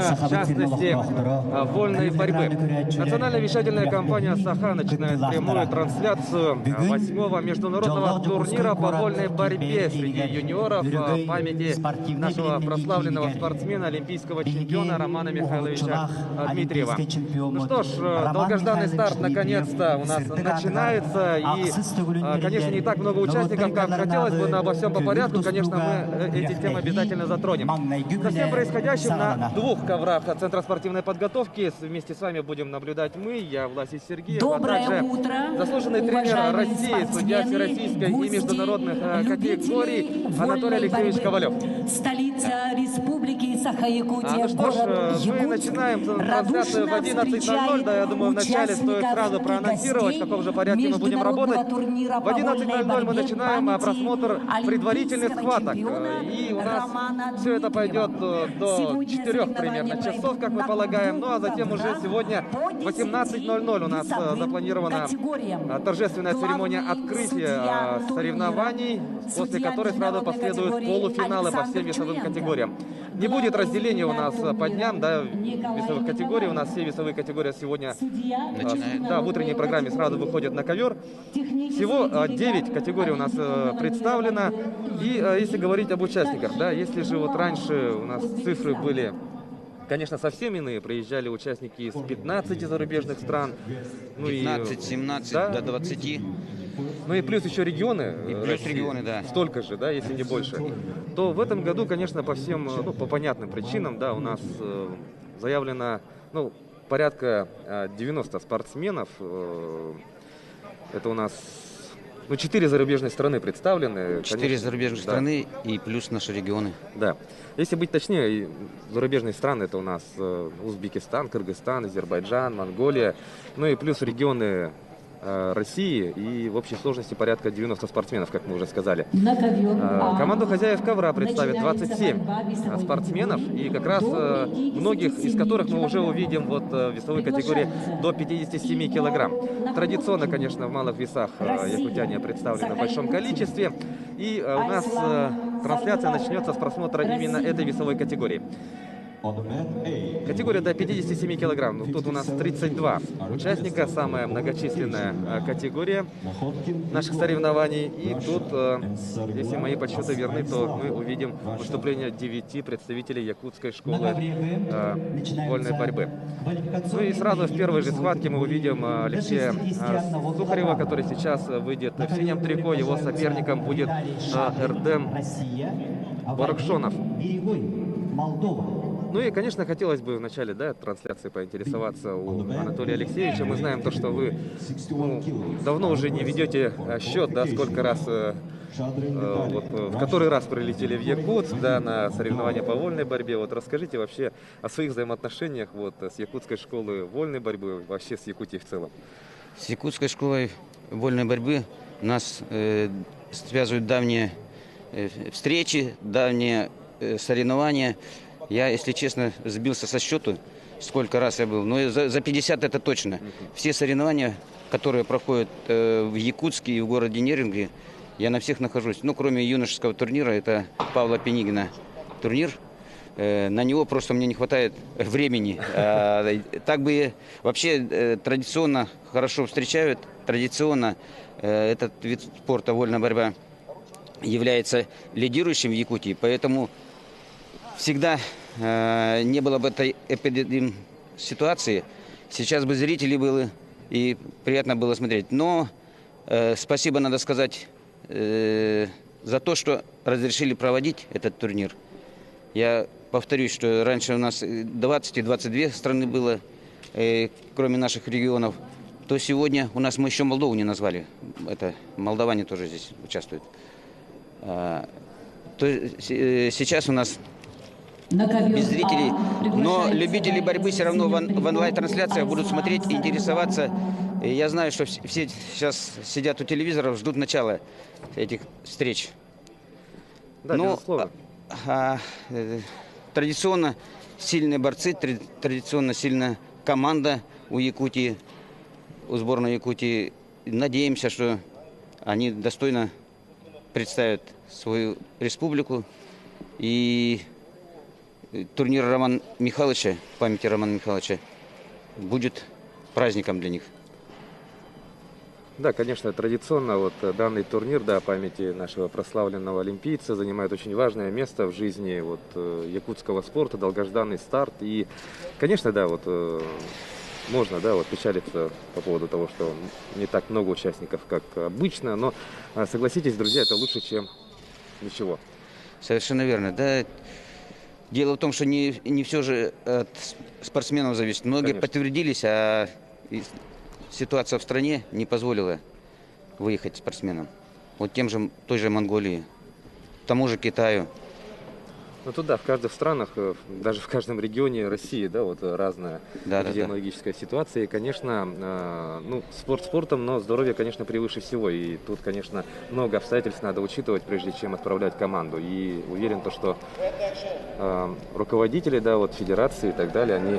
спорта, в частности, вольной борьбы. Национальная вещательная компания «Саха» начинает прямую трансляцию 8-го международного турнира по вольной борьбе среди юниоров в памяти нашего прославленного спортсмена, олимпийского чемпиона Романа Михайловича Дмитриева. Ну что ж, долгожданный старт наконец-то у нас начинается. И, конечно, не так много участников, как хотелось бы, но обо всем по порядку. Конечно, мы эти темы обязательно затронем. За всем происходящим на двух коврах Центра спортивной подготовки вместе с вами будем наблюдать мы, я, Власий Сергеев, а также заслуженный тренер России, судья всероссийской и международных категорий Анатолий Алексеевич Ковалев. Столица республики Саха-Якутия, Ну что ж, мы начинаем трансляцию в 11:00. Да, я думаю, вначале стоит сразу проанонсировать, в каком же порядке мы будем работать. В 11:00 мы начинаем просмотр предварительных схваток. И у нас все это пойдет до 4 примерно часов, как мы полагаем. Ну а затем уже сегодня в 18:00 у нас запланирована торжественная церемония открытия соревнований, после которой сразу последуют полуфиналы по всем весовым категориям. Не будет разделения у нас по дням, да, весовых категорий. У нас все весовые категории сегодня да, в утренней программе сразу выходят на ковер. Всего 9 категорий у нас представлено. И если говорить об участниках, да, если же вот раньше у нас цифры были, конечно, совсем иные. Приезжали участники из 15 зарубежных стран. 15, 17, да, до 20. Ну и плюс еще регионы. И плюс России, регионы, да. Столько же, да, если не больше. То в этом году, конечно, по всем, ну, по понятным причинам, да, у нас заявлено, ну, порядка 90 спортсменов. Это у нас, ну, 4 зарубежные страны представлены. 4 зарубежных страны и плюс наши регионы. Да. Если быть точнее, зарубежные страны это у нас Узбекистан, Кыргызстан, Азербайджан, Монголия. Ну и плюс регионы России, и в общей сложности порядка 90 спортсменов, как мы уже сказали. Команду хозяев ковра представит 27 спортсменов, и как раз многих из которых мы уже увидим вот в весовой категории до 57 килограмм. Традиционно, конечно, в малых весах якутяне представлены в большом количестве, и у нас трансляция начнется с просмотра именно этой весовой категории. Категория до 57 килограмм. Ну, тут у нас 32 участника, самая многочисленная категория наших соревнований. И тут, если мои подсчеты верны, то мы увидим выступление 9 представителей якутской школы вольной борьбы. Ну и сразу в первой же схватке мы увидим Алексея Сухарева, который сейчас выйдет в синем трико. Его соперником будет Эрдем Баракшонов. Ну и, конечно, хотелось бы в начале, да, трансляции поинтересоваться у Анатолия Алексеевича. Мы знаем то, что вы давно уже не ведете счет, да, сколько раз, вот, в который раз прилетели в Якутск, да, на соревнования по вольной борьбе. Вот расскажите вообще о своих взаимоотношениях вот с якутской школой вольной борьбы, вообще с Якутией в целом. С якутской школой вольной борьбы нас связывают давние встречи, давние соревнования. Я, если честно, сбился со счету, сколько раз я был. Но за 50 это точно. Все соревнования, которые проходят в Якутске и в городе Неринге, я на всех нахожусь. Ну, кроме юношеского турнира, это Павла Пенигина турнир. На него просто мне не хватает времени. Так бы вообще традиционно хорошо встречают. Традиционно этот вид спорта, вольная борьба, является лидирующим в Якутии. Поэтому всегда не было бы этой ситуации. Сейчас бы зрителей было и приятно было смотреть. Но спасибо, надо сказать, за то, что разрешили проводить этот турнир. Я повторюсь, что раньше у нас 20 и 22 страны было, кроме наших регионов. То сегодня у нас мы еще Молдову не назвали. Это молдаване тоже здесь участвуют. То сейчас у нас без зрителей, но любители борьбы все равно в онлайн-трансляциях будут смотреть, интересоваться. И я знаю, что все сейчас сидят у телевизоров, ждут начала этих встреч. Да, но традиционно сильные борцы, традиционно сильная команда у Якутии, у сборной Якутии. Надеемся, что они достойно представят свою республику и турнир Романа Михайловича, памяти Романа Михайловича, будет праздником для них. Да, конечно, традиционно вот данный турнир, да, памяти нашего прославленного олимпийца занимает очень важное место в жизни вот якутского спорта, долгожданный старт. И, конечно, да, вот можно, да, вот печалиться по поводу того, что не так много участников, как обычно, но согласитесь, друзья, это лучше, чем ничего. Совершенно верно. Да, дело в том, что не все же от спортсменов зависит. Многие Конечно. подтвердились, а ситуация в стране не позволила выехать спортсменам. Вот той же Монголии, тому же Китаю. Ну туда, в каждых странах, даже в каждом регионе России, да, вот разная эпидемиологическая ситуация. И, конечно, ну, спорт спортом, но здоровье, конечно, превыше всего. И тут, конечно, много обстоятельств надо учитывать, прежде чем отправлять команду. И уверен, что руководители, да, вот федерации и так далее, они,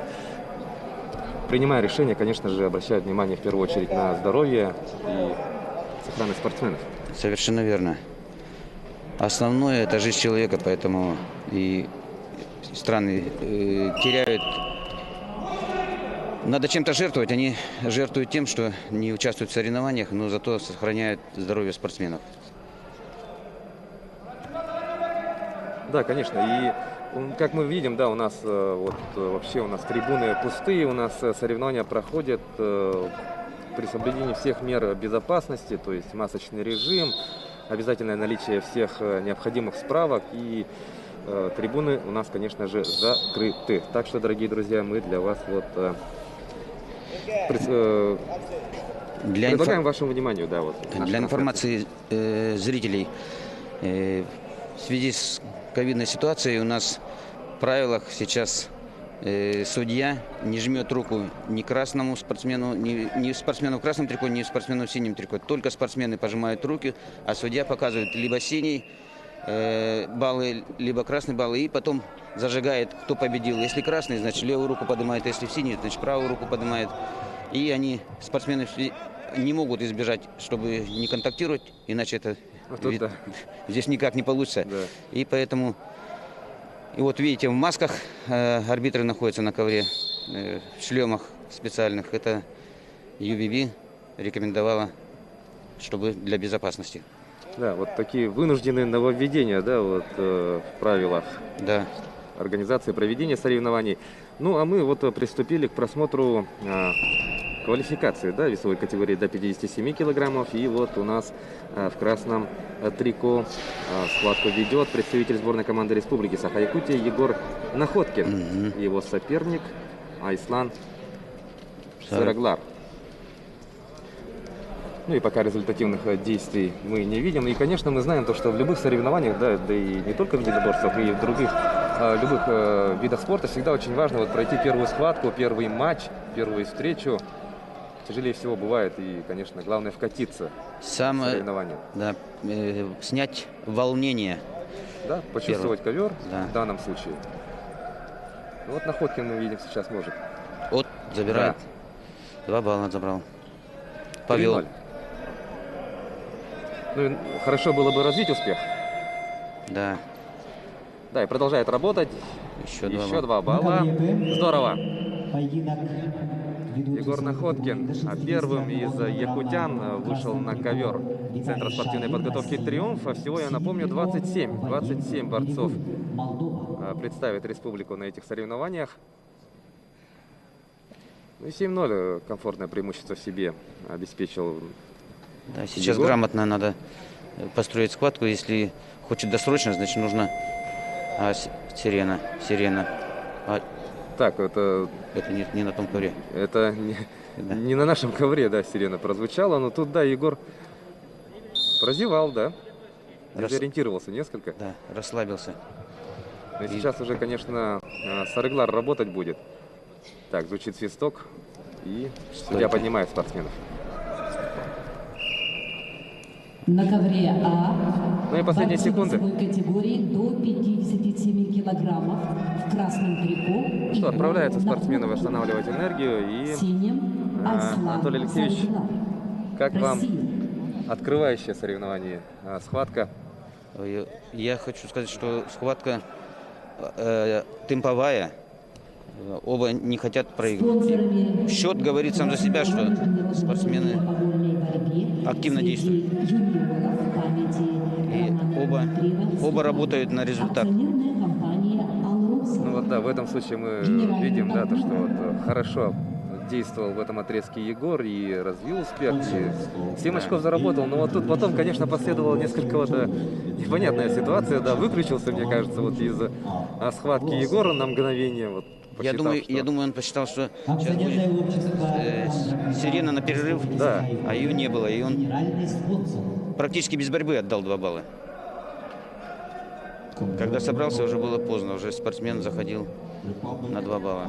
принимая решения, конечно же, обращают внимание в первую очередь на здоровье и сохранность спортсменов. Совершенно верно. Основное – это жизнь человека, поэтому и страны теряют. Надо чем-то жертвовать. Они жертвуют тем, что не участвуют в соревнованиях, но зато сохраняют здоровье спортсменов. Да, конечно. И как мы видим, да, у нас вот вообще у нас трибуны пустые, у нас соревнования проходят при соблюдении всех мер безопасности, то есть масочный режим, обязательное наличие всех необходимых справок, и трибуны у нас, конечно же, закрыты. Так что, дорогие друзья, мы для вас вот предлагаем вашему вниманию, да, вот. Для информации зрителей, в связи с ковидной ситуацией у нас в правилах сейчас судья не жмет руку ни красному спортсмену, ни спортсмену в красном трико, ни спортсмену в синем трико. Только спортсмены пожимают руки, а судья показывает либо синий баллы, либо красные баллы, и потом зажигает, кто победил. Если красный, значит левую руку поднимает, если в синий, значит правую руку поднимает. И они, спортсмены, не могут избежать, чтобы не контактировать, иначе это здесь никак не получится. Да. И поэтому... И вот видите, в масках арбитры находятся на ковре, в шлемах специальных. Это UBB рекомендовала, чтобы для безопасности. Да, вот такие вынужденные нововведения, да, вот в правилах организации проведения соревнований. Ну, а мы вот приступили к просмотру квалификации, да, весовой категории до 57 килограммов. И вот у нас в красном трико схватку ведет представитель сборной команды Республики Саха-Якутия Егор Находкин. Его соперник Айслан Сараглар. Ну и пока результативных действий мы не видим. И, конечно, мы знаем то, что в любых соревнованиях, да и не только в единоборствах, и в других любых видах спорта всегда очень важно вот пройти первую схватку, первый матч, первую встречу. Тяжелее всего бывает, и, конечно, главное вкатиться в соревнования. Да, снять волнение. Да, почувствовать ковер в данном случае. Вот Находкин, мы видим, сейчас может. Вот, забирает. Да. 2 балла забрал. Повел. 3-0. Ну и хорошо было бы развить успех. Да. Да, и продолжает работать. Еще 2 балла. Здорово. Егор Находкин первым из якутян вышел на ковер Центра спортивной подготовки «Триумф». Всего, я напомню, 27 борцов представит республику на этих соревнованиях. Ну и 7-0 комфортное преимущество в себе обеспечил. Да, сейчас Егор. грамотно надо построить схватку. Если хочет досрочно, значит нужно сирена. Так, это не на том ковре. Это не на нашем ковре, да, сирена прозвучала. Но тут, да, Егор прозевал, да. Дезориентировался несколько. Да, расслабился. Но сейчас уже, конечно, Сараглар работать будет. Так, звучит свисток. И судья поднимает спортсменов. На ковре А. Ну и последние секунды. Категории до 57 килограммов в красном трико. Что, отправляются спортсмены восстанавливать энергию. И Анатолий Алексеевич, как вам открывающее соревнование, схватка? Я хочу сказать, что схватка темповая. Оба не хотят проигрывать. Счет говорит сам за себя, что спортсмены активно действуют. И оба работают на результат. Ну вот да, в этом случае мы видим, да, то, что вот хорошо действовал в этом отрезке Егор и развил успех, и 7 очков заработал. Но вот тут потом, конечно, последовала несколько вот непонятная ситуация, да, выключился, мне кажется, вот из схватки Егора на мгновение. Вот, Я думаю, он посчитал, что сейчас будет сирена на перерыв, да, а ее не было, и он практически без борьбы отдал 2 балла. Когда собрался, уже было поздно, уже спортсмен заходил на 2 балла.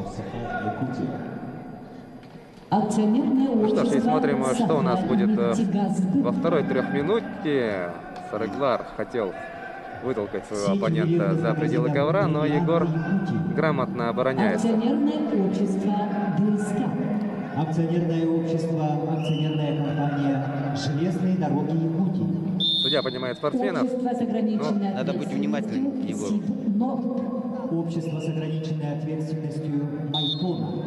Ну что ж, и смотрим, что у нас будет во второй трехминутке. Сареглар хотел вытолкать своего оппонента за пределы ковра, но Егор грамотно обороняется. Акционерное общество, акционерная компания «Железные дороги Якутии». Судья поднимает спортсменов. Надо быть внимательным, Егор. Общество с ограниченной ответственностью «Майтона».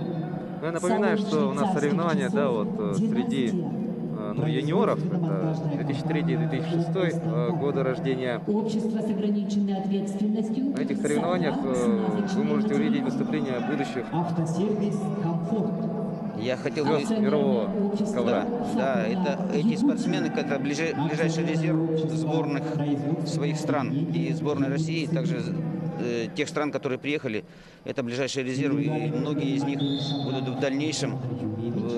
Ну, я напоминаю, что у нас соревнования, да, вот среди юниоров, это 2003-2006 года рождения. Общество с ограниченной ответственностью. На этих соревнованиях вы можете увидеть выступления будущих Автосервис «Комфорт». Я хотел бы... мирового ковра. Да, эти спортсмены, это ближайший резерв сборных своих стран. И сборной России, также тех стран, которые приехали, это ближайший резерв. И многие из них будут в дальнейшем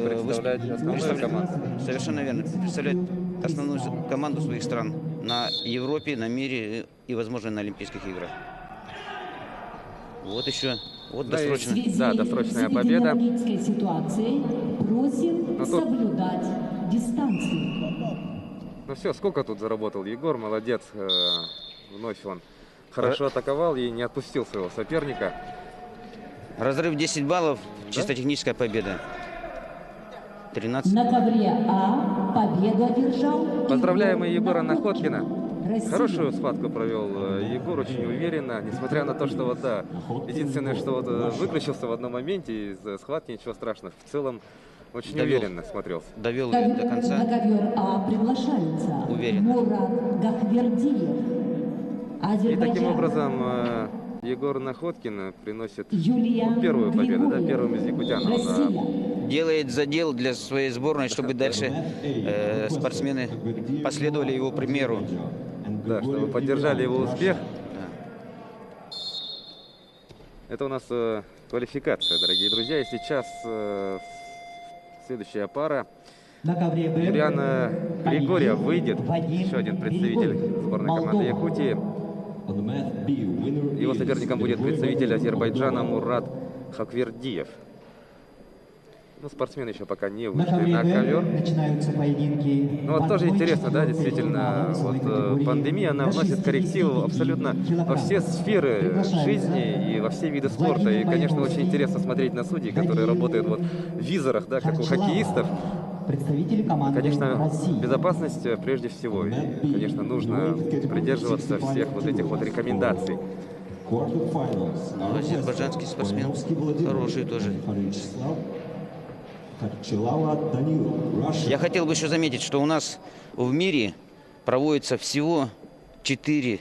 Представлять основную команду. Совершенно верно. Представлять основную команду своих стран на Европе, на мире и, возможно, на Олимпийских играх. Вот еще. Вот Да, досрочно. Да, досрочная победа. Просим соблюдать дистанцию. Ну все, сколько тут заработал Егор, молодец. Вновь он хорошо атаковал и не отпустил своего соперника. Разрыв 10 баллов, чисто техническая победа. 13. На ковре А победу одержал. Поздравляем и Егора Находкина. Россия. Хорошую схватку провел Егор, очень уверенно, несмотря на то, что вот да, единственное, что вот выключился в одном моменте из схватки, ничего страшного. В целом очень уверенно смотрелся. Довел ее до На конца. ковер А приглашается Уверенно. Мурат Гахвердиев. И таким образом Егор Находкин приносит Юлия первую победу, да, Григорьева. первым из якутян. Россия. Делает задел для своей сборной, чтобы дальше спортсмены последовали его примеру. Да, чтобы поддержали его успех. Это у нас квалификация, дорогие друзья. И сейчас следующая пара. На ковре Б Юлиана Григорьев выйдет. Вадим Еще один представитель Григорьев. сборной команды Молдова. Якутии. Его соперником будет представитель Азербайджана Мурат Хаквердиев. Ну, спортсмены еще пока не На вышли ковре на Б ковер. начинаются поединки. Ну вот тоже интересно, да, действительно, вот пандемия, она вносит коррективы абсолютно во все сферы жизни и во все виды спорта. И, конечно, очень интересно смотреть на судей, которые работают вот в визорах, да, как у хоккеистов. Представители команды Конечно, России. безопасность прежде всего. И, конечно, нужно придерживаться всех вот этих вот рекомендаций. Но азербайджанский спортсмен хороший тоже. Я хотел бы еще заметить, что у нас в мире проводится всего 4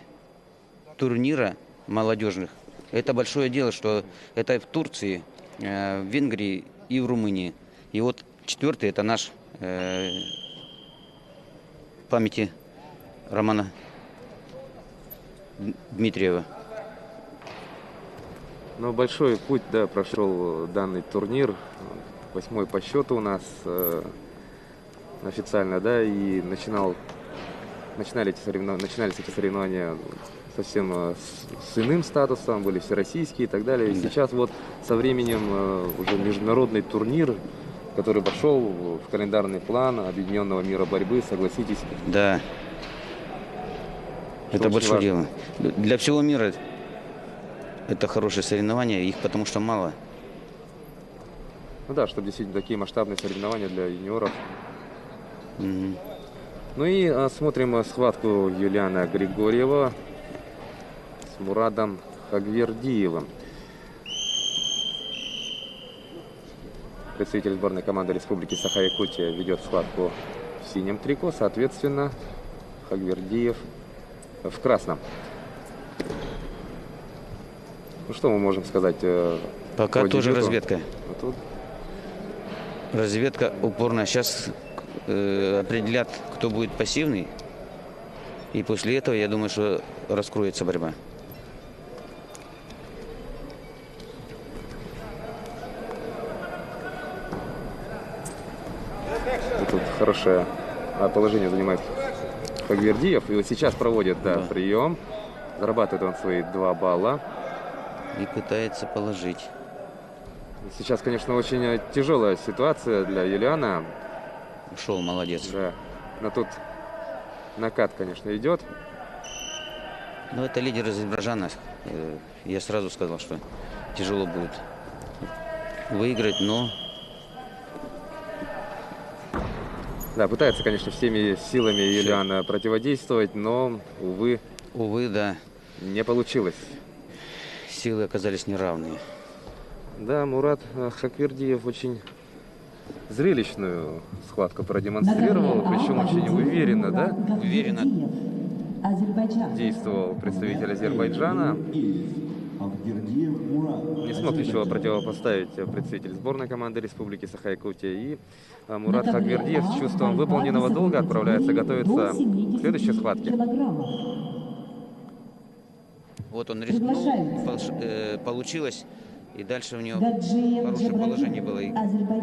турнира молодежных. Это большое дело, что это в Турции, в Венгрии и в Румынии. И вот 4-й это наш в памяти Романа Дмитриева. Но большой путь, да, прошел данный турнир. 8-й по счету у нас официально, да, и начинались эти соревнования совсем с иным статусом, были всероссийские и так далее. И сейчас вот со временем уже международный турнир, который вошел в календарный план Объединенного мира борьбы, согласитесь. Да, это большое дело. Для всего мира это хорошее соревнование, их потому что мало. Ну да, чтобы действительно такие масштабные соревнования для юниоров. Ну и смотрим схватку Юлиана Григорьева с Мурадом Хагвердиевым. Представитель сборной команды Республики Саха-Якутия ведет схватку в синем трико, соответственно, Хагвердиев в красном. Ну что мы можем сказать? Пока тоже дебюту? разведка. А тут Разведка упорная. Сейчас определят, кто будет пассивный. И после этого, я думаю, что раскроется борьба. Тут хорошее положение занимает Хагвердиев. И вот сейчас проводит прием. Зарабатывает он свои 2 балла. И пытается положить. Сейчас, конечно, очень тяжелая ситуация для Юлиана. Ушел, молодец. Да. Но тут накат, конечно, идет. Но это лидер Азербайджана. Я сразу сказал, что тяжело будет выиграть, но... Да, пытается, конечно, всеми силами Юлиана противодействовать, но, увы, да. не получилось. Силы оказались неравные. Да, Мурат Хагвердиев очень зрелищную схватку продемонстрировал, причем очень уверенно, да? Уверенно. Действовал представитель Азербайджана. Не смог ничего противопоставить представитель сборной команды Республики Саха-Якутия. И Мурат Хагвердиев с чувством выполненного долга отправляется готовиться к следующей схватке. Вот он рискнул, получилось. И дальше у него хорошее положение было. И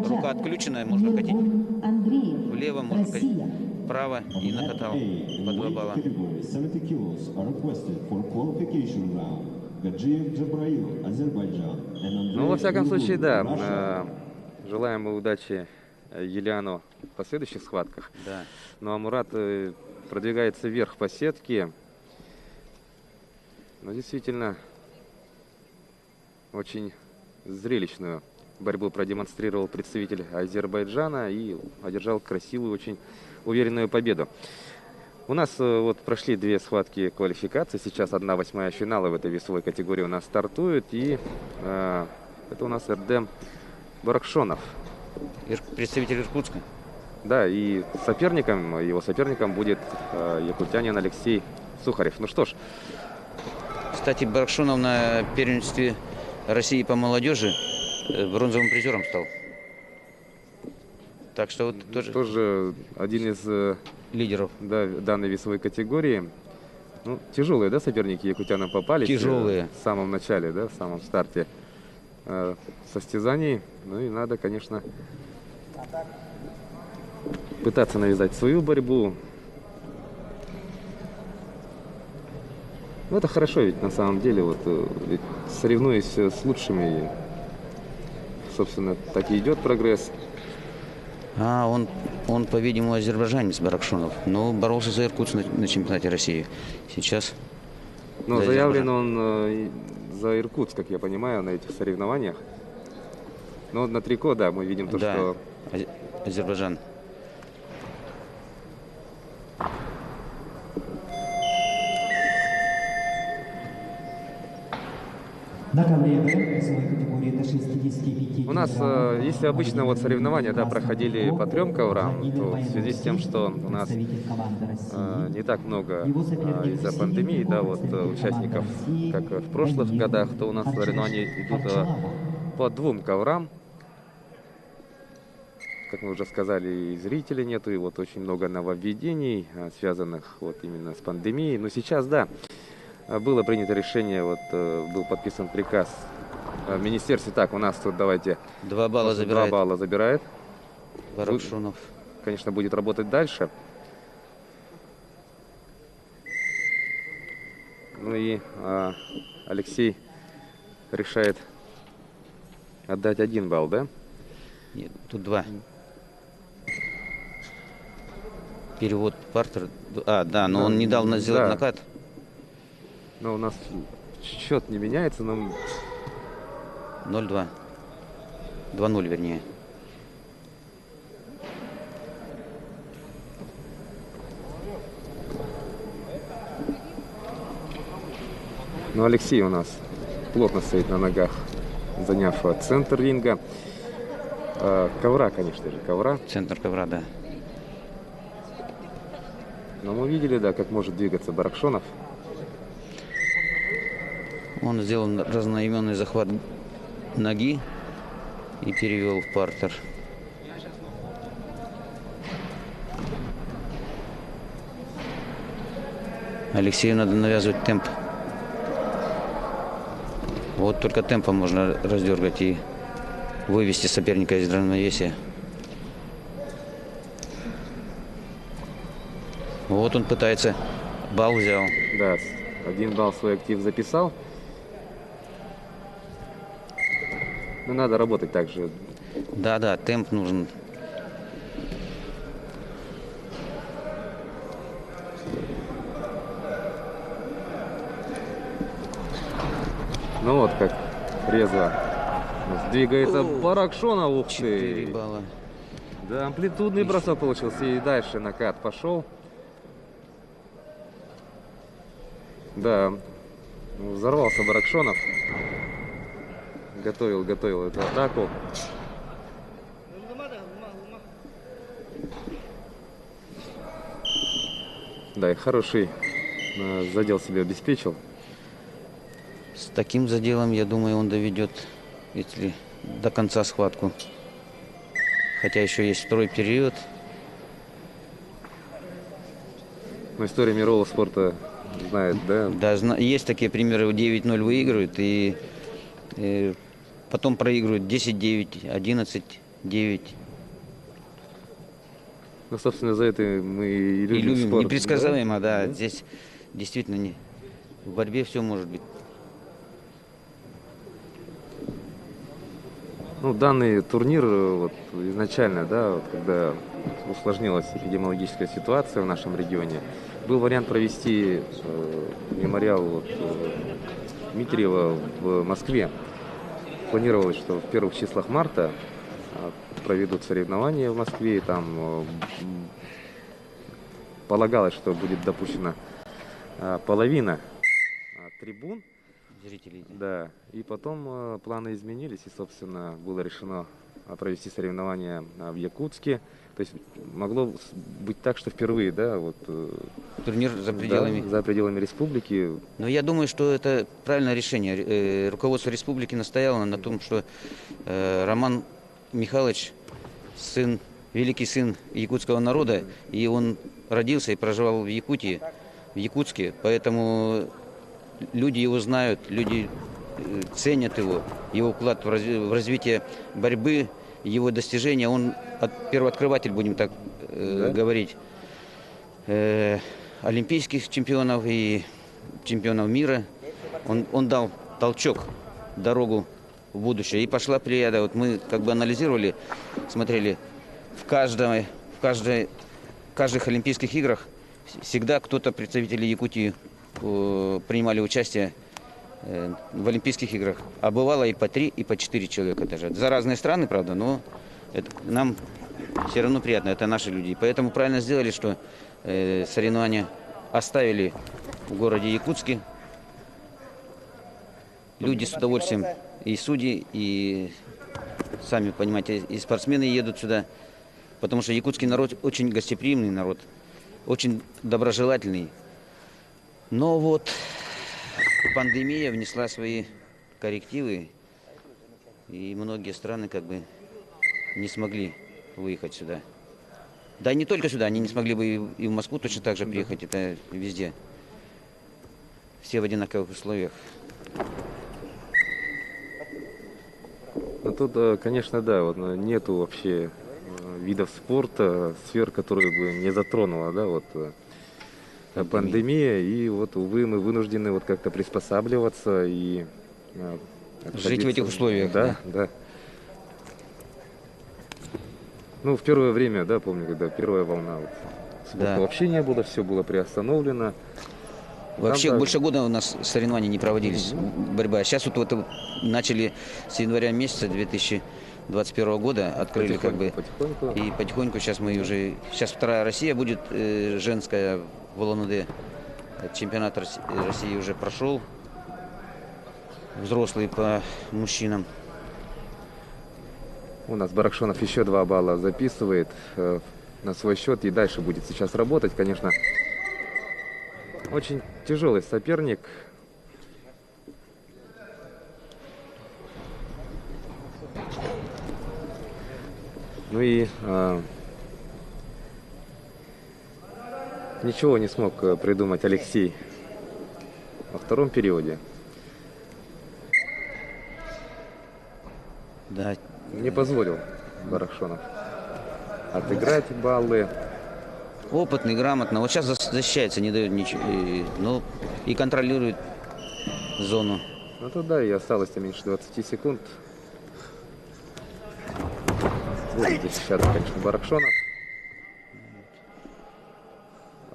рука отключенная, можно катить влево, можно катить вправо. И накатал по 2 балла. Ну, во всяком случае, да. Желаем мы удачи Юлиану в последующих схватках. Да. Ну, а Мурат продвигается вверх по сетке. Но действительно, очень зрелищную борьбу продемонстрировал представитель Азербайджана и одержал красивую, очень уверенную победу. У нас вот прошли 2 схватки квалификации. Сейчас 1/8 финала в этой весовой категории у нас стартует. И это у нас Эрдем Баракшонов. Представитель Иркутска. Да, и его соперником будет якутянин Алексей Сухарев. Ну что ж. Кстати, Баракшонов на первенстве России по молодежи бронзовым призером стал. Так что вот тоже один из лидеров данной весовой категории. Ну, тяжелые, да, соперники якутянам попались? Тяжелые. В самом начале, да, в самом старте состязаний. Ну и надо, конечно, пытаться навязать свою борьбу. Ну, это хорошо, ведь на самом деле, вот, ведь соревнуясь с лучшими, собственно, так и идет прогресс. Он, по-видимому, азербайджанец Баракшонов, но боролся за Иркутск на чемпионате России. Сейчас... Но заявлен он за Иркутск, как я понимаю, на этих соревнованиях. Но на трико, да, мы видим то, что... Азербайджан. На ковре Б весовой категории до 65 У нас, если обычно вот соревнования проходили по 3 коврам, то в связи с тем, что у нас не так много из-за пандемии, да, вот участников, как в прошлых годах, то у нас соревнования идут по 2 коврам. Как мы уже сказали, и зрителей нету, и вот очень много нововведений, связанных вот именно с пандемией. Но сейчас, да, было принято решение, вот был подписан приказ в министерстве. Так, у нас тут давайте 2 балла забирает. 2 балла забирает. Баракшонов. Конечно, будет работать дальше. Ну и Алексей решает отдать 1 балл, да? Нет, тут 2. Перевод партер. Да, но он не дал сделать накат. Но у нас счет не меняется, но... 0-2. 2-0, вернее. Ну, Алексей у нас плотно стоит на ногах, заняв центр ринга. Ковра, конечно же, ковра. Центр ковра, да. Но мы видели, да, как может двигаться Баракшонов. Он сделал разноименный захват ноги и перевел в партер. Алексею надо навязывать темп. Вот только темпом можно раздергать и вывести соперника из равновесия. Вот он пытается. Балл взял. Да, 1 балл свой актив записал. Но надо работать также. Да, темп нужен. Ну вот как резво двигается Баракшонов. Ух 4 ты! балла. Да, амплитудный бросок получился. И дальше накат пошел. Да, взорвался Баракшонов. Готовил эту атаку. Да, и хороший задел себе обеспечил. С таким заделом, я думаю, он доведет, если до конца схватку. Хотя еще есть второй период. Но история мирового спорта знает, да? Да, есть такие примеры, 9-0 выигрывают и потом проигрывают 10-9, 11-9. Ну, собственно, за это мы и И любим любим. спорт. Непредсказуемо, да. Здесь действительно в борьбе все может быть. Ну, данный турнир вот, изначально, да, вот, когда усложнилась эпидемиологическая ситуация в нашем регионе, был вариант провести мемориал вот, Дмитриева в Москве. Планировалось, что в первых числах марта проведут соревнования в Москве, и там полагалось, что будет допущена половина трибун. Зрителей. Да, и потом планы изменились, и, собственно, было решено провести соревнования в Якутске. То есть могло быть так, что впервые, да, вот... Турнир за пределами. Да, за пределами республики. Но я думаю, что это правильное решение. Руководство республики настояло на том, что Роман Михайлович, великий сын якутского народа, и он родился и проживал в Якутии, в Якутске, поэтому люди его знают, люди ценят его вклад в развитие борьбы, его достижения. Он первооткрыватель, будем так говорить, олимпийских чемпионов и чемпионов мира. Он дал толчок, дорогу в будущее. И пошла плеяда. Вот мы как бы анализировали, смотрели, в каждых Олимпийских играх всегда кто-то, представители Якутии, принимали участие в Олимпийских играх. А бывало и по 3, и по 4 человека даже. За разные страны, правда, но это нам все равно приятно, это наши люди. Поэтому правильно сделали, что соревнования оставили в городе Якутске. Люди с удовольствием, и судьи, и сами понимаете, и спортсмены едут сюда. Потому что якутский народ очень гостеприимный народ, очень доброжелательный. Но вот пандемия внесла свои коррективы, и многие страны как бы не смогли выехать сюда. Да не только сюда, они не смогли бы и в Москву точно так же приехать, это везде. Все в одинаковых условиях. Ну тут, конечно, да, вот нету вообще видов спорта, сфер, которые бы не затронула, да, вот пандемия, и вот, увы, мы вынуждены вот как-то приспосабливаться и жить в этих условиях. Да. Ну, в первое время, да, помню, когда первая волна, вот, спорта вообще не было, все было приостановлено. Вообще там, больше года у нас соревнования не проводились, борьба. Сейчас вот начали с января месяца 2021 года, открыли потихоньку. И потихоньку сейчас мы уже... Сейчас вторая Россия будет, женская в Улан-Удэ. Чемпионат России уже прошел. взрослые по мужчинам. У нас Барахшонов еще 2 балла записывает на свой счет и дальше будет сейчас работать. Конечно, очень тяжелый соперник. Ну и ничего не смог придумать Алексей во втором периоде. Да, Не позволил Барахшонов отыграть баллы. опытный, грамотно. Вот сейчас защищается, не дает ничего. Ну, и контролирует зону. Ну то да, и осталось меньше 20 секунд. Будет защищаться, конечно, Барахшонов.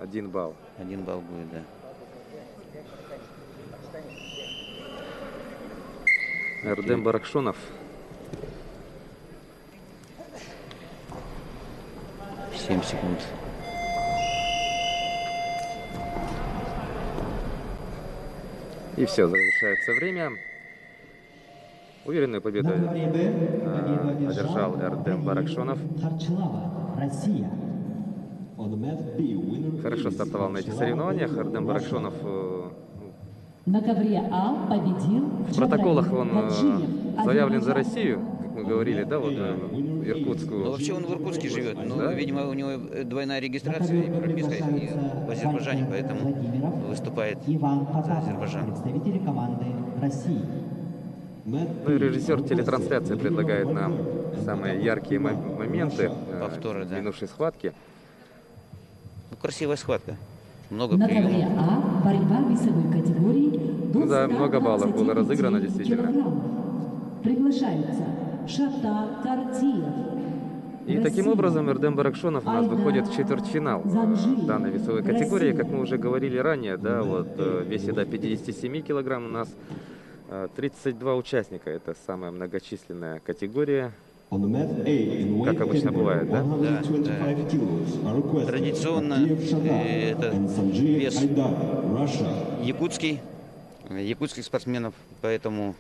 1 балл. 1 балл будет, да. Эрдем Барахшонов. 7 секунд. И все, завершается время. Уверенную победу На ковре Б победу одержал Эрдем Барахшонов. Харчелава, Россия. Хорошо стартовал на этих соревнованиях. Эрдем Барахшонов На ковре А победил в протоколах он Гаджиев, заявлен за Азербайджан. Россию, как мы говорили, да, вот Иркутскую. Ну, вообще он в Иркутске живет. Ну, Да? видимо, у него двойная регистрация и прописка и в Азербайджане, поэтому выступает Иван за Потапов, Азербайджан. представители команды России. Ну и режиссер телетрансляции предлагает нам самые яркие моменты Повторы, да. минувшей схватки. Ну, красивая схватка. Много На приемов. ковре А борьба весовой категории до Ну да, много баллов было 129 разыграно, действительно. килограммов. Приглашаются Шата Кардиев. И таким образом Эрдем Барахшонов у нас выходит в четвертьфинал данной весовой категории. Как мы уже говорили ранее, да, вот в весе до 57 килограмм у нас 32 участника. Это самая многочисленная категория. Как обычно бывает, да? Традиционно это вес якутских спортсменов, поэтому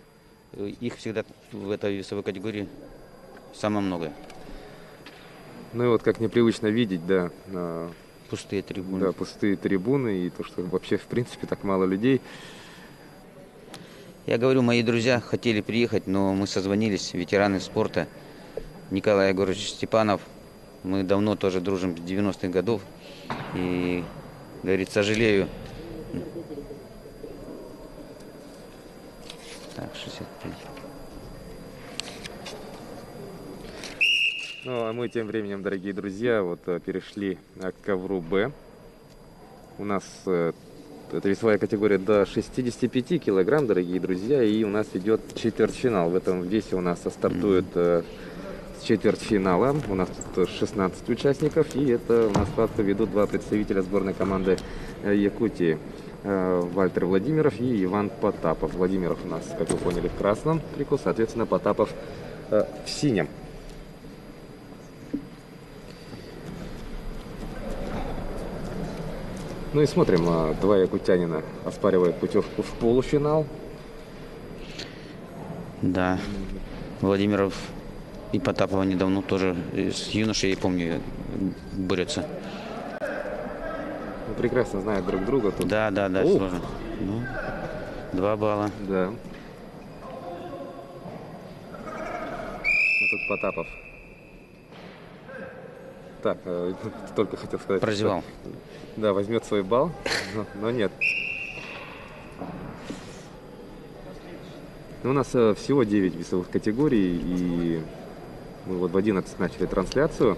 их всегда в этой весовой категории самое много. Ну и вот как непривычно видеть, да, Пустые трибуны. да, пустые трибуны и то, что вообще в принципе так мало людей. Я говорю, мои друзья хотели приехать, но мы созвонились, ветераны спорта. Николай Егорович Степанов, мы давно тоже дружим с 90-х годов. И, говорит, сожалею. Так, 65. Ну а мы тем временем, дорогие друзья, вот перешли к ковру Б. У нас это весовая категория до 65 килограмм, дорогие друзья, и у нас идет четвертьфинал. В этом весе у нас стартует с четвертьфинала. У нас тут 16 участников, и это у нас схватку ведут 2 представителя сборной команды Якутии. Вальтер Владимиров и Иван Потапов. Владимиров у нас, как вы поняли, в красном трико, соответственно, Потапов в синем. Ну и смотрим, 2 якутянина оспаривают путевку в полуфинал. Да, Владимиров и Потапова недавно тоже с юношей, я помню, борются. Ну, прекрасно знают друг друга. Тут... Да, Ух! сложно. Ну, 2 балла. Да. Ну, тут Потапов. Так, только хотел сказать, Прозевал. что, да, возьмет свой балл, но нет. У нас всего 9 весовых категорий, и мы вот в 11 начали трансляцию.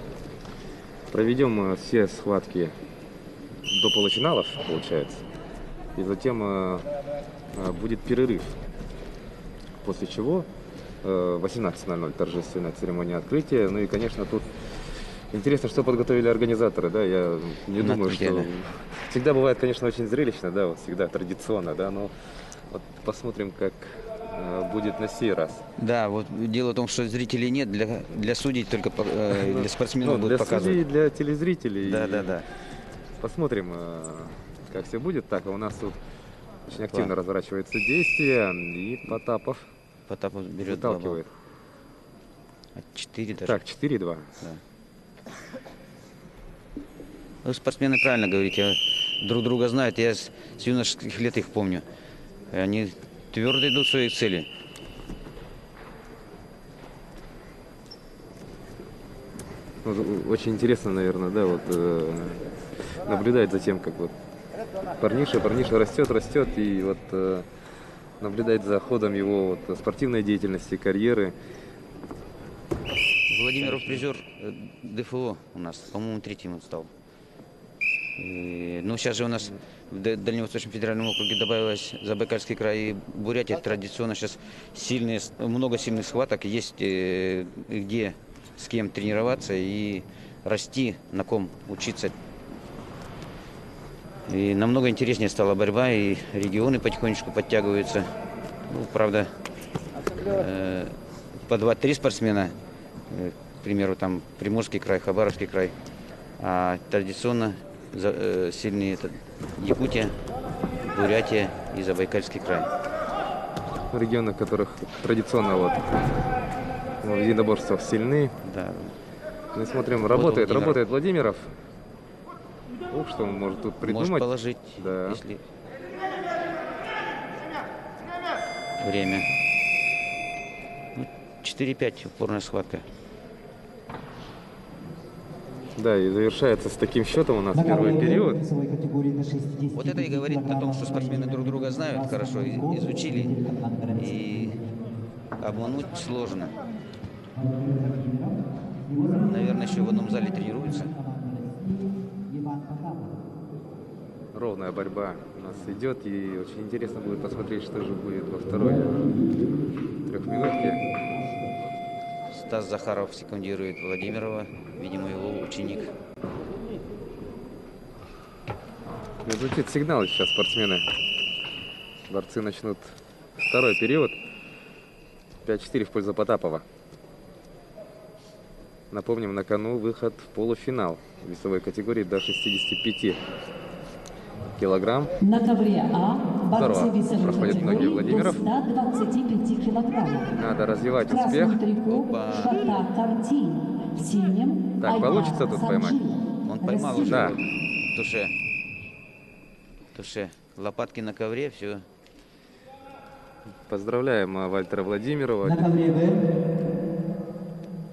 Проведем все схватки до полуфиналов, получается. И затем будет перерыв. После чего 18:00 торжественная церемония открытия. Ну и, конечно, тут интересно, что подготовили организаторы, да, я не думаю, что... Всегда бывает, конечно, очень зрелищно, да, вот всегда традиционно, да, но вот посмотрим, как будет на сей раз. Да, вот дело в том, что зрителей нет, для судей только для спортсменов будут показывать. Для судей, для телезрителей. Да. Посмотрим, как все будет. Так, а у нас тут Очень активно разворачивается действие, и Потапов Потапов берет 2 балла. выталкивает. 4 даже. Так, 4-2. Да. Ну, спортсмены правильно говорите, друг друга знают. Я с юношеских лет их помню. Они твердо идут к своей цели. Очень интересно, наверное, да, вот наблюдать за тем, как вот парниша растет, и вот наблюдать за ходом его вот, спортивной деятельности, карьеры. Владимиров призер ДФО у нас, по-моему, 3-м он стал. Ну, сейчас же у нас в Дальневосточном федеральном округе добавилось Забайкальский край и Бурятия. Традиционно сейчас много сильных схваток. Есть где с кем тренироваться и расти, на ком учиться. И намного интереснее стала борьба, и регионы потихонечку подтягиваются. Ну, правда, по 2-3 спортсмена, к примеру, там Приморский край, Хабаровский край, а традиционно сильные это Якутия, Бурятия и Забайкальский край. Регионы, в которых традиционно вот в единоборствах сильны. Да. Мы смотрим, работает Владимиров. Ух, что он может тут придумать. Может положить, да. если время. Ну, 4-5 упорная схватка. Да, и завершается с таким счетом у нас первый период. Вот это и говорит о том, что спортсмены друг друга знают, хорошо изучили, и обмануть сложно. Наверное, еще в одном зале тренируются. Ровная борьба у нас идет, и очень интересно будет посмотреть, что же будет во второй трехминутке. Стас Захаров секундирует Владимирова, видимо, его ученик. Звучит сигнал сейчас спортсмены. Борцы начнут второй период. 5-4 в пользу Потапова. Напомним, на кону выход в полуфинал весовой категории до 65 килограмм. На ковре А борцы Здорово. весовой Проходят ноги категории Владимиров. до 125 килограммов. Надо развивать В красном успех. трико Опа. Шата Карти, в синем Так, Айдар получится тут поймать? Санджиев. Он поймал Россия. уже Да. в туше. Лопатки на ковре, все. Поздравляем Вальтера Владимирова. На ковре Б.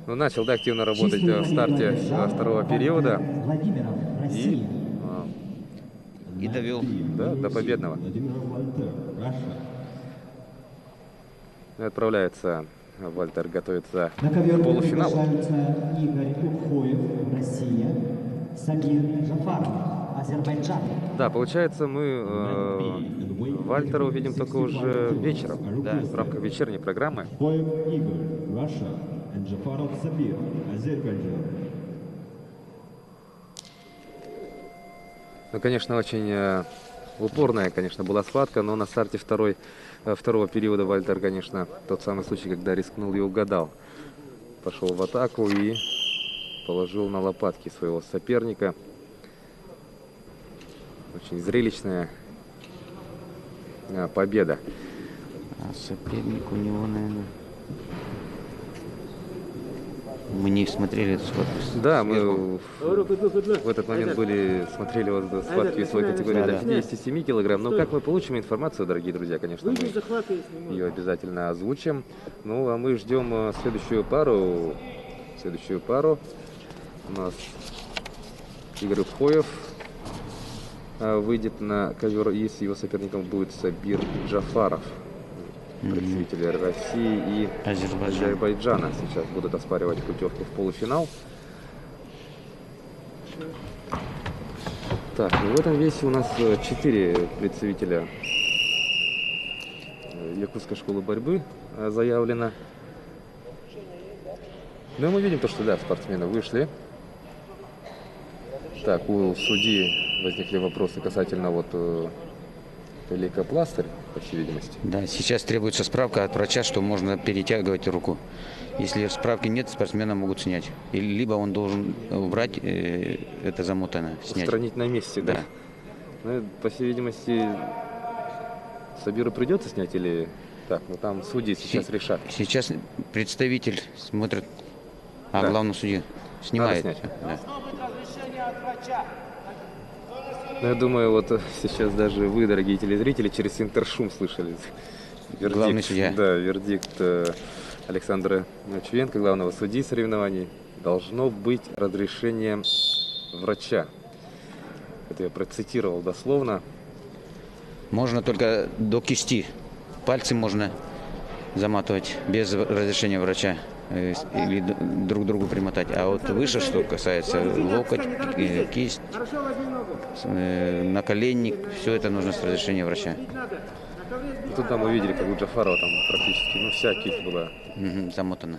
Ну, начал активно работать в старте второго периода. Владимиров, И Россия. И довел. до победного. Владимир Вальтер, Russia. Отправляется Вальтер, готовится На ковер к полуфиналу. приглашаются Игорь Ухоев, Россия. Сабир Джафаров, Азербайджан. Да, получается, мы Вальтера увидим только уже вечером, да, в рамках вечерней программы. Хоев Игорь, Russia. And Jafarov Sabir, Азербайджан. Ну, конечно, очень упорная, конечно, была схватка, но на старте второго периода Вальтер, конечно, тот самый случай, когда рискнул и угадал. Пошел в атаку и положил на лопатки своего соперника. Очень зрелищная победа. А соперник у него, наверное... Мы не смотрели эту схватку. Да, мы в этот момент смотрели вот схватки весовой категории до 57 килограмм. Но как мы получим информацию, дорогие друзья, конечно, мы ее обязательно озвучим. Ну, а мы ждем следующую пару. У нас Игорь Ухоев выйдет на ковер, и с его соперником будет Сабир Джафаров. Представители России и Азербайджана сейчас будут оспаривать путевку в полуфинал. Так, ну в этом весе у нас 4 представителя Якутской школы борьбы заявлено. Ну и мы видим то, что да, спортсмены вышли. Так, у судьи возникли вопросы касательно вот лейкопластырь, по всей видимости. Да, сейчас требуется справка от врача, что можно перетягивать руку. Если справки нет, спортсмена могут снять. Либо он должен убрать это замотано, снять. Устранить на месте, да. Ну, по всей видимости, Сабиру придется снять или так? Ну там судьи сейчас решат. Сейчас представитель смотрит, а Да. главный судья снимает. снять. Да. Ну, я думаю, вот сейчас даже вы, дорогие телезрители, через интершум слышали вердикт. Главный судья. Да, вердикт Александра Чуенко, главного судьи соревнований. Должно быть разрешение врача. Это я процитировал дословно. Можно только до кисти. Пальцы можно заматывать без разрешения врача или друг другу примотать. А вот выше, что касается локоть, кисть, наколенник, все это нужно с разрешения врача. Тут там увидели, как у Джафарова там практически, ну, вся кисть была. Замотана.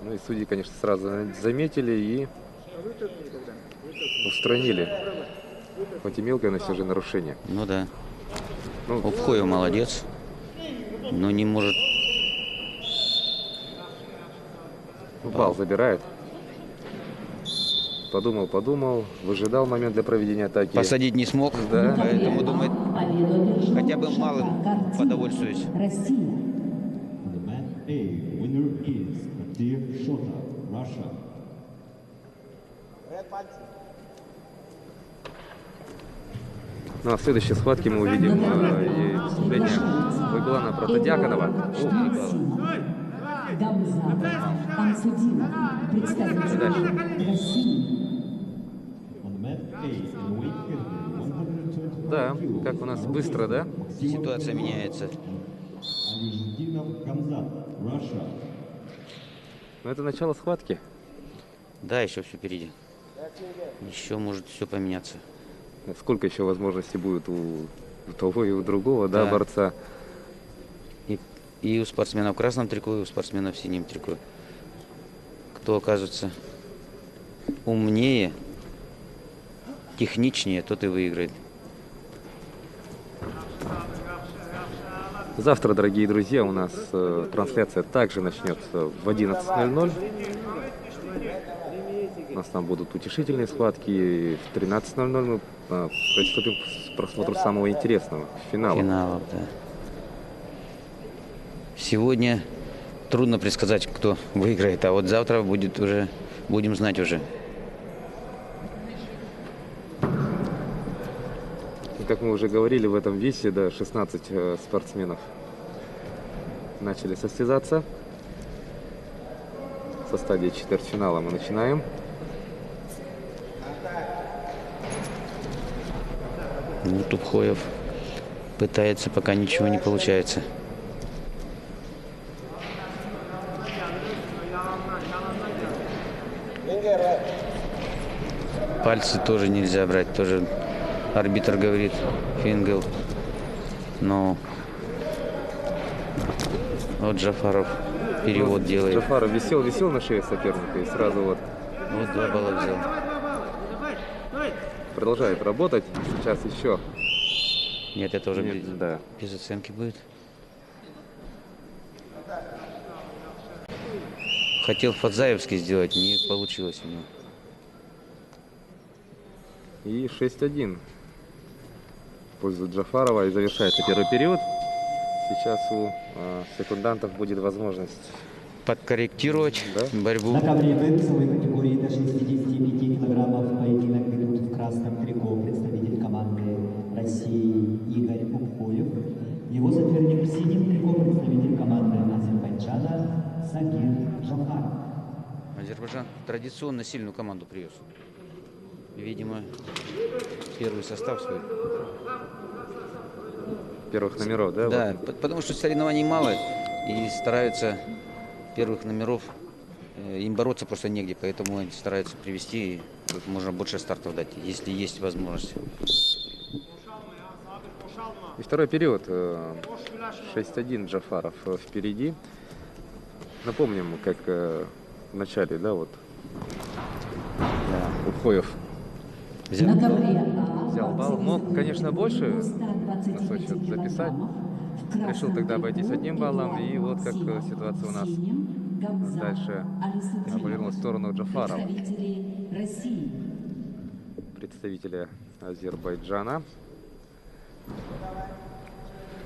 Ну и судьи, конечно, сразу заметили и устранили. Хоть и мелкое, но все же нарушение. Ну да. Ну, Обхоев молодец, но не может. бал забирает. Подумал, выжидал момент для проведения атаки. Посадить не смог, Да. поэтому думает, хотя бы малым подовольствуюсь. Россия. On the mat A, winner is Kadir Shota, Russia. Ну а в следующей схватке мы увидим и выступление Вайглана Протодиаконова. Гамза Ансудинов, представитель России. On the mat A, in weight category 120 Да, как у нас быстро, да? Ситуация меняется. Алиждинов Гамзат, Russia. Но это начало схватки. Да, еще все впереди. Еще может все поменяться. Сколько еще возможностей будет у того и у другого, да, Да. борца. И у спортсмена в красном трико, и у спортсмена в синем трико. Кто окажется умнее, техничнее, тот и выиграет. Завтра, дорогие друзья, у нас трансляция также начнется в 11:00. У нас там будут утешительные схватки. И в 13:00 мы приступим к просмотру самого интересного финала. Финалов, да. Сегодня трудно предсказать, кто выиграет, а вот завтра будет уже, будем знать уже. И как мы уже говорили, в этом весе, да, 16 спортсменов начали состязаться. Со стадии четвертьфинала мы начинаем. Вот Обхоев пытается, пока ничего не получается. Пальцы тоже нельзя брать, тоже арбитр говорит, фингл. Но вот Джафаров перевод делает. Джафаров висел на шее соперника и сразу вот Вот 2 балла взял. продолжает работать. Сейчас еще. Нет, это уже Нет, да. без оценки будет. Хотел Фадзаевский сделать, не получилось у него. И 6-1 в пользу Джафарова. И завершается первый период. Сейчас у секундантов будет возможность. Подкорректировать Да. борьбу. На ковре в весовой категории до 65 килограммов поединок ведут в красном трико представитель команды России Игорь Обхоев. Его соперник в синем трико представитель команды Азербайджана Сагир Джафаров. Азербайджан традиционно сильную команду привез. Видимо, первый состав свой. Первых номеров, да? Да, вот? потому что соревнований мало и стараются первых номеров, им бороться просто негде, поэтому они стараются привести и как можно больше стартов дать, если есть возможность. И второй период. 6-1 Джафаров впереди. Напомним, как в начале, да, вот Обхоев На ковре А взял балл. Мог, конечно, больше на свой счет записать. Решил тогда обойтись одним баллом. И вот как ситуация у нас дальше повернулась в сторону Джафарова, России. представителя Азербайджана.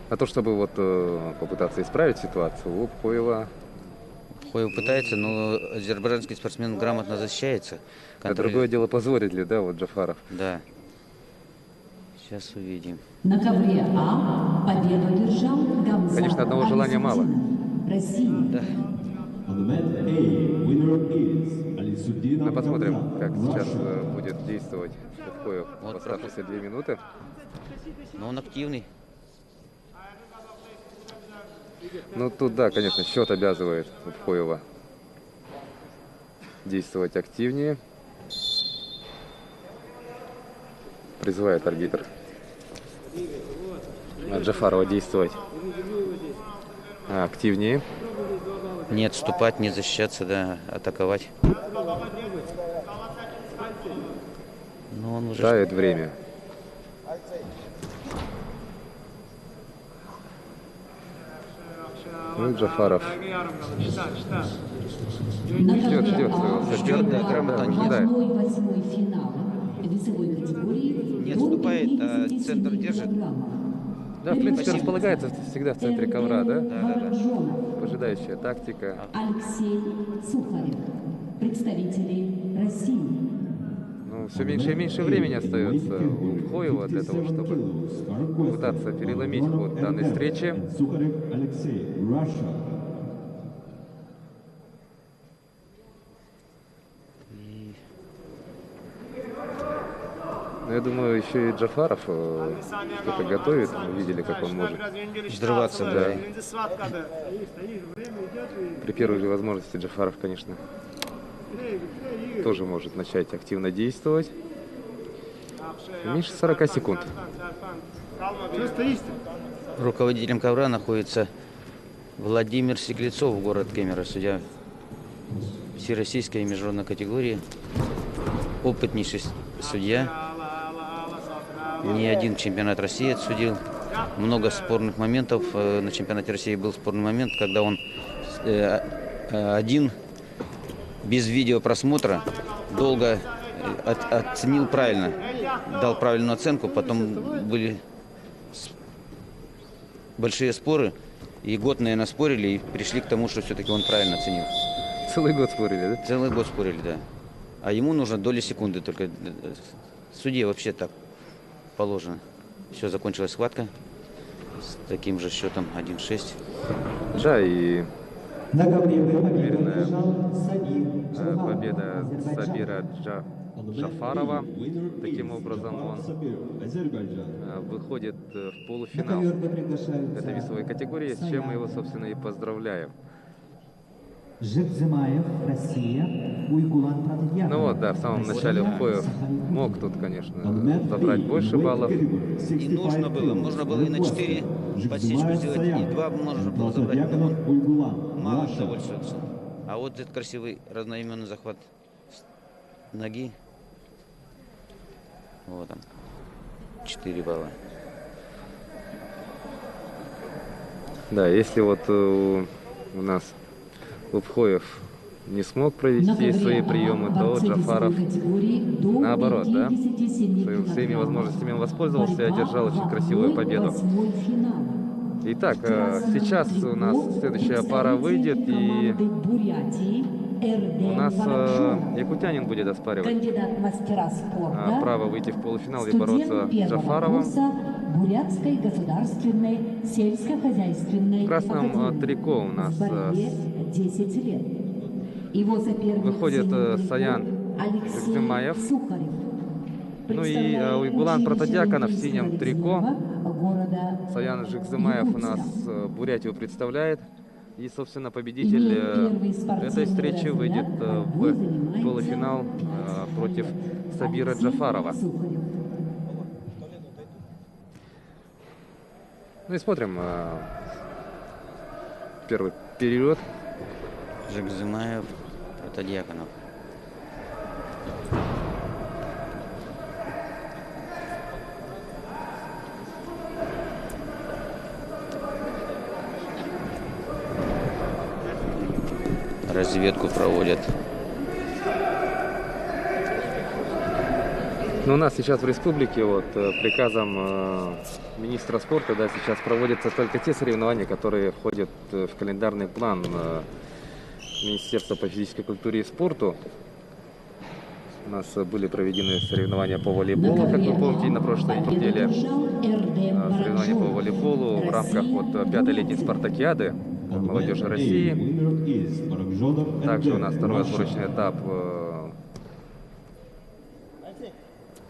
А то, чтобы вот попытаться исправить ситуацию, у Обхоева Обхоев пытается, но азербайджанский спортсмен грамотно защищается. а другое дело, позволит ли, да, вот Джафаров. Да. Сейчас увидим. На ковре А победу одержал Гамзат Конечно, одного желания мало. Россия. Да. On the mat A, winner is Alisudin Мы посмотрим, Abdullah, как сейчас Russia. будет действовать Обхоев Вот в оставшиеся 2 минуты. Но он активный. Ну тут, да, конечно, счет обязывает Обхоева действовать активнее. Призывает арбитр Джафарова действовать активнее. Не отступать, не защищаться, да, атаковать. Но он уже... Дает время. Ну, Джафаров На ждет ковре своего А соперника, грамотно ожидает. 1/8 финала весовой категории Не до отступает, а 57 центр держит. килограммов. Да, в принципе, располагается всегда в центре ковра, да? Вооруженов. Выжидающая тактика. Алексей Сухарев, представители России. Ну, все меньше и меньше времени остается у Обхоева для того, чтобы попытаться переломить ход данной встречи. Сухарев Алексей, Russia. Но я думаю, еще и Джафаров что-то готовит. Мы видели, как он может Взрываться, да. при первой же возможности. Джафаров, конечно, тоже может начать активно действовать. Меньше 40 секунд. Руководителем ковра находится Владимир Секлецов, город Кемерово, судья всероссийской и международной категории. Опытнейший судья. Не один чемпионат России отсудил. Много спорных моментов. На чемпионате России был спорный момент, когда он один, без видеопросмотра, долго оценил правильно, дал правильную оценку. Потом были большие споры, и год, наверное, спорили, и пришли к тому, что все-таки он правильно оценил. Целый год спорили, да? Целый год спорили, да. А ему нужно доли секунды только. Судье вообще так положено. Все, закончилась схватка с таким же счетом 1-6. Да, и На ковре Б победу Уверенная одержал Сабир Джавхаров, победа Азербайджан. Сабира On the mat Джафарова. A, winner Таким is образом, Джафар он Сабир, Азербайджан. выходит в На полуфинал ковер Б приглашаются этой весовой категории, с чем мы его, собственно, и поздравляем. Жикзымаев, Россия, Уйгулан Протодьяков. Ну вот, да, в самом начале Обхоев мог тут, On the конечно, mat забрать B, больше weight баллов. category, И нужно 65 было. Можно было и на 4 kilos. подсечку Жикзымаев сделать, Саян, и 2 можно было забрать. Протодьяков, Уйгулан, Мало Russia. довольствуется. А вот этот красивый разноименный захват ноги. Вот он. 4 балла. Да, если вот у нас Обхоев не смог провести свои приемы, то Джафаров наоборот, да, своими возможностями воспользовался и одержал очень красивую победу. Итак, сейчас у нас следующая пара выйдет, и у нас якутянин будет оспаривать Кандидат мастера спорта. право выйти в полуфинал и Студент бороться с первого Джафаровым. курса Бурятской государственной сельскохозяйственной В красном академии. трико у нас В борьбе 10 лет. Его соперник выходит зеленый Саян Алексей Жикзымаев. Сухарев. Ну и Представляет Уйгулан училище Протодьяконов в Олимпийского синем трико. резерва города Саян Жикзымаев у нас Якутска. Бурятию представляет. И, собственно, победитель Имеет первый спортивный этой встречи разряд. выйдет Борьбой в занимается полуфинал 5 против человек. Сабира Алексей Джафарова. Сухарев. Ну и смотрим первый период. Жикзымаев, Протодьяконов. Разведку проводят. Но у нас сейчас в республике вот приказом министра спорта, да, сейчас проводятся только те соревнования, которые входят в календарный план Министерства по физической культуре и спорту. У нас были проведены соревнования по волейболу, как вы помните, на прошлой неделе. Соревнования по волейболу в рамках вот 5-й летней спартакиады молодежи России. Winner is Парагжодов Также у нас НД, второй Russia. отборочный этап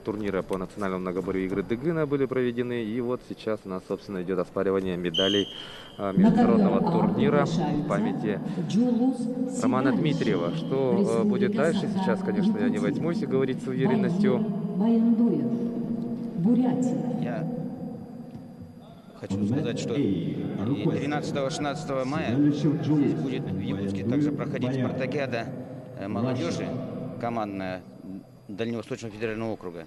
турнира по национальному многоборью игры Дыгына были проведены. И вот сейчас у нас, собственно, идет оспаривание медалей международного турнира в памяти Романа Дмитриева. Что будет дальше, сейчас, конечно, я не возьмусь и говорить с уверенностью. Баяндуев, Бурятия. Я хочу сказать, что и 13-16 мая здесь будет в Якутске также проходить спартакиада молодежи командная Дальневосточного федерального округа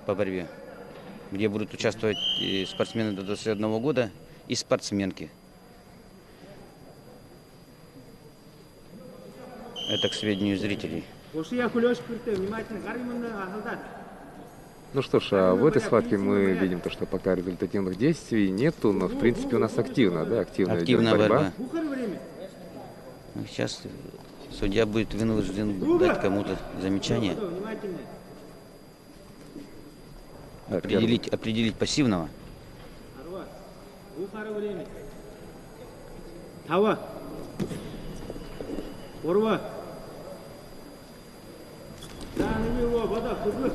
по борьбе, где будут участвовать и спортсмены до 21 года и спортсменки. Это к сведению зрителей. Ну что ж, а в этой схватке мы видим то, что пока результативных действий нету, но в принципе у нас активно, да, активная идет Активная борьба. Ну, сейчас судья будет вынужден дать кому-то замечание, Да, определить пассивного.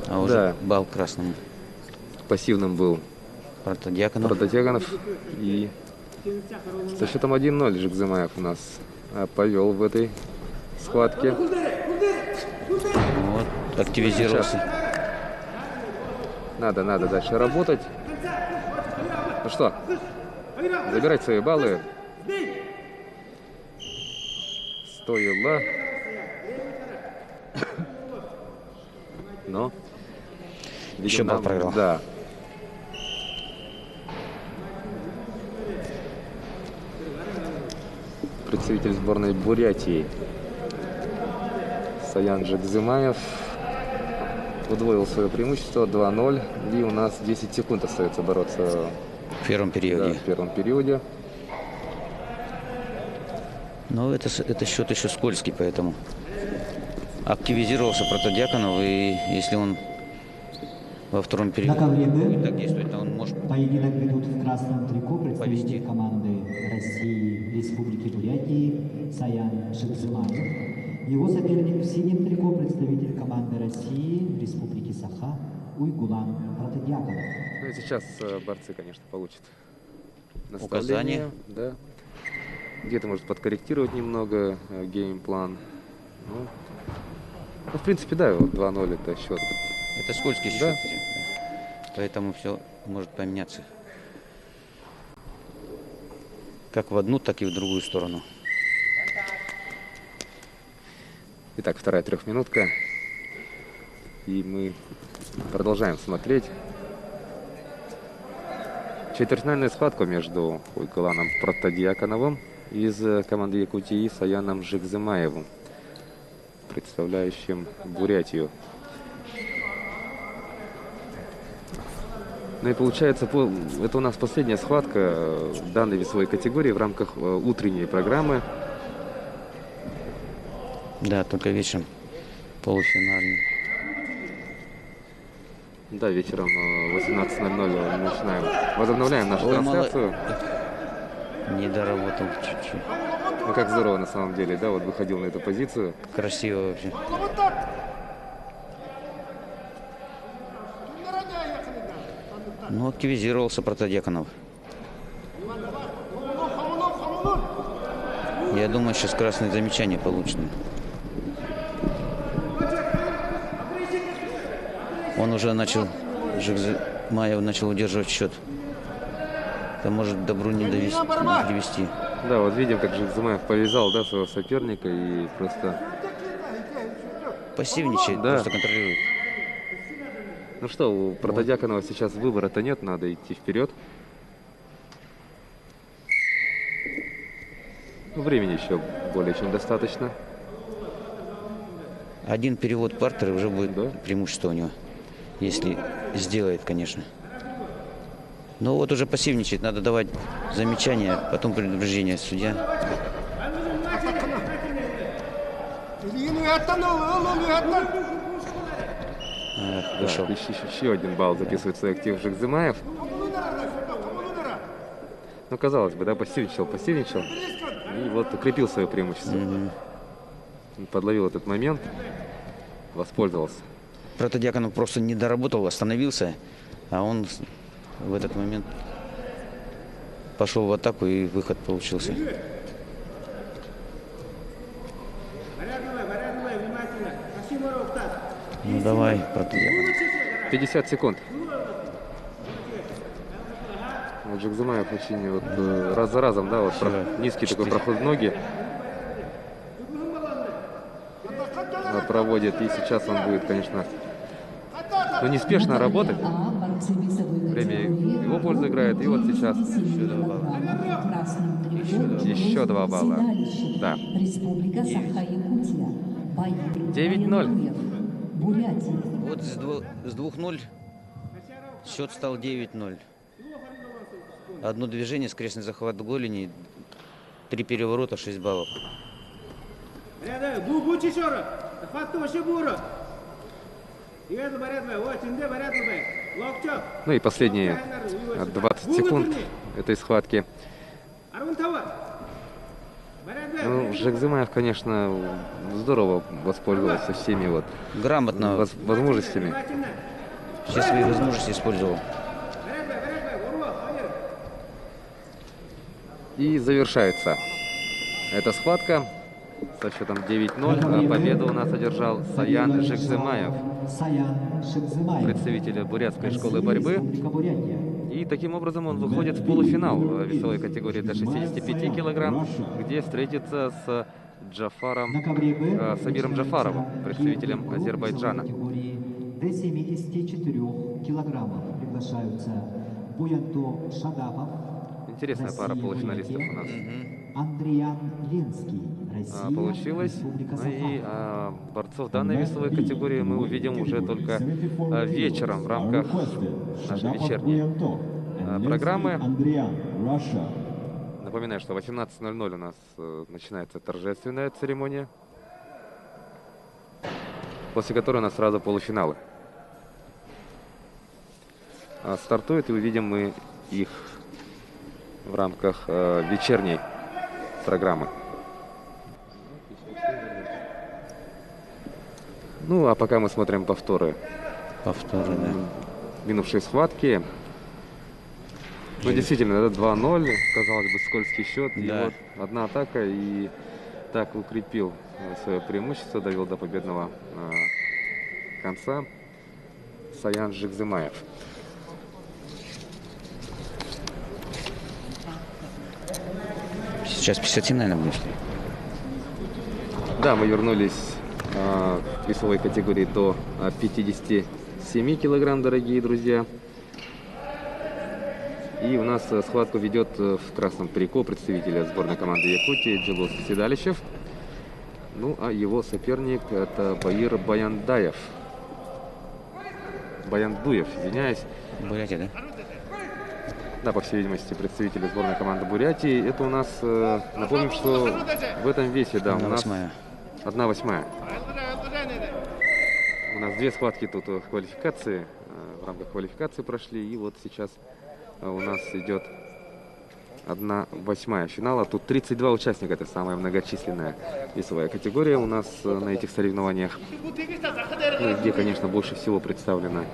А уже Да. балл красному. Пассивным был Протодьяконов. Прототяганов. И со счетом 1-0 Жикзымаев у нас повел в этой схватке. Вот, активизировался. Надо дальше работать. Ну что, забирать свои баллы. Стоило. Но видимо, Еще балл нам- проиграл. Да. Представитель сборной Бурятии Саян Жикзымаев удвоил свое преимущество 2-0. И у нас 10 секунд остается бороться В первом да, периоде. в первом периоде. Но это счет еще скользкий, поэтому активизировался Протодьяконов, и если он во втором периоде Пока время. будет так действовать, то он может Поединок ведут в красном трико представитель Повести. команды России Республики Бурятии Саян Жикзымаев. Его соперник в синем трико представитель команды России Республики Саха Уйгулан Протодьяконов. Ну и сейчас борцы, конечно, получат Указания. наставление. Да. Где-то может подкорректировать немного геймплан. Ну, в принципе, да, вот 2-0 это счет. Это скользкий счет. Да. Поэтому все может поменяться. Как в одну, так и в другую сторону. Итак, вторая трехминутка. И мы продолжаем смотреть. Четвертьфинальная схватка между Уйгуланом Протодьяконовым из команды Якутии и Саяном Жикзымаевым, представляющим Бурятию. Ну и получается, это у нас последняя схватка данной весовой категории в рамках утренней программы. Да, только вечером полуфинальный. Да, вечером 18:00 начинаем. Возобновляем нашу Ой, трансляцию. Не доработал чуть-чуть. Ну как здорово на самом деле, да, вот выходил на эту позицию. Красиво вообще. Ну, активизировался Протодьяконов. Я думаю, сейчас красное замечание получит. Он уже начал, Жикзымаев начал удерживать счет. Это может добру не привести. Да, вот видим, как Жикзымаев повязал, да, своего соперника и просто... Пассивничает, Да. просто контролирует. Ну что, у Протодьяконова сейчас выбора-то нет, надо идти вперед. Ну, времени еще более чем достаточно. Один перевод партера уже будет Да? преимущество у него. Если сделает, конечно. Но вот уже пассивничает. Надо давать замечания, потом предупреждение судья. Да, Вышел. еще один балл записывает свой актив Жикзымаев. Ну, казалось бы, да, пассивничал. И вот укрепил свое преимущество. Подловил этот момент, воспользовался. Протодиаконов просто не доработал, остановился, а он в этот момент пошел в атаку, и выход получился. Ну давай, Протодиаконов. 50 секунд. Вот Жикзымаев очень вот, раз за разом, да, вот низкий такой проход в ноги проводит. И сейчас он будет, конечно, ну, неспешно работать. Время в его пользу играет. И вот сейчас еще 2 балла. Да. 9-0. Вот с 2-0 счет стал 9-0. Одно движение, скрестный захват голени, 3 переворота, 6 баллов. Ну и последние 20 секунд этой схватки. Ну, Жикзымаев, конечно, здорово воспользовался всеми вот Грамотно возможностями. все свои возможности использовал. И завершается эта схватка со счетом 9-0. Победу у нас одержал Саян Жикзымаев, Саян Жикзымаев, представитель бурятской школы борьбы. Республика Бурятия. И таким образом он выходит в полуфинал весовой категории до 65 килограмм, где встретится с Сабиром Джафаровым, представителем Азербайджана. В категории до 74 килограммов приглашаются Буянто Шадапов, Интересная пара полуфиналистов у нас Андриан Ленский, Россия, получилось. Республика Ну и Саха. борцов данной весовой категории мы увидим уже только вечером в рамках нашей вечерней программы. Напоминаю, что в 18:00 у нас начинается торжественная церемония, после которой у нас сразу полуфиналы. Стартует, и увидим мы их в рамках вечерней программы. Ну, а пока мы смотрим повторы Повторы, да. минувшей схватки. Ну, действительно, это 2-0, казалось бы, скользкий счет. И Да. вот одна атака, и так укрепил свое преимущество, довел до победного конца Саян Жикзымаев. Сейчас 57, наверное, будет. Да, мы вернулись в весовой категории до 57 килограмм, дорогие друзья. И у нас схватку ведет в красном трико представителя сборной команды Якутии Джилос Седалищев. Ну, а его соперник — это Баир Баяндуев, извиняюсь. Бурятия, да? Да, по всей видимости, представители сборной команды Бурятии. Это у нас, напомним, что в этом весе, да, у нас 1/8. У нас 2 схватки тут в квалификации, в рамках квалификации прошли. И вот сейчас у нас идет 1/8 финала. Тут 32 участника, это самая многочисленная весовая категория у нас на этих соревнованиях. Ну, и где, конечно, больше всего представлено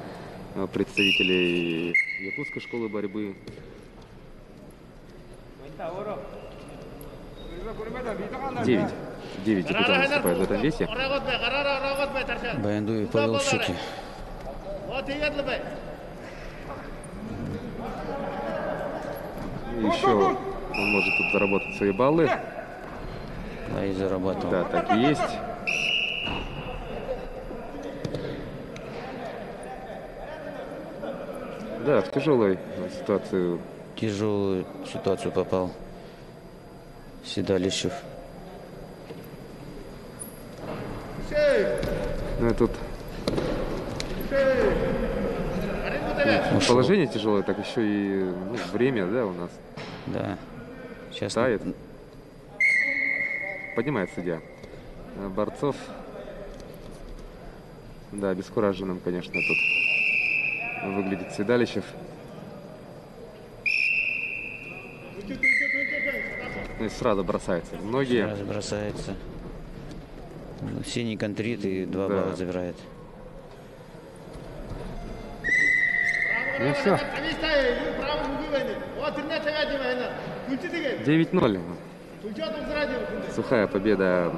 представителей якутской школы борьбы. Девять якутян выступает в этом весе. Баяндуев повел в счете. Еще он может тут заработать свои баллы. Да, и зарабатывал. Да, так и есть. Да, в тяжелую ситуацию. Тяжелую ситуацию попал Седалищев. Ну и тут положение тяжелое, так еще и время, да, у нас Да. Сейчас тает. Поднимает судья. Борцов, да, обескураженным, конечно, тут выглядит Седалищев. Ну и сразу бросается. Многие. сразу бросается. Синий контрит и 2 балла забирает. Ну все. 9-0. Сухая победа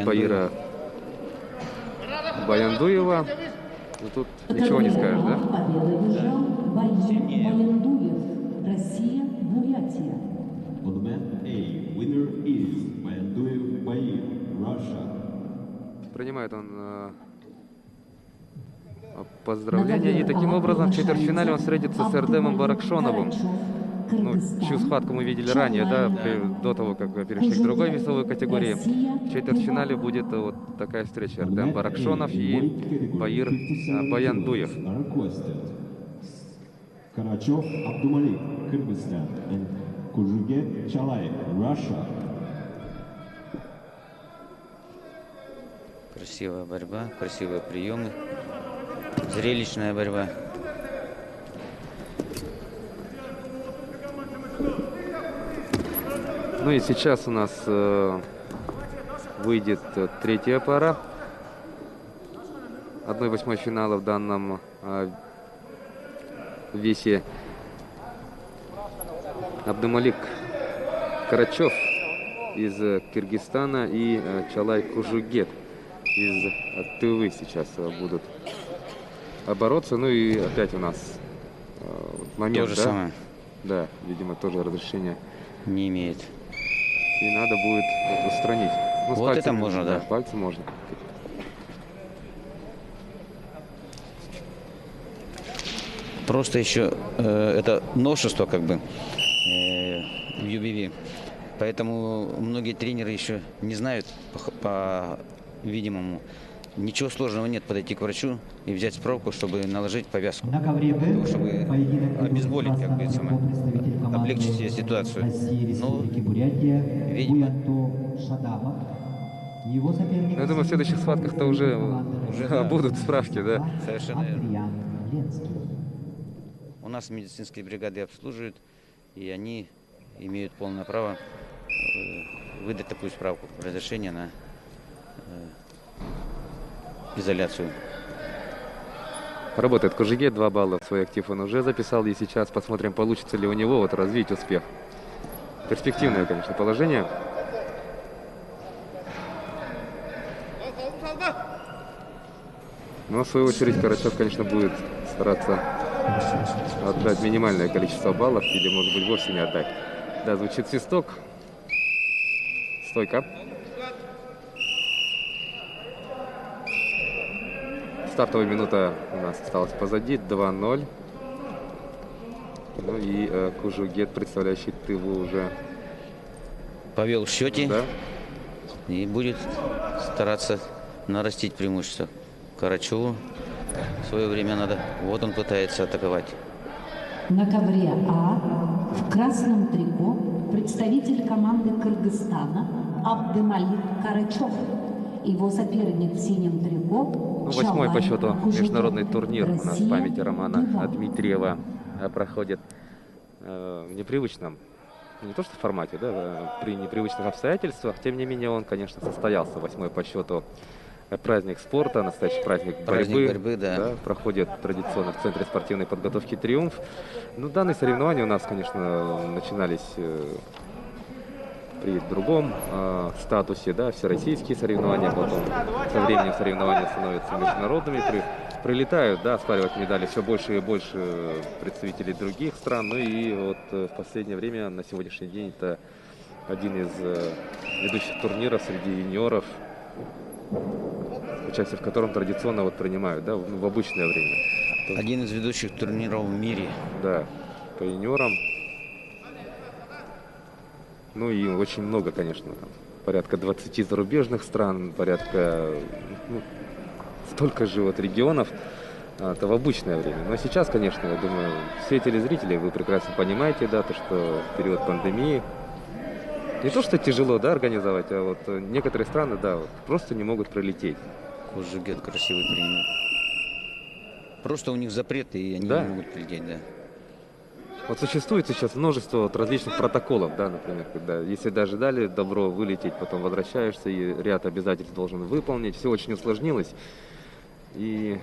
Баира Баяндуева. Ну, тут ничего не скажешь, да? Победу одержал Баяндуев. Россия, Бурятия. On the mat A, winner is Bayanduev Bair, Russia. Принимает он поздравления. И таким образом в четвертьфинале он встретится с Эрдемом Баракшоновым. Ну, чью схватку мы видели ранее, да, до того, как мы перешли к другой весовой категории. В четвертьфинале будет вот такая встреча. Эрдем Баракшонов и Баир Баяндуев. Карачев Абдумалик, Kyrgyzstan, and Kujuget Chalayev, Russia. Красивая борьба, красивые приемы. Зрелищная борьба. Ну и сейчас у нас выйдет третья пара. 1/8 финала в данном весе. Абдумалик Карачев из Кыргызстана и Чалай Кужугет из Тывы сейчас будут бороться. Ну и опять у нас момент, То же да? самое. Да, видимо, тоже разрешение Не имеет. и надо будет вот устранить. Ну, с Вот пальцем это можно, да. Пальцем можно. Просто еще это новшество как бы в UBV. Поэтому многие тренеры еще не знают по видимому. Ничего сложного нет подойти к врачу и взять справку, чтобы наложить повязку. На ковре Б Чтобы поединок обезболить, как бы, представитель команды облегчить себе ситуацию. России Ну, Республики Бурятия видимо. Буянто Шадамов. Его соперник. Я думаю, в следующих схватках-то уже да. будут справки, да. Совершенно верно. Адриан Ленский. У нас медицинские бригады обслуживают, и они имеют полное право выдать такую справку, разрешение на изоляцию. Работает Кужугет, 2 балла в свой актив он уже записал. И сейчас посмотрим, получится ли у него вот развить успех. Перспективное, конечно, положение. Но в свою очередь Карачев, конечно, будет стараться отдать минимальное количество баллов или, может быть, вовсе не отдать. Да, звучит свисток. Стойка. Стартовая минута у нас осталась позади. 2-0. Ну и Кужугет, представляющий Тыву, уже Повел в счете, да, и будет стараться нарастить преимущество. Карачеву в свое время надо. Вот он пытается атаковать. На ковре А в красном трико представитель команды Кыргызстана Абдымалик Карачев. Его соперник в синем трико. Ну, 8-й по счету международный турнир у нас в памяти Романа Дмитрия. Дмитриева проходит в непривычном, не то что формате, да, при непривычных обстоятельствах. Тем не менее, он, конечно, состоялся. 8-й по счету праздник спорта, настоящий праздник борьбы. Да. Проходит традиционно в Центре спортивной подготовки «Триумф». Ну, данные соревнования у нас, конечно, начинались при другом статусе, да, всероссийские соревнования, потом со временем соревнования становятся международными, прилетают, да, оспаривать медали все больше и больше представителей других стран. Ну и вот в последнее время, на сегодняшний день, это один из ведущих турниров среди юниоров, участие в котором традиционно вот принимают, да, в обычное время. Один из ведущих турниров в мире. Да, по юниорам. Ну и очень много, конечно, там, порядка 20 зарубежных стран, порядка столько же вот регионов, это в обычное время. Но сейчас, конечно, я думаю, все телезрители, вы прекрасно понимаете, да, то, что в период пандемии не то, что тяжело, да, организовать, а вот некоторые страны, да, вот, просто не могут пролететь. Кожугет красивый принял. Просто у них запреты, и они Да. не могут прилететь, да. Вот существует сейчас множество вот различных протоколов, да, например, когда если даже дали добро вылететь, потом возвращаешься и ряд обязательств должен выполнить, все очень усложнилось. И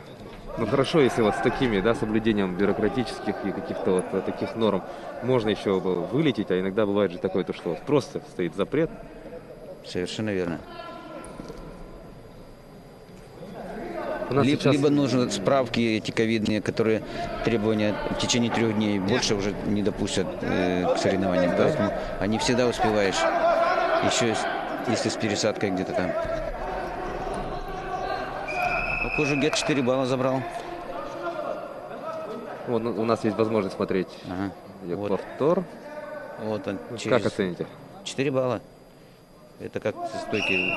ну хорошо, если вот с такими, да, соблюдением бюрократических и каких-то вот таких норм можно еще вылететь, а иногда бывает же такое, то что вот просто стоит запрет. Совершенно верно. У нас сейчас... Либо нужны справки эти ковидные, которые требования в течение 3 дней больше уже не допустят к соревнованиям. Поэтому они всегда успеваешь. Еще если с пересадкой где-то там. А Кожугет 4 балла забрал. Вот, у нас есть возможность смотреть Ага. Вот. повтор. Вот он. Как оцените? 4 балла. Это как со стойки.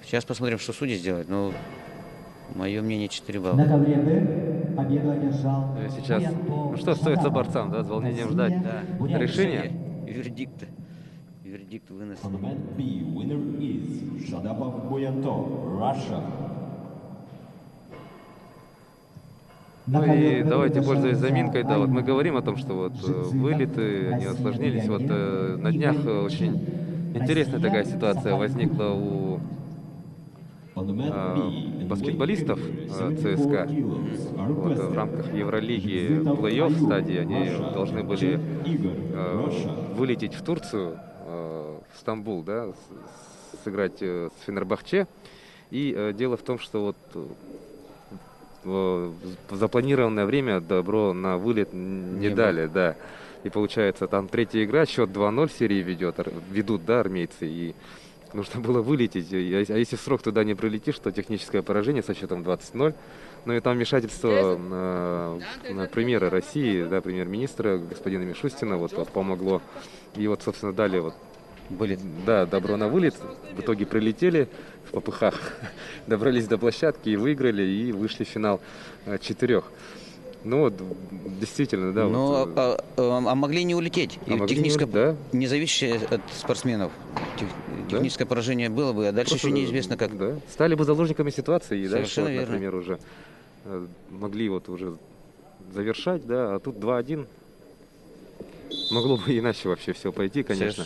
Сейчас посмотрим, что судьи сделают. Но мое мнение 4 балла. На ковре Б победу одержал Сейчас, ну что остается борцам, да, с волнением ждать решения. Вердикт вынос. On mat B, winner is Shadapov Buyanto, Russia. Ну и давайте, пользуясь заминкой, да, вот мы говорим о том, что вот вылеты, они осложнились. Вот на днях очень интересная такая ситуация возникла у On the mat B, баскетболистов ЦСКА. Вот, в рамках Евролиги плей-офф стадии они должны были вылететь в Турцию, в Стамбул, да, сыграть с Фенербахче. И дело в том, что вот в запланированное время добро на вылет не дали, да. И получается, там третья игра, счет 2-0 серии ведут, да, армейцы. И нужно было вылететь. А если в срок туда не прилетишь, то техническое поражение со счетом 20-0. Ну и там вмешательство премьера России, да, премьер-министра господина Мишустина вот помогло. И вот, собственно, дали вот да, добро на вылет. В итоге прилетели в попыхах, добрались до площадки и выиграли, и вышли в финал 4. Ну вот, действительно, да. Но вот, а могли не улететь. И могли техническое, да. не зависящее от спортсменов. Техническое поражение было бы, а дальше Просто, еще неизвестно как. Да, стали бы заложниками ситуации, и дальше, Совершенно вот, верно. например, уже могли вот уже завершать, да, а тут 2-1. Могло бы иначе вообще все пойти, конечно.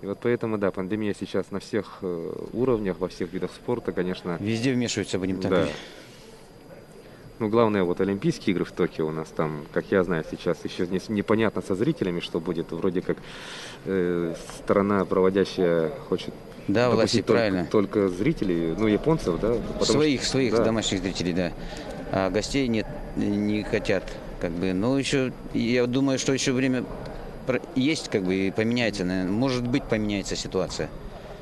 И вот поэтому, да, пандемия сейчас на всех уровнях, во всех видах спорта, конечно. Везде вмешиваются, будем так Да. говорить. Ну, главное, вот Олимпийские игры в Токио у нас там, как я знаю, сейчас еще непонятно со зрителями, что будет. Вроде как сторона проводящая хочет Да, власти, допустить правильно. только зрителей, ну, японцев, да. Своих да. домашних зрителей, да. А гостей нет, не хотят, как бы. Но еще, я думаю, что еще время есть, как бы, и поменяется, наверное. Может быть, поменяется ситуация.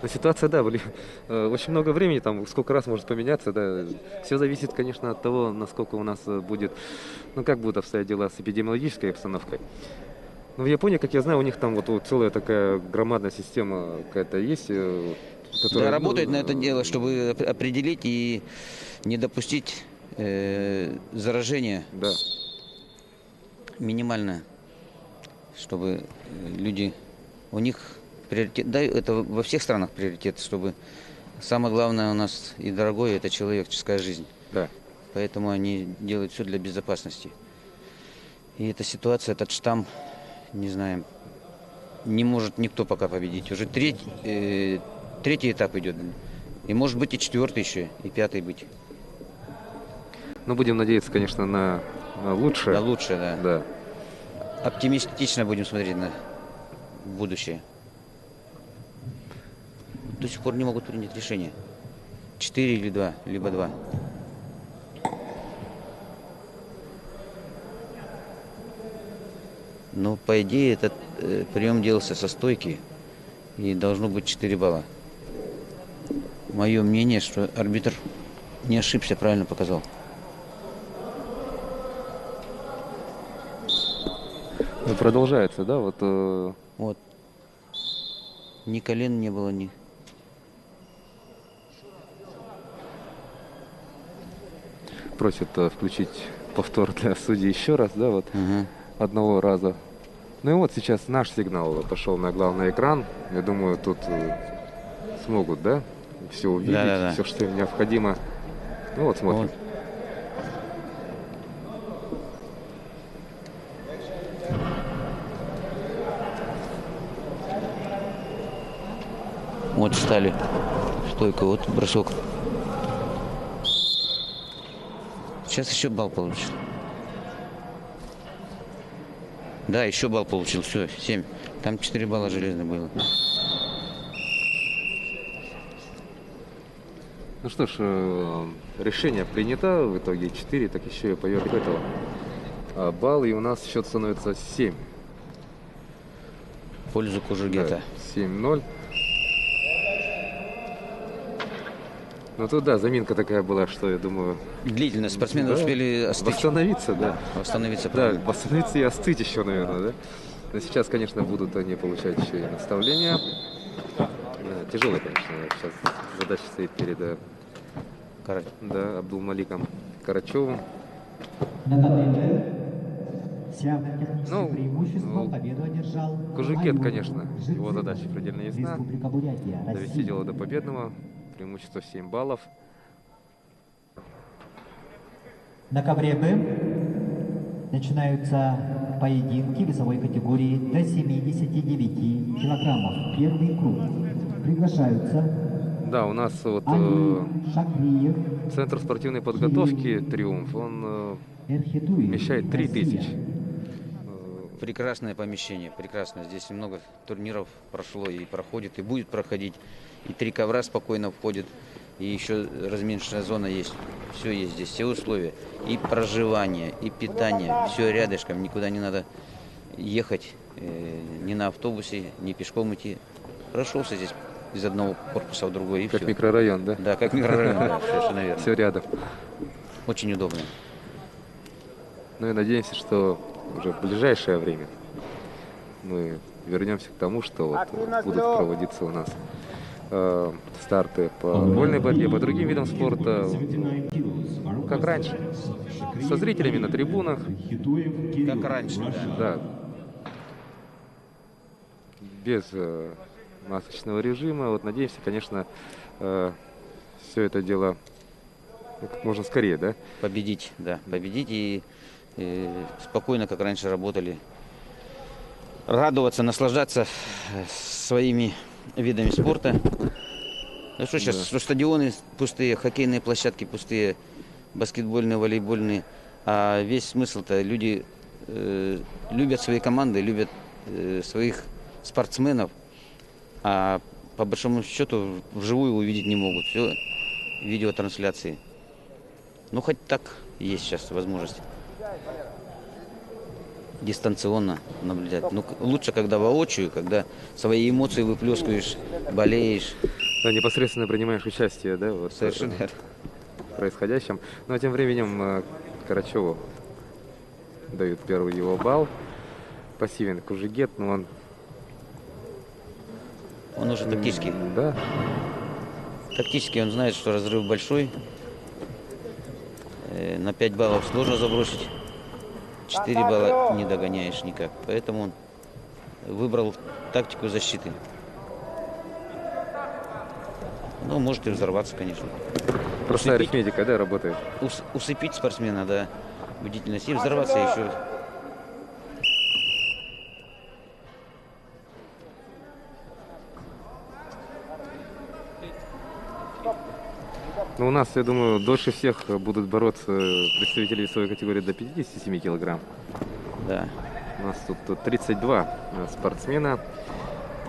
Но ситуация, да, очень много времени, там сколько раз может поменяться, да. Все зависит, конечно, от того, насколько у нас будет, ну, как будут обстоять дела с эпидемиологической обстановкой. Но в Японии, как я знаю, у них там вот целая такая громадная система какая-то есть, которая... Да, работает на это дело, чтобы определить и не допустить заражения Да. минимально, чтобы люди, у них приоритет, да, это во всех странах приоритет, чтобы самое главное у нас и дорогое — это человеческая жизнь. Да. Поэтому они делают все для безопасности. И эта ситуация, этот штамм, не знаем, не может никто пока победить. Уже третий этап идет. И может быть и 4-й еще, и 5-й быть. Но будем надеяться, конечно, на лучшее. Да, лучше, да. Да. Оптимистично будем смотреть на будущее. До сих пор не могут принять решение. 4 или 2, либо 2. Но, по идее, этот прием делался со стойки, и должно быть 4 балла. Мое мнение, что арбитр Не ошибся, правильно показал. Ну, продолжается, да? Вот Вот. Ни колен не было, ни... просят включить повтор для судей еще раз, да, вот Ага. одного раза. Ну и вот сейчас наш сигнал пошел на главный экран. Я думаю, тут смогут, да, все увидеть, Да-да-да. все, что им необходимо. Ну вот смотрим. Вот. Вот встали. Стойка, вот бросок. Сейчас еще балл получил. Да, еще балл получил. Все, 7. Там 4 балла железно было. Ну что ж, решение принято. В итоге 4, так еще и поверх этого. Балл, и у нас счет становится 7. В пользу Кужугета. Да, 7-0. Ну тут да, заминка такая была, что я думаю... Длительно. Спортсмены да, успели остыть. восстановиться, да. Восстановиться, Да, правильно. восстановиться и остыть еще, наверное, да. Но сейчас, конечно, будут они получать еще и наставления. Да, тяжелая, конечно, сейчас задача стоит перед да, Абдулмаликом Карачевым. На КТВ с явным техническим Ну, преимуществом победу одержал Кужугет, Аюн, конечно, его Жицин, задача предельно ясна. Республика Бурятия, Довести Россия. дело до победного. Преимущество 7 баллов. На ковре Б начинаются поединки весовой категории до 79 килограммов. Первый круг. Приглашаются Да, у нас вот Али Шакриев, Центр спортивной подготовки «Триумф», он Эрхитуев, вмещает 3000. Россия. Прекрасное помещение, прекрасно. Здесь много турниров прошло и проходит, и будет проходить. И 3 ковра спокойно входят, и еще разминочная зона есть. Все есть здесь, все условия. И проживание, и питание, все рядышком, никуда не надо ехать, ни на автобусе, ни пешком идти. Прошелся здесь из одного корпуса в другой, и Как все. микрорайон, да? Да, как микрорайон, да, совершенно верно. Все рядом. Очень удобно. Ну и надеемся, что уже в ближайшее время мы вернемся к тому, что вот будут проводиться у нас старты по вольной борьбе, по другим видам спорта, как раньше, со зрителями на трибунах. Как раньше, да. Да. Без масочного режима. Вот надеемся, конечно, все это дело как можно скорее, да? Победить, да, победить и спокойно, как раньше работали. Радоваться, наслаждаться своими видами спорта. Ну что сейчас, что стадионы пустые, хоккейные площадки пустые, баскетбольные, волейбольные. А весь смысл-то люди любят свои команды, любят своих спортсменов, а по большому счету вживую увидеть не могут. Все видеотрансляции. Ну хоть так есть сейчас возможность дистанционно наблюдать. Ну, лучше, когда воочию, когда свои эмоции выплескиваешь, болеешь. Да, непосредственно принимаешь участие, да, вот Совершенно в происходящем. Но тем временем Карачеву дают первый его балл. Пассивен Кужугет, но он уже тактический. Да, Тактически он знает, что разрыв большой. На 5 баллов сложно забросить. 4 балла не догоняешь никак. Поэтому он выбрал тактику защиты. Ну, может и взорваться, конечно. простая Усыпить. арифметика, да, работает. Усыпить спортсмена, да, бдительность. И взорваться еще. Но у нас, я думаю, дольше всех будут бороться представители весовой категории до 57 килограмм. Да. У нас тут 32 спортсмена.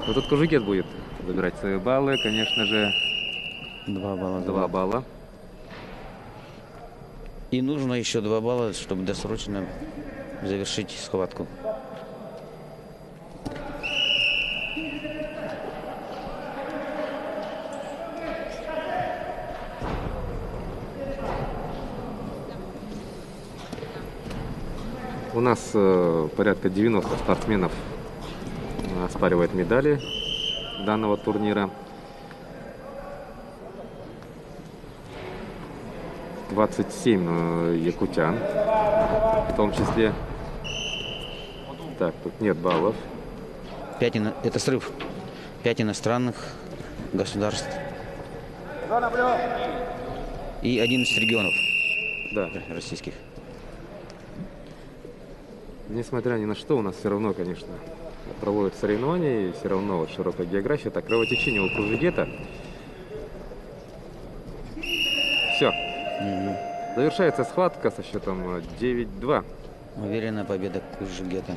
Вот тут Кужугет будет забирать свои баллы, конечно же, 2 балла. 2 балла. И нужно еще 2 балла, чтобы досрочно завершить схватку. У нас порядка 90 спортсменов оспаривает медали данного турнира. 27 якутян в том числе. Так, тут нет баллов. Это срыв. 5 иностранных государств и 11 регионов, Да. российских. Несмотря ни на что, у нас все равно, конечно, проводят соревнования, и все равно вот широкая география. Так, кровотечение у Кужугета. Все. Завершается схватка со счетом 9-2. Уверенная победа Кужугета.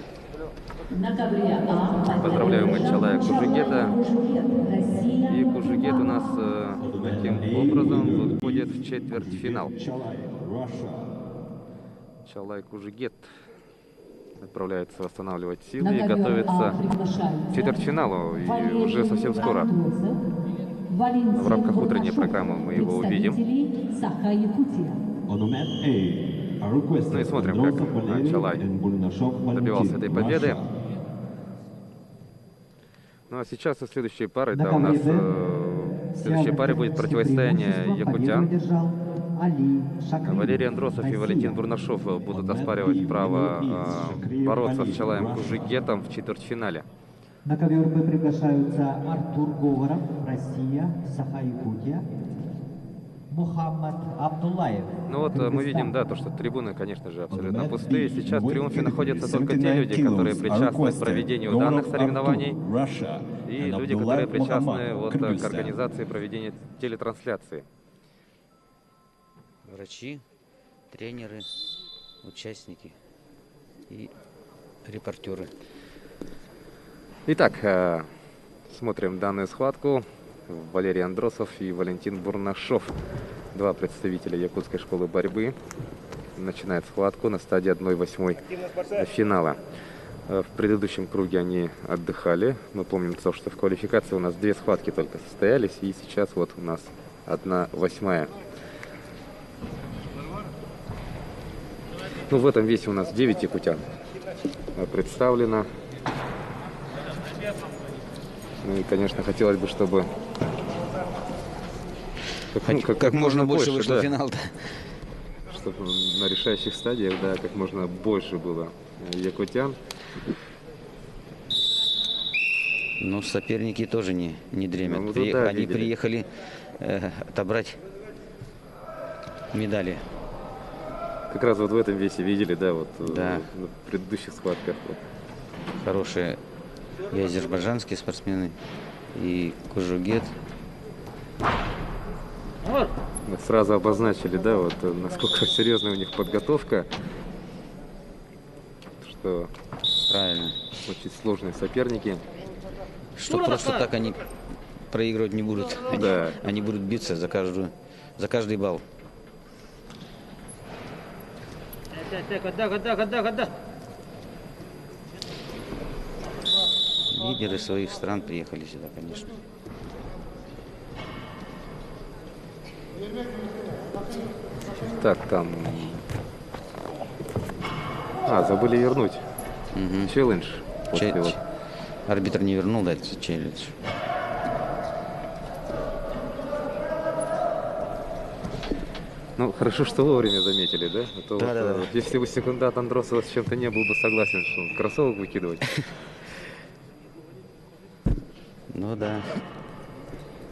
На ковре А Поздравляем Чалая Кужугета. Россия. И Кужугет у нас таким образом выходит в четвертьфинал. Chalai, Russia. Чалай Кужугет отправляется восстанавливать силы и готовится к четвертьфиналу. И уже совсем скоро в рамках утренней программы мы его увидим. On mat A, a request Ну и смотрим, from как Androsov Valery Чалай and Bulnashov добивался Valentin, этой победы. Russia. Ну а сейчас следующей парой, да, у нас в следующей паре будет противостояние якутян. Валерий Андросов и Валентин Бурнашов будут оспаривать право бороться с Чалаем Кужугетом в четвертьфинале. На ковер Б приглашаются Артур Говоров, Россия, Саха-Якутия, Мухаммад Абдуллаев. Ну вот мы видим, да, то, что трибуны, конечно же, абсолютно пустые. Сейчас в триумфе находятся только те люди, которые причастны к проведению данных соревнований, и люди, которые причастны вот к организации проведения телетрансляции. Врачи, тренеры, участники и репортеры. Итак, смотрим данную схватку. Валерий Андросов и Валентин Бурнашов. Два представителя якутской школы борьбы. Начинают схватку на стадии 1/8 финала. В предыдущем круге они отдыхали. Мы помним, что в квалификации у нас 2 схватки только состоялись. И сейчас вот у нас 1/8. Ну, в этом весе у нас 9 якутян представлено. Ну и, конечно, хотелось бы, чтобы как можно больше вышло да, в финал-то. чтобы на решающих стадиях, да, как можно больше было якутян. Ну, соперники тоже не дремят. Ну, да, Они видели. приехали отобрать медали. Как раз вот в этом весе видели, да, вот Да. на предыдущих схватках. Вот. Хорошие и азербайджанские спортсмены, и Кужугет. Мы сразу обозначили, да, вот насколько серьезная у них подготовка, что Правильно. очень сложные соперники. Что просто так они проигрывать не будут. Да. Они будут биться за каждый балл. Лидеры своих стран приехали сюда, конечно. Так, там... забыли вернуть. Челлендж. после вот- Арбитр не вернул, да, этот челлендж. Ну, хорошо, что вовремя заметили, да? А то Да. вот, если бы секундат Андросова с чем-то не был бы согласен, что он кроссовок выкидывать. Ну да.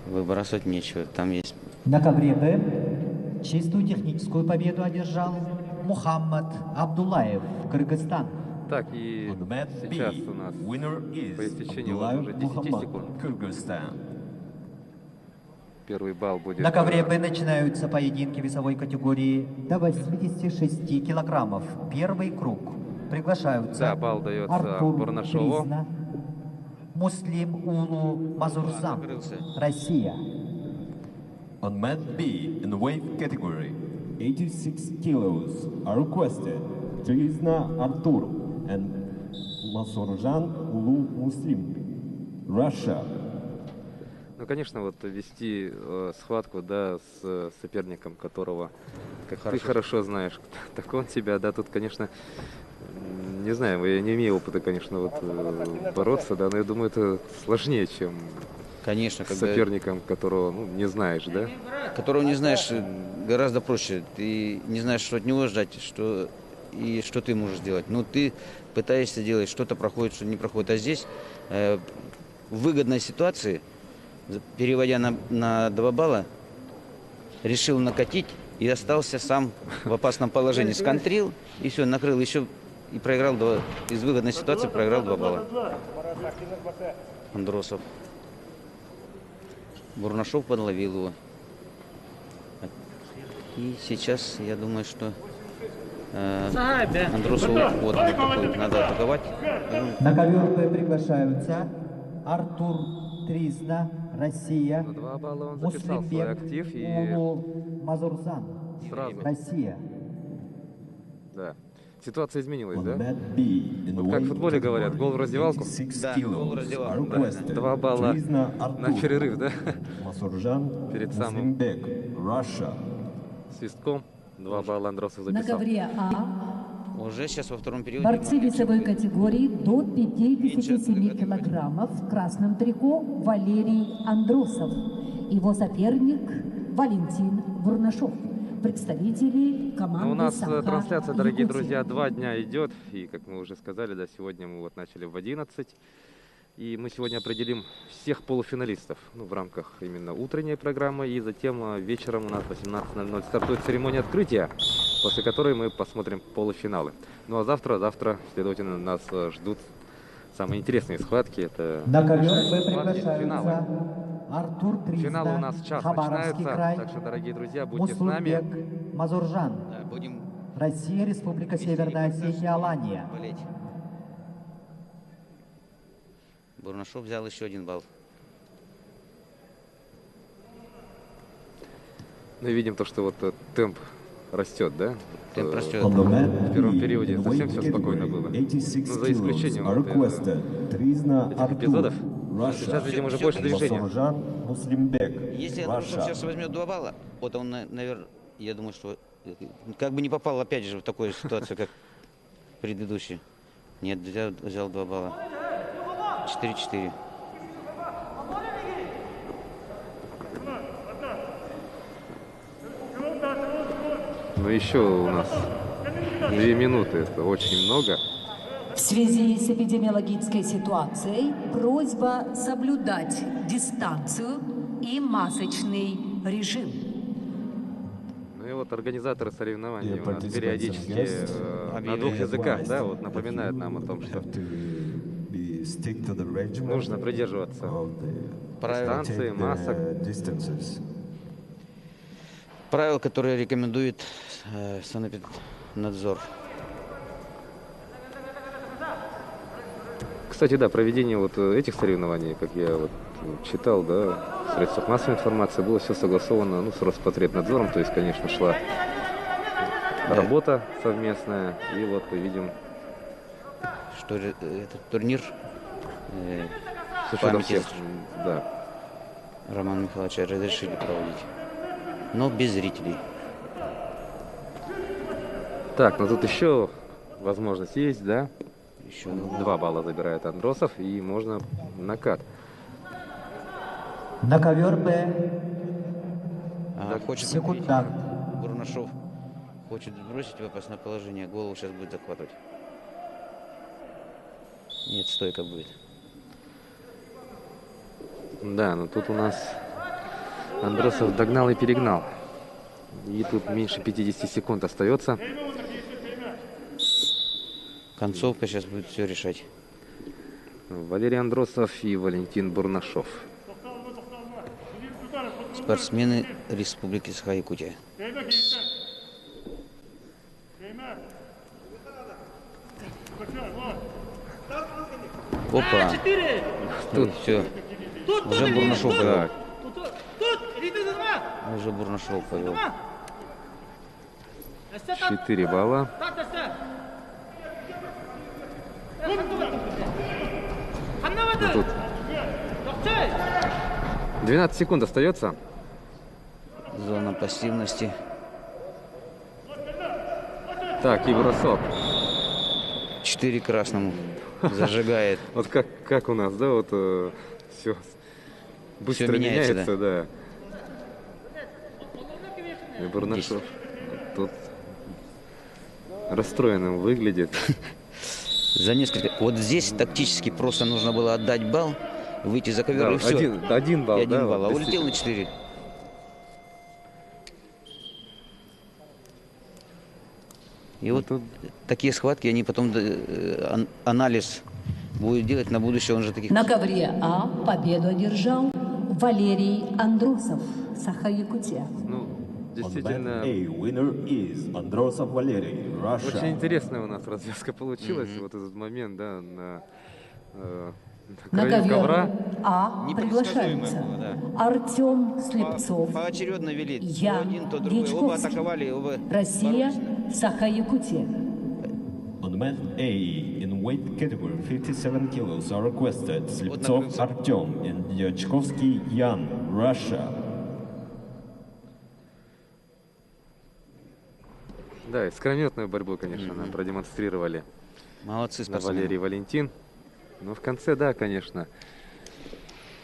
Выбрасывать нечего. Там есть. На ковре Б чистую техническую победу одержал Мухаммад Абдуллаев, Кыргызстан. Так, и On mat сейчас B, у нас winner is по истечению вот Abdullayev уже 10 Muhammad, секунд. Kyrgyzstan. Первый балл будет... На ковре Б начинаются поединки весовой категории до 86 килограммов. Первый круг. Приглашаются Да, балл дается Артур Бурнашову. Кризна, Муслим Улу Мазурзам, Закрылся. Россия. On mat B, in the weight category, 86 kilos are requested Trizna Artur and Masurjan Ulu Muslim, Russia. Ну, конечно, вот вести схватку, да, с соперником, которого как ты хорошо знаешь, так он тебя, да, тут, конечно, не знаю, я не имею опыта, конечно, вот бороться, да, но я думаю, это сложнее, чем Конечно, с когда соперником, которого, ну, не знаешь, да? которого не знаешь, гораздо проще. Ты не знаешь, что от него ждать, что ты можешь сделать. Ну, ты пытаешься делать, что-то проходит, что не проходит. А здесь в выгодной ситуации, переводя на 2 балла, решил накатить и остался сам в опасном положении. Сконтрил и все, накрыл еще и проиграл из выгодной ситуации проиграл 2 балла. Андросов. Бурнашов подловил его. И сейчас, я думаю, что Андросову вот такой, надо атаковать. На ковер Б приглашаются Артур Тризна, Россия, На 2 балла он записал свой Муслимбек актив и Улу Мазурзан, сразу, Россия. да. Ситуация изменилась, On да? mat B, in the Вот как в weight футболе говорят, category, гол в раздевалку. 86 Да, kilos гол в раздевалку, are да. requested. 2 балла Тризна на Артур, перерыв, да? Масуржан, Перед самым Муслимбек, Russia. свистком 2 балла Андросов На записал. ковре А Уже сейчас во втором периоде. борцы весовой категории до 57 килограммов в красном трико Валерий Андросов. Его соперник Валентин Бурнашов. Представители команды Ну, у нас «Сахар» трансляция, дорогие Якутия. друзья, 2 дня идет. И, как мы уже сказали, да, сегодня мы вот начали в 11. И мы сегодня определим всех полуфиналистов, ну, в рамках именно утренней программы. И затем вечером у нас в 18:00 стартует церемония открытия, после которой мы посмотрим полуфиналы. Ну а завтра, следовательно, нас ждут самые интересные схватки. Это На ковер Б схватки, приглашаются финалы. Артур Тризна, Финалы у нас час Хабаровский начинается, край, так что, дорогие друзья, будьте с Муслимбек нами. Мазуржан, Да, будем Россия, Республика Северная Осетия, Алания. болеть. Бурнашов взял еще 1 балл. Мы видим то, что вот темп растет, да? Темп растет. On the mat В первом B, периоде in the совсем weight все спокойно было. category, 86 Ну, за исключением kilos are вот requested. Тризна этих Артур, эпизодов. Russia. Сейчас видим уже больше движения. Масуржан, Муслимбек, Если Андросов Russia. сейчас возьмет 2 балла, вот он, наверное, я думаю, что как бы не попал опять же в такую ситуацию, как предыдущий. Нет, взял 2 балла. 4-4. Но еще у нас 2 минуты, это очень много. В связи с эпидемиологической ситуацией просьба соблюдать дистанцию и масочный режим. Ну и вот организаторы соревнований Yeah, у нас participants периодически and guests на 2 языках, advised да, вот that напоминают you нам о том, что have to stick to the regimen нужно придерживаться of the Правила, дистанции, take масок. the distances. правила, которые рекомендует Санэпиднадзор. Кстати, да, проведение вот этих соревнований, как я вот читал, да, в средствах массовой информации, было все согласовано, ну, с Роспотребнадзором, то есть, конечно, шла работа совместная, и вот мы видим Что этот турнир с учетом памяти всех, да. Романа Михайловича разрешили проводить, но без зрителей. Так, ну тут еще возможность есть, да? Еще 2 балла забирает Андросов, и можно накат. На ковер Б хочет секундант. Бурнашов хочет сбросить в опасное положение, голову сейчас будет захватывать. Нет, стойка будет. Да, но тут у нас Андросов догнал и перегнал. И тут меньше 50 секунд остается. Концовка сейчас будет все решать. Валерий Андросов и Валентин Бурнашов. Спортсмены Республики Саха-Якутия. Опа! Тут все. Уже Бурнашов повел. Так, Уже Бурнашов повел. 4 балла. Ну, тут 12 секунд остается. Зона пассивности. Так, и бросок. 4 красному. Зажигает. Вот как у нас, да, вот все быстро меняется, меняется, да. И Бурнашов тут расстроенным выглядит. За несколько... Вот здесь тактически просто нужно было отдать балл, выйти за ковер, Да, и все. один балл, И один да, балл, а вот улетел на 4. И вот тут- такие схватки, они потом анализ будет делать на будущее. Он же таких... На ковре А победу одержал Валерий Андросов, Саха-Якутия. Ну, On mat действительно, A, winner is Androsov Valery, очень Russia. интересная у нас развязка получилась. Вот этот момент, да, на На краю ковер ковра. А Непредсказуемое приглашаются было, да. Артем Слепцов, Поочередно вели. То Ян один, то другой. Оба Дьячковский. атаковали, оба Россия, боролись. Саха-Якутия. On mat A, in weight category 57 kilos are requested Sliptsov накрылся. Artyom and Yachkovsky Yan, Russia. Да, искрометную борьбу, конечно, нам продемонстрировали Молодцы на спортсмены. Валерий Валентин. Но в конце, да, конечно,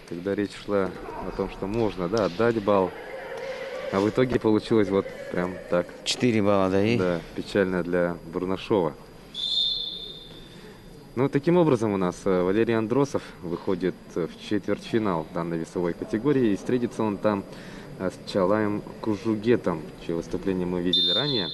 когда речь шла о том, что можно, да, отдать балл, а в итоге получилось вот прям так. 4 балла, да, и Да, печально для Бурнашова. Ну, таким образом у нас Валерий Андросов выходит в четвертьфинал данной весовой категории. И встретится он там с Чалаем Кужугетом, чье выступление мы видели ранее.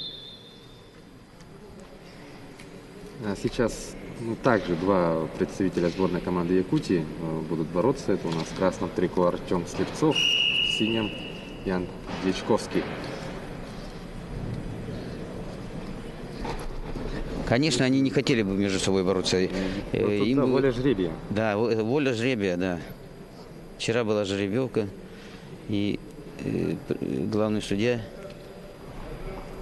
А сейчас также два представителя сборной команды Якутии будут бороться. Это у нас в красном трико Артем Слепцов, в синем Ян Дьячковский. конечно, они не хотели бы между собой бороться. Ну, тут, Им да, бы- воля жребия. Да, воля жребия, да. Вчера была жеребьевка, и главный судья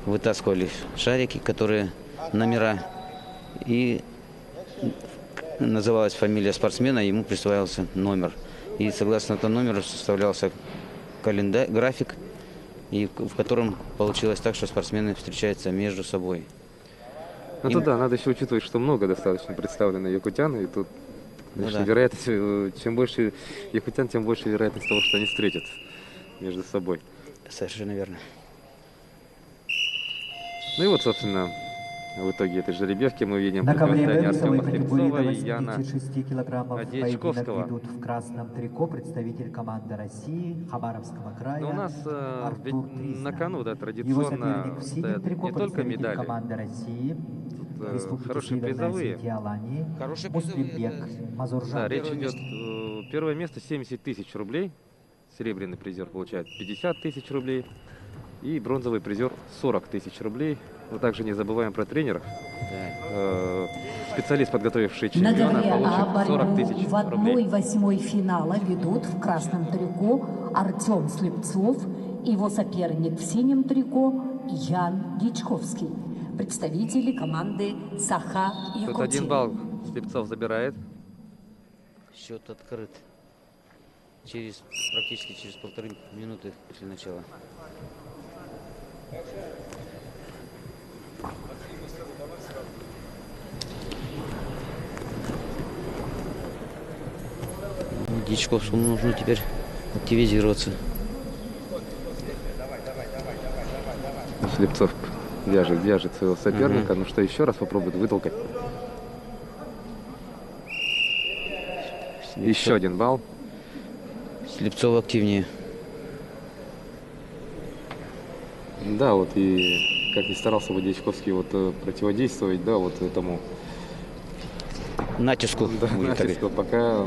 вытаскивали шарики, которые номера, и называлась фамилия спортсмена, ему присваивался номер. И согласно этому номеру составлялся календарь, график, и в котором получилось так, что спортсмены встречаются между собой. Ну, тут, да, надо еще учитывать, что много достаточно представлено якутян, и тут, Ну конечно, да. вероятность, чем больше якутян, тем больше вероятность того, что они встретятся между собой. Совершенно верно. Ну и вот, собственно, в итоге этой жеребьевки мы видим На ковре противостояние Б весовой Артема категории Слепцова до и Яна 86 килограммов в поединок Дьячковского. ведут в красном трико представитель команды России Хабаровского края Но у нас ведь Артур Трисна. на кону, да, Его традиционно соперник в синем стоят трико не только представитель медали. команды России Республики хорошие Северная призовые. Осетия Алании, Хорошие Муслимбек призовые, Мазуржан. Да, речь Первое идет, первое место 70 тысяч рублей, серебряный призер получает 50 тысяч рублей, и бронзовый призер 40 тысяч рублей. Мы также не забываем про тренеров. Специалист, подготовивший На чемпиона, ковре А получит 40 борьбу тысяч в рублей. 1/8 финала ведут в красном трико Артем Слепцов и его соперник в синем трико Ян Дьячковский. Представители команды Саха-Якутия. Тут 1 балл Слепцов забирает. Счет открыт. Практически через 1,5 минуты после начала. Дьячковскому нужно теперь активизироваться. Слепцов вяжет своего соперника. Ну что, еще раз попробует вытолкать. Еще 1 балл. Слепцов активнее. Да, вот и как ни старался бы Дьячковский вот противодействовать, да, вот этому Натиску. да, будет натиску, пока,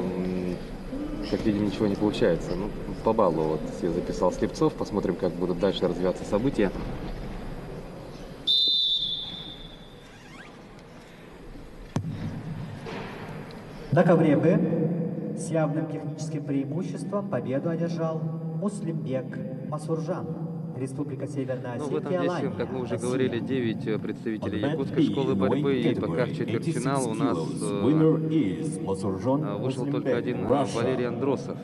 как видим, ничего не получается. Ну, по баллу вот себе записал Слепцов. Посмотрим, как будут дальше развиваться события. На ковре Б с явным техническим преимуществом победу одержал Муслимбек Масуржан, Республика Северная Ну, в этом Осетия весе, Алания, как мы уже Россия. говорили, 9 представителей On mat якутской B, школы in борьбы. weight И пока в category четвертьфинал 86 у нас kilos, winner is Masurjan вышел только Muslimbek, один Russia. Валерий Андросов.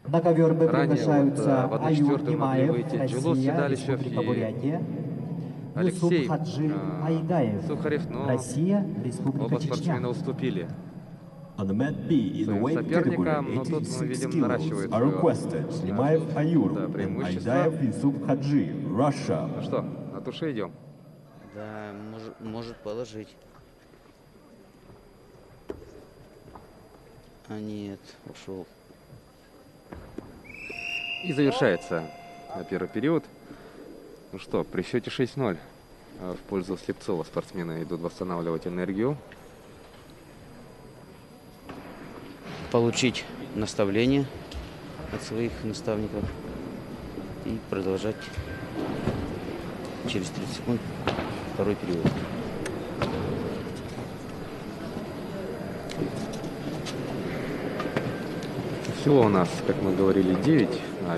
На ковер Б Ранее приглашаются вот, в 1/4 Аюр могли Немаев, выйти Джило Россия, Седалищев Республика и Бурятия, Алексей Хаджи Айдаев. Сухарев, но Россия, оба Республика спортсмена Чечня. уступили On the mat B, in the своим weight соперникам, category, но тут мы 86 видим kilos, наращивает are свое requested Slimaev Ayur да, and преимущество. Айдаев Юсуп Хаджи, Russia. Ну что, на туше идем. Да, может положить. А нет, ушел. И завершается первый период. Ну что, при счете 6-0 в пользу Слепцова спортсмены идут восстанавливать энергию. Получить наставление от своих наставников и продолжать через 30 секунд второй период. Всего у нас, как мы говорили, 9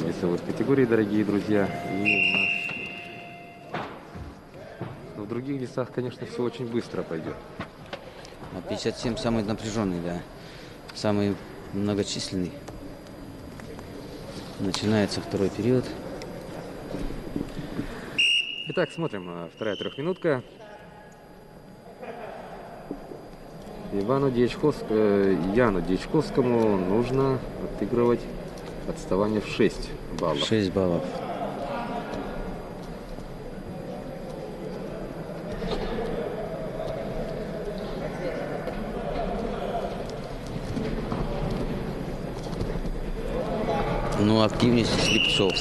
весовых категорий, дорогие друзья. И у нас в других весах, конечно, все очень быстро пойдет. А 57 самый напряженный, да. Самый многочисленный. Начинается второй период. Итак, смотрим. Вторая трехминутка. Яну Дьячковскому нужно отыгрывать отставание в 6 баллов. 6 баллов. Ну, активность Слепцов.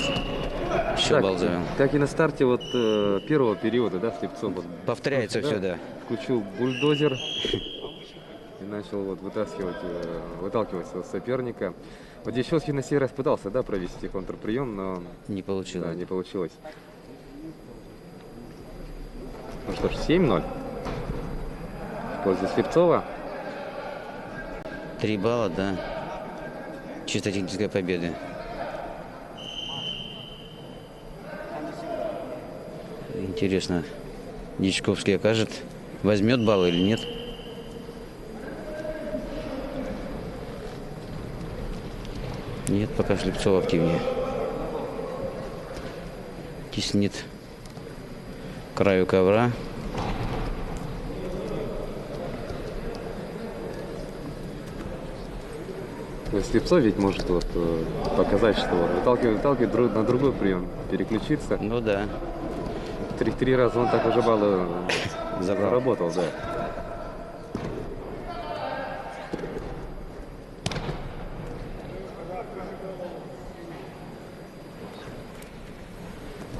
Еще Так, балл завел. как и на старте вот первого периода, да, Слепцов вот Повторяется все, да. включил бульдозер и начал вот выталкивать своего соперника. Вот Дьячковский на сей раз пытался, да, провести контрприем, но Не получилось. да, не получилось. Ну что ж, 7-0 в пользу Слепцова. 3 балла, да. Чисто технической победы. Интересно, Дьячковский окажет, возьмет балл или нет? Нет, пока Слепцов активнее. Теснит к краю ковра. Слепцов ведь может вот показать, что вот выталкивает на другой прием, переключиться. Ну да. Три раза он так уже баллы заработал, да.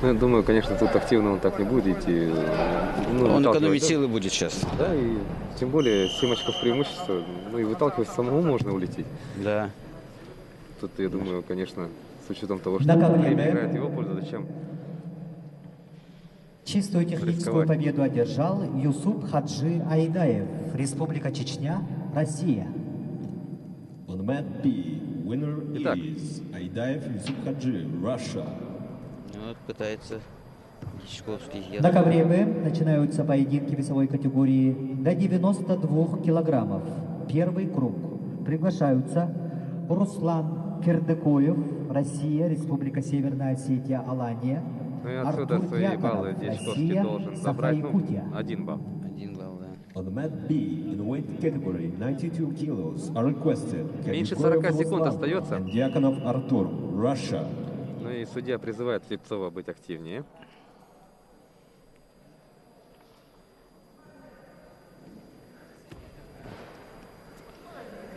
Ну, я думаю, конечно, тут активно он так не будет идти. Ну, Он выталкивать, экономить да? силы будет сейчас. Да, и тем более 7 очков преимущества. Ну и выталкивать самому можно улететь. Да. Тут, я думаю, конечно, с учетом того, что Однако время время. играет в его пользу, зачем? Чистую техническую Рисковать. победу одержал Юсуп Хаджи Айдаев, Республика Чечня, Россия. On the mat B, winner Итак. is Айдаев Юсуп Хаджи, Russia. Вот пытается Дьячковский. Однако время начинаются поединки весовой категории до 92 килограммов. Первый круг. Приглашаются Руслан Кердыкоев, Россия, Республика Северная Осетия, Алания. Ну и отсюда Артур свои Якоров, баллы Дьячковский Россия, должен забрать, Саха-Якутия. 1 балл. 1 балл, да. On the mat B, in the weight category, 92 kilos, are requested Меньше Кадикоев 40 секунд Владислав остается. and Дьяконов Артур, Russia. Ну и судья призывает Слепцова быть активнее.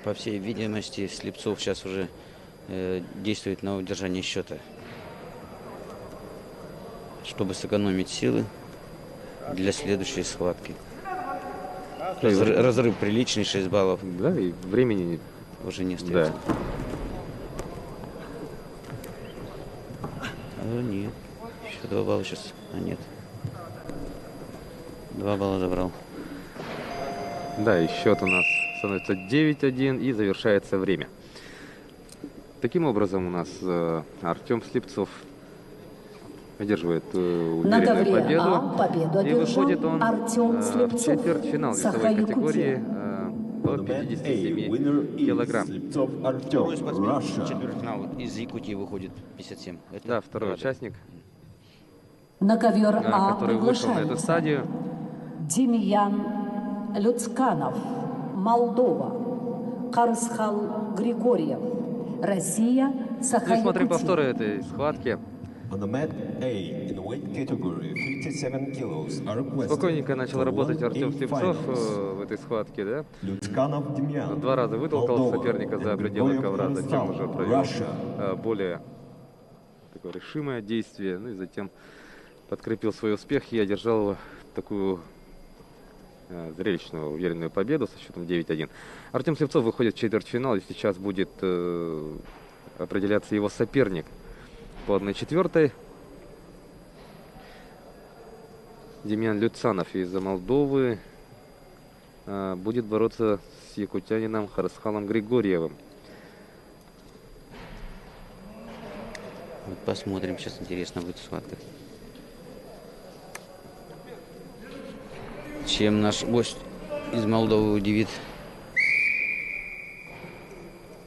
По всей видимости, Слепцов сейчас уже действует на удержание счета. Чтобы сэкономить силы для следующей схватки. Разрыв приличный, 6 баллов Да, и времени уже не остается. да. А, нет, еще 2 балла сейчас. А нет. 2 балла забрал. Да, и счет у нас становится 9-1 и завершается время. Таким образом у нас Артем Слепцов одерживает На уверенную ковре победу. А победу И выходит одержал он Артем в Слепцов, четвертьфинал весовой Саха-Якутия. категории до On the mat A, 57 winner килограмм. is Слепцов Второй Артем, спортсмен Russia. четвертьфинал из Якутии выходит 57. Это Да, второй правда. участник. На ковер А который вышел на эту приглашается стадию. Демьян Люцканов, Молдова, Карсхал Григорьев, Россия, Ну и Сахай смотрим Якутия. повторы этой схватки. On the mat A, in weight category 57 kilos, are requested Спокойненько начал for работать 1-8 Артем Слепцов finals. в этой схватке, да? Люцканов Демьян, 2 раза вытолкал Молдова, соперника за and пределы Григорьев ковра, затем Харыстал, уже провел Russia. более такое решимое действие, ну и затем подкрепил свой успех и одержал его такую зрелищную, уверенную победу со счетом 9-1. Артем Слепцов выходит в четвертьфинал, и сейчас будет определяться его соперник по 1/4. Демьян Люцанов из Молдовы будет бороться с якутянином Харысхалом Григорьевым. Вот посмотрим, сейчас интересно будет схватка. Чем наш гость из Молдовы удивит.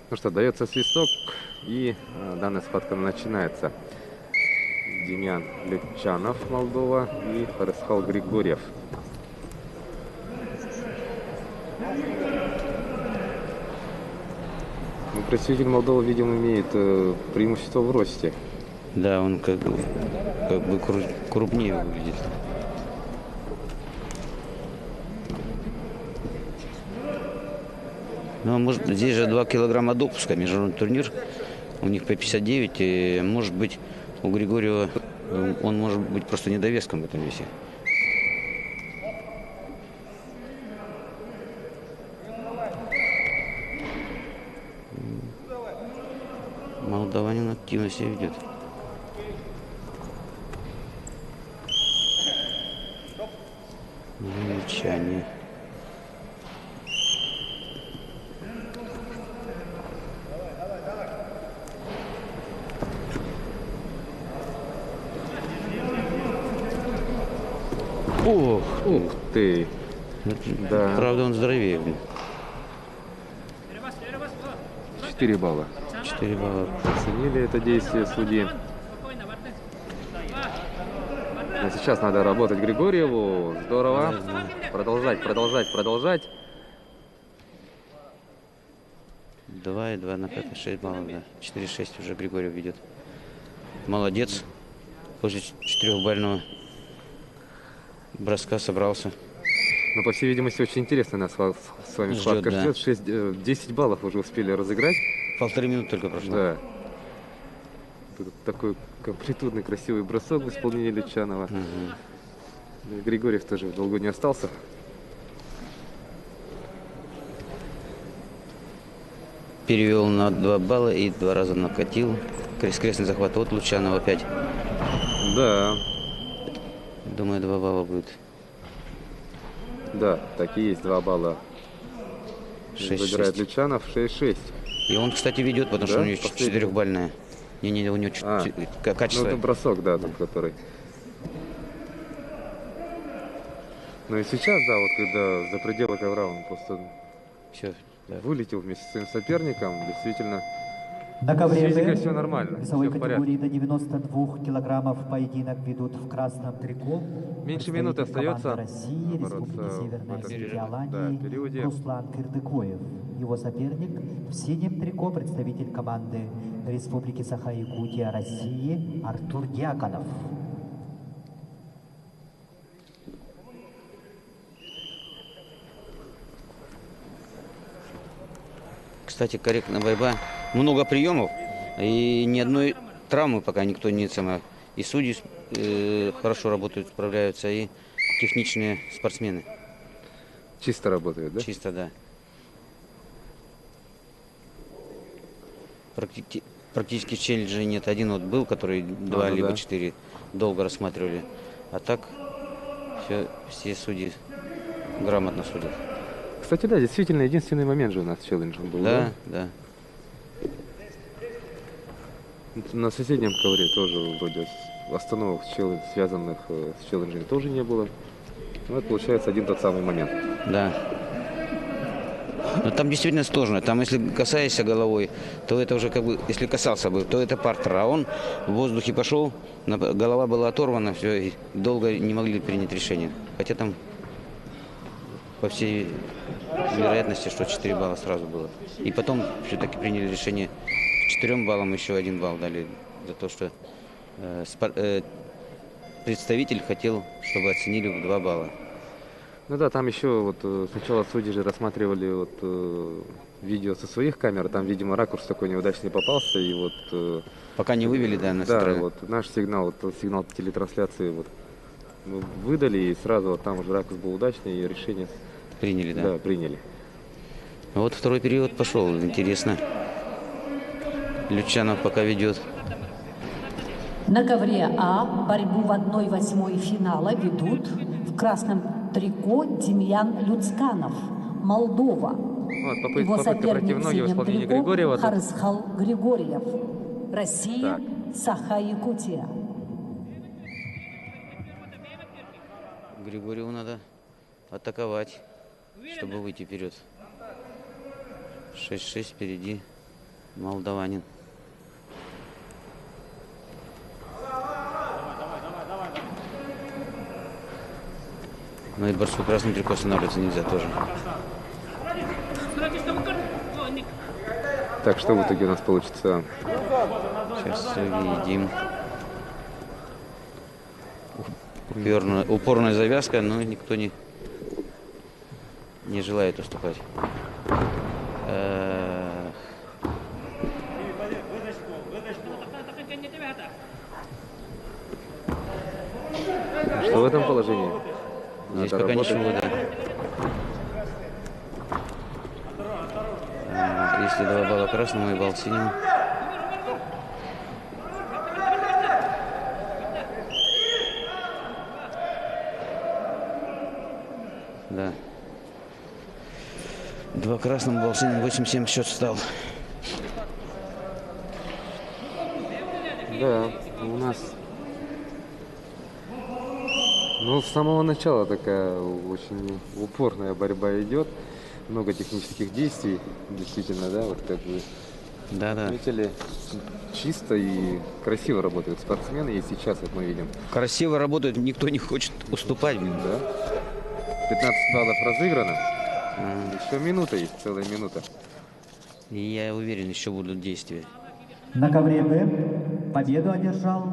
Ну что, дается свисток, и данная схватка начинается. Демьян Люцанов, Молдова, и Харысхал Григорьев. Ну, представитель Молдовы, видимо, имеет преимущество в росте. Да, он как бы крупнее выглядит. Ну, а может, здесь же 2 килограмма допуска, международный турнир. У них по 59, и может быть у Григорьева он может быть просто недовеском в этом весе. Молдаванин активно себя ведет. Замечание. Ох, Ух ты! Да. правда он здоровее, блин. 4 балла. 4 балла. Оценили это действие судьи. Но сейчас надо работать Григорьеву. Здорово. Продолжать. 2 и 2 на 5, 6 баллов, да. 4-6 уже Григорьев ведет. Молодец. После 4-бального броска собрался. Но, по всей видимости, очень интересно нас с вами схватка да. ждет. 10 баллов уже успели разыграть. 1,5 минуты только прошло. Да. Тут такой комплитудный, красивый бросок в исполнении Люцанова. Да, Григорьев тоже в долгу не остался. Перевел на 2 балла и 2 раза накатил. Крестный захват от Лучанова опять. Да, Думаю, 2 балла будет. да, так и есть, 2 балла. 6-6. Забирает Люцанов, 6-6. И он, кстати, ведет, потому что Да? у него Последний. 4-бальная. Не, у него Ну, качество. это бросок, да, там, который. Ну и сейчас, да, вот когда за пределы ковра он просто Все. вылетел вместе с своим соперником, действительно, На ковре с физикой Б все нормально, весовой все в порядке. категории до 92 килограммов поединок ведут в красном трико. Меньше минуты представитель остается команды России, бороться Республики в Северная этом Осетия, периоде. Руслан Кырдыкоев. Его соперник в синем трико представитель команды Республики Саха-Якутия России Артур Дьяконов. Кстати, корректная борьба. Много приемов и ни одной травмы пока никто не сама. И судьи хорошо работают, справляются, и техничные спортсмены. Чисто работает, да? Чисто, да. Практически челленджей нет. Один вот был, который 2 ну либо да. 4 долго рассматривали. А так все судьи грамотно судят. Кстати, да, действительно, единственный момент же у нас челленджем был. Да, да. На соседнем ковре тоже вроде остановок связанных с челленджами тоже не было. Ну, это получается один тот самый момент. Да. Но там действительно сложно. Там, если касаешься головой, то это уже как бы, если касался бы, то это партер. А он в воздухе пошел, голова была оторвана, все, и долго не могли принять решение. Хотя там, по всей вероятности, что 4 балла сразу было. И потом все-таки приняли решение к 4 баллам еще 1 балл дали за то, что представитель хотел, чтобы оценили в 2 балла. Ну да, там еще вот сначала судьи же рассматривали вот видео со своих камер, там, видимо, ракурс такой неудачный попался, и вот... Пока не вывели, да, на Да, сторону. вот наш сигнал, вот, сигнал телетрансляции вот мы выдали, и сразу вот там уже ракурс был удачный, и решение... Приняли, да. Да, приняли. Вот второй период пошел, интересно. Лючанов пока ведет. На ковре А борьбу в 1/8 финала ведут в красном трико Демьян Люцканов, Молдова. Вот, Его попытка пройти соперник в в ноги в синем исполнении трико Григорьева. Харысхал Григорьев, Россия, Так. Саха, Якутия. Григорьеву надо атаковать, чтобы выйти вперед. 6-6 впереди молдаванин. Ну и борцу красным трико останавливаться нельзя тоже. Так, что в итоге у нас получится? Сейчас увидим. Упорная завязка, но никто не желает уступать. Что в этом положении? Здесь Надо пока работать. ничего, да. Если 2 балла красному и балл синему. Да. 2 красному, балл синему, 8-7 счет стал. Да, у нас... Ну, с самого начала такая очень упорная борьба идет. Много технических действий, действительно, да, вот как вы Да. отметили, чисто и красиво работают спортсмены, и сейчас, вот мы видим, Красиво работают, никто не хочет уступать. Блин. да, 15 баллов разыграно, еще минута есть, целая минута. И я уверен, еще будут действия. На ковре Б победу одержал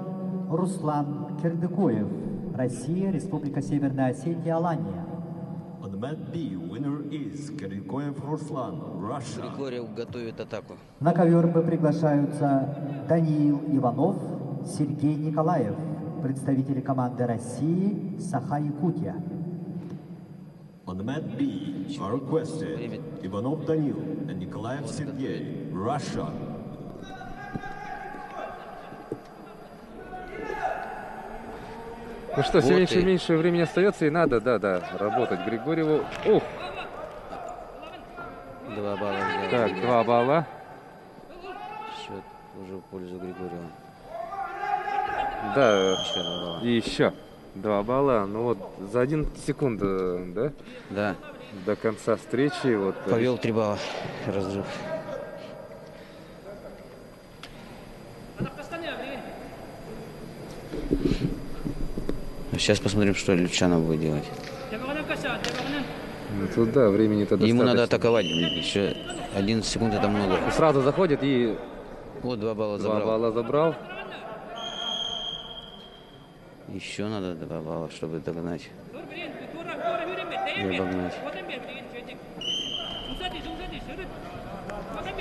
Руслан Кирдыкоев, Россия, Республика Северная Осетия, Алания. On mat B, winner is Kirikoev Ruslan, Russia. Григорьев готовит атаку. На ковер Б приглашаются Даниил Иванов, Сергей Николаев, представители команды России, Саха, Якутия. On mat B are requested Ivanov Danil and Nikolaev Sergei, Russia. Ну что, все Вот меньше и и- меньше времени остается, и надо, да, работать Григорьеву. Ух, 2 балла взял. так, 2 балла. Счет уже в пользу Григорьева. Да, Еще 2 балла. и еще 2 балла. Ну вот за 1 секунду, да, Да. до конца встречи. Вот, Повел 3 балла. Разрыв. Сейчас посмотрим, что Лючанов будет делать. Ну, тут, да, времени-то достаточно. Ему надо атаковать. Еще 11 секунд это много. Сразу заходит и Вот 2 балла 2 забрал. балла забрал. Еще надо 2 балла, чтобы догнать. И обогнать.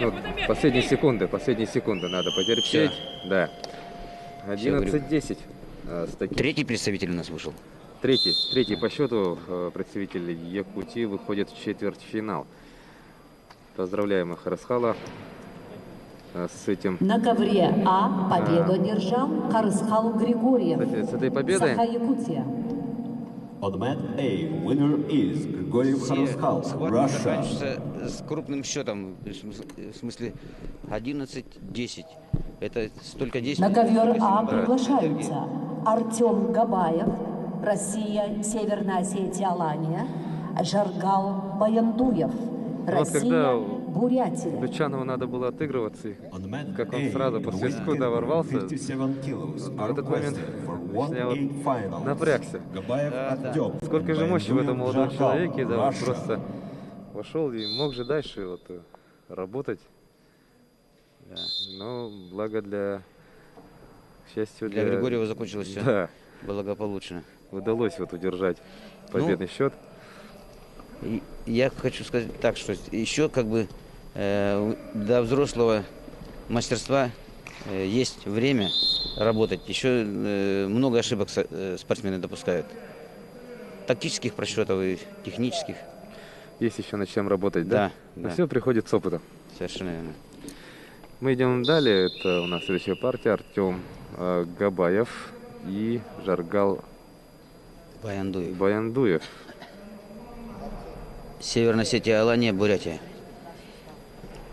Вот, последние секунды надо потерпеть. Да. 11-10. С таким. Третий представитель у нас вышел. Третий по счету представитель Якутии выходит в четвертьфинал. Поздравляем Харысхала с этим. На ковре А победу одержал Харысхал Григорьев, Кстати, с этой победой Саха, Якутия. On mat A, winner is Grigoriev Все Haruskal, схватки Russia. заканчиваются с крупным счетом. В смысле 11-10. Это столько действий. На ковер сколько А сил. приглашаются Артем Габаев, Россия, Северная Осетия, Алания, Жаргал Баяндуев, Вот когда Россия-Бурятия. Дучанову надо было отыгрываться, On mat как он A, сразу in после weight скуда ворвался, category 57 kilos в are этот момент requested for я вот 1/8 finals. напрягся. Габаев Артем. Сколько же мощи в этом молодом Жаргал, человеке, да, он Russia. просто вошел и мог же дальше вот работать. Да. Но благо к счастью Для Григорьева закончилось все Да, благополучно. удалось вот удержать победный счет. И я хочу сказать так, что еще как бы до взрослого мастерства есть время работать. Еще много ошибок спортсмены допускают. Тактических просчетов и технических. Есть еще над чем работать, да? Да, Но да. все приходит с опытом. Совершенно верно. Мы идем далее. Это у нас следующая партия. Артем Габаев и Жаргал Баяндуев. Баяндуев. Северная Осетия, Алания, Бурятия.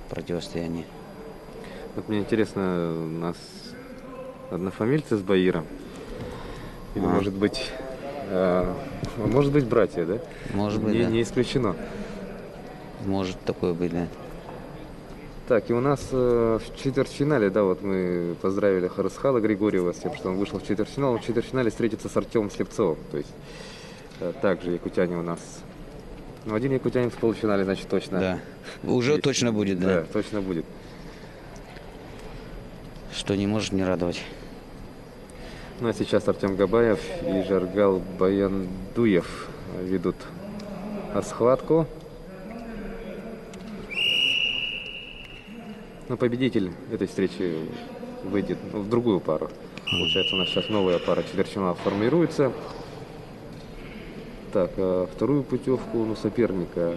Противостояние. Вот мне интересно, у нас однофамильцы с Баира? Или может быть братья, да? Может быть, не, да. не исключено. Может такое быть, да. Так, и у нас в четвертьфинале, да, вот мы поздравили Харысхала Григорьева с тем, что он вышел в четвертьфинал. Он в четвертьфинале встретится с Артемом Слепцовым. То есть также якутяне у нас. Ну, один якутянин в полуфинале, значит, точно. Да. Уже есть. точно будет, Да, да. точно будет. Что не может не радовать. Ну а сейчас Артем Габаев и Жаргал Баяндуев ведут схватку. Но победитель этой встречи выйдет в другую пару. Получается, у нас сейчас новая пара четвертьфинала формируется. Так, а вторую путевку соперника.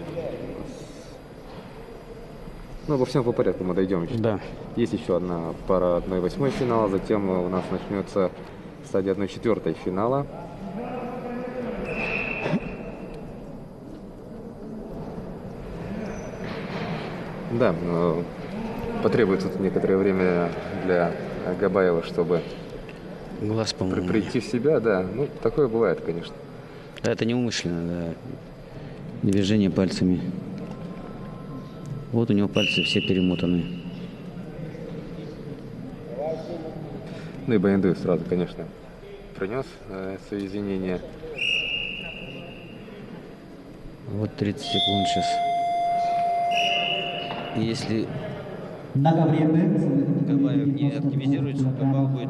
Ну, во всем по порядку мы дойдем еще. Да. Есть еще одна пара 1/8 финала, затем у нас начнется стадия 1/4 финала. Да, потребуется тут некоторое время для Габаева, чтобы Глаз, по-моему. прийти в себя, да. Ну, такое бывает, конечно. Да, это неумышленно, да. Движение пальцами. Вот у него пальцы все перемотаны. Ну и Баяндуев сразу, конечно, принес свои извинения. Вот 30 секунд сейчас. И если Габаев не активизируется, то бал будет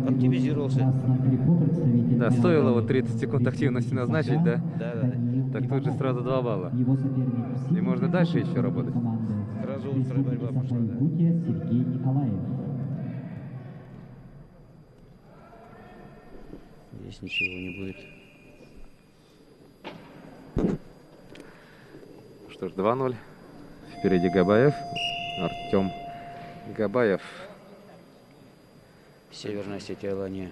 активизировался. Да, стоило вот 30 секунд активности назначить, да? Да, да. Так тут же сразу 2 балла. И можно дальше еще работать. Сразу острая борьба пошла, да. Сергей Николаев. Здесь ничего не будет. Что ж, 2-0. Впереди Габаев. Артем Габаев. Северная Осетия, Алания.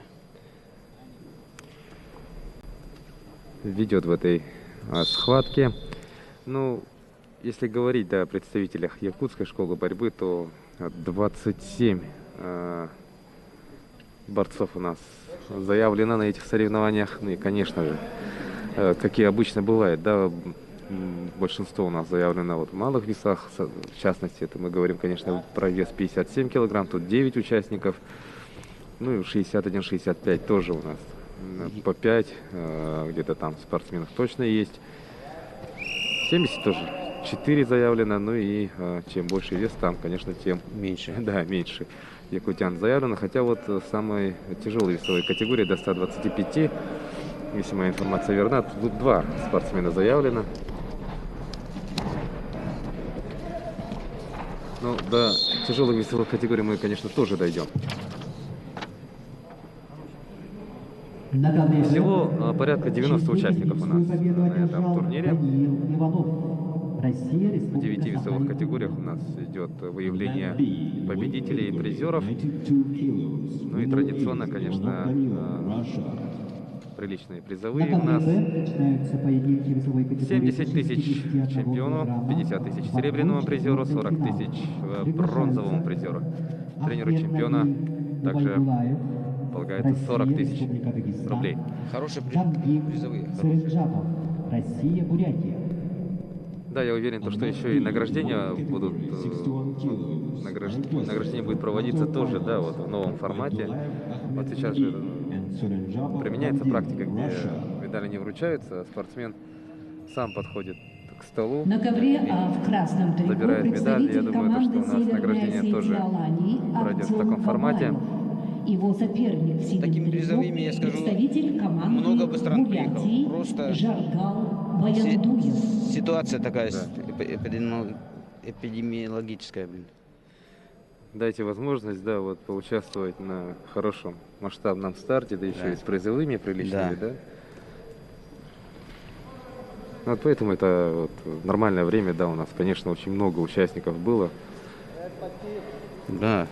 Ведет в этой схватке. Ну, если говорить о представителях якутской школы борьбы, то 27 борцов у нас заявлено на этих соревнованиях. Ну и, конечно же, как и обычно бывает, да, большинство у нас заявлено вот в малых весах. В частности, это мы говорим, конечно, про вес 57 килограмм. Тут 9 участников. Ну и 61-65 тоже у нас. По 5 где-то там спортсменов точно есть. 70 тоже 4 заявлено. Ну и чем больше вес, там, конечно, тем Меньше. да, меньше якутян заявлено. Хотя вот в самой тяжелой весовой категории до 125, если моя информация верна, тут 2 спортсмена заявлено. Ну, до тяжелой весовой категории мы, конечно, тоже дойдем. Всего порядка 90 участников у нас на этом турнире. В 9 весовых категориях у нас идет выявление победителей и призеров. Ну и традиционно, конечно, приличные призовые у нас. 70 тысяч чемпиону, 50 тысяч серебряному призеру, 40 тысяч бронзовому призеру. Тренеру чемпиона также полагается 40 тысяч рублей. Хорошие призовые. Хорошие. Россия, Бурятия. Да, я уверен, что еще и награждения будут, награждение будет проводиться тоже, да, вот в новом формате. Вот сейчас же применяется практика, где медали не вручаются, а спортсмен сам подходит к столу, На ковре в красном трико забирает медаль. Я представитель думаю, команды что у нас Северной награждение Осетии тоже Алании пройдет в Артем таком формате. Бабаев. Его соперник в синем Такими трико призовыми, я скажу, представитель команды много бы стран приехало. Бурятии Просто Жаргал Баяндуев. Ситуация такая Да. эпидемиологическая, блин. Дайте возможность, да, вот поучаствовать на хорошем масштабном старте, да еще Да. и с призовыми приличными, Да. да? Вот поэтому это вот нормальное время, да, у нас, конечно, очень много участников было. Да,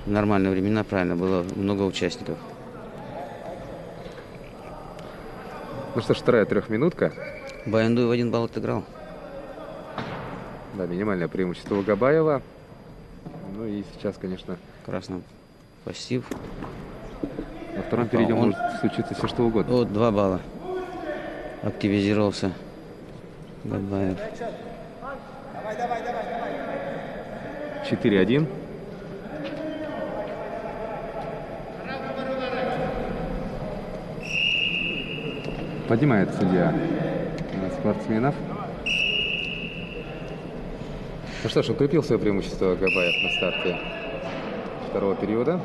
в нормальные времена, правильно, было много участников. Ну что ж, вторая трехминутка. Баяндуев 1 балл отыграл. Да, минимальное преимущество у Габаева. Ну и сейчас, конечно, Красным пассив. на втором периоде он- может случиться все что угодно. Вот 2 балла. Активизировался Габаев. 4-1. Поднимает судья спортсменов. Ну что ж, укрепил свое преимущество Габаев на старте второго периода.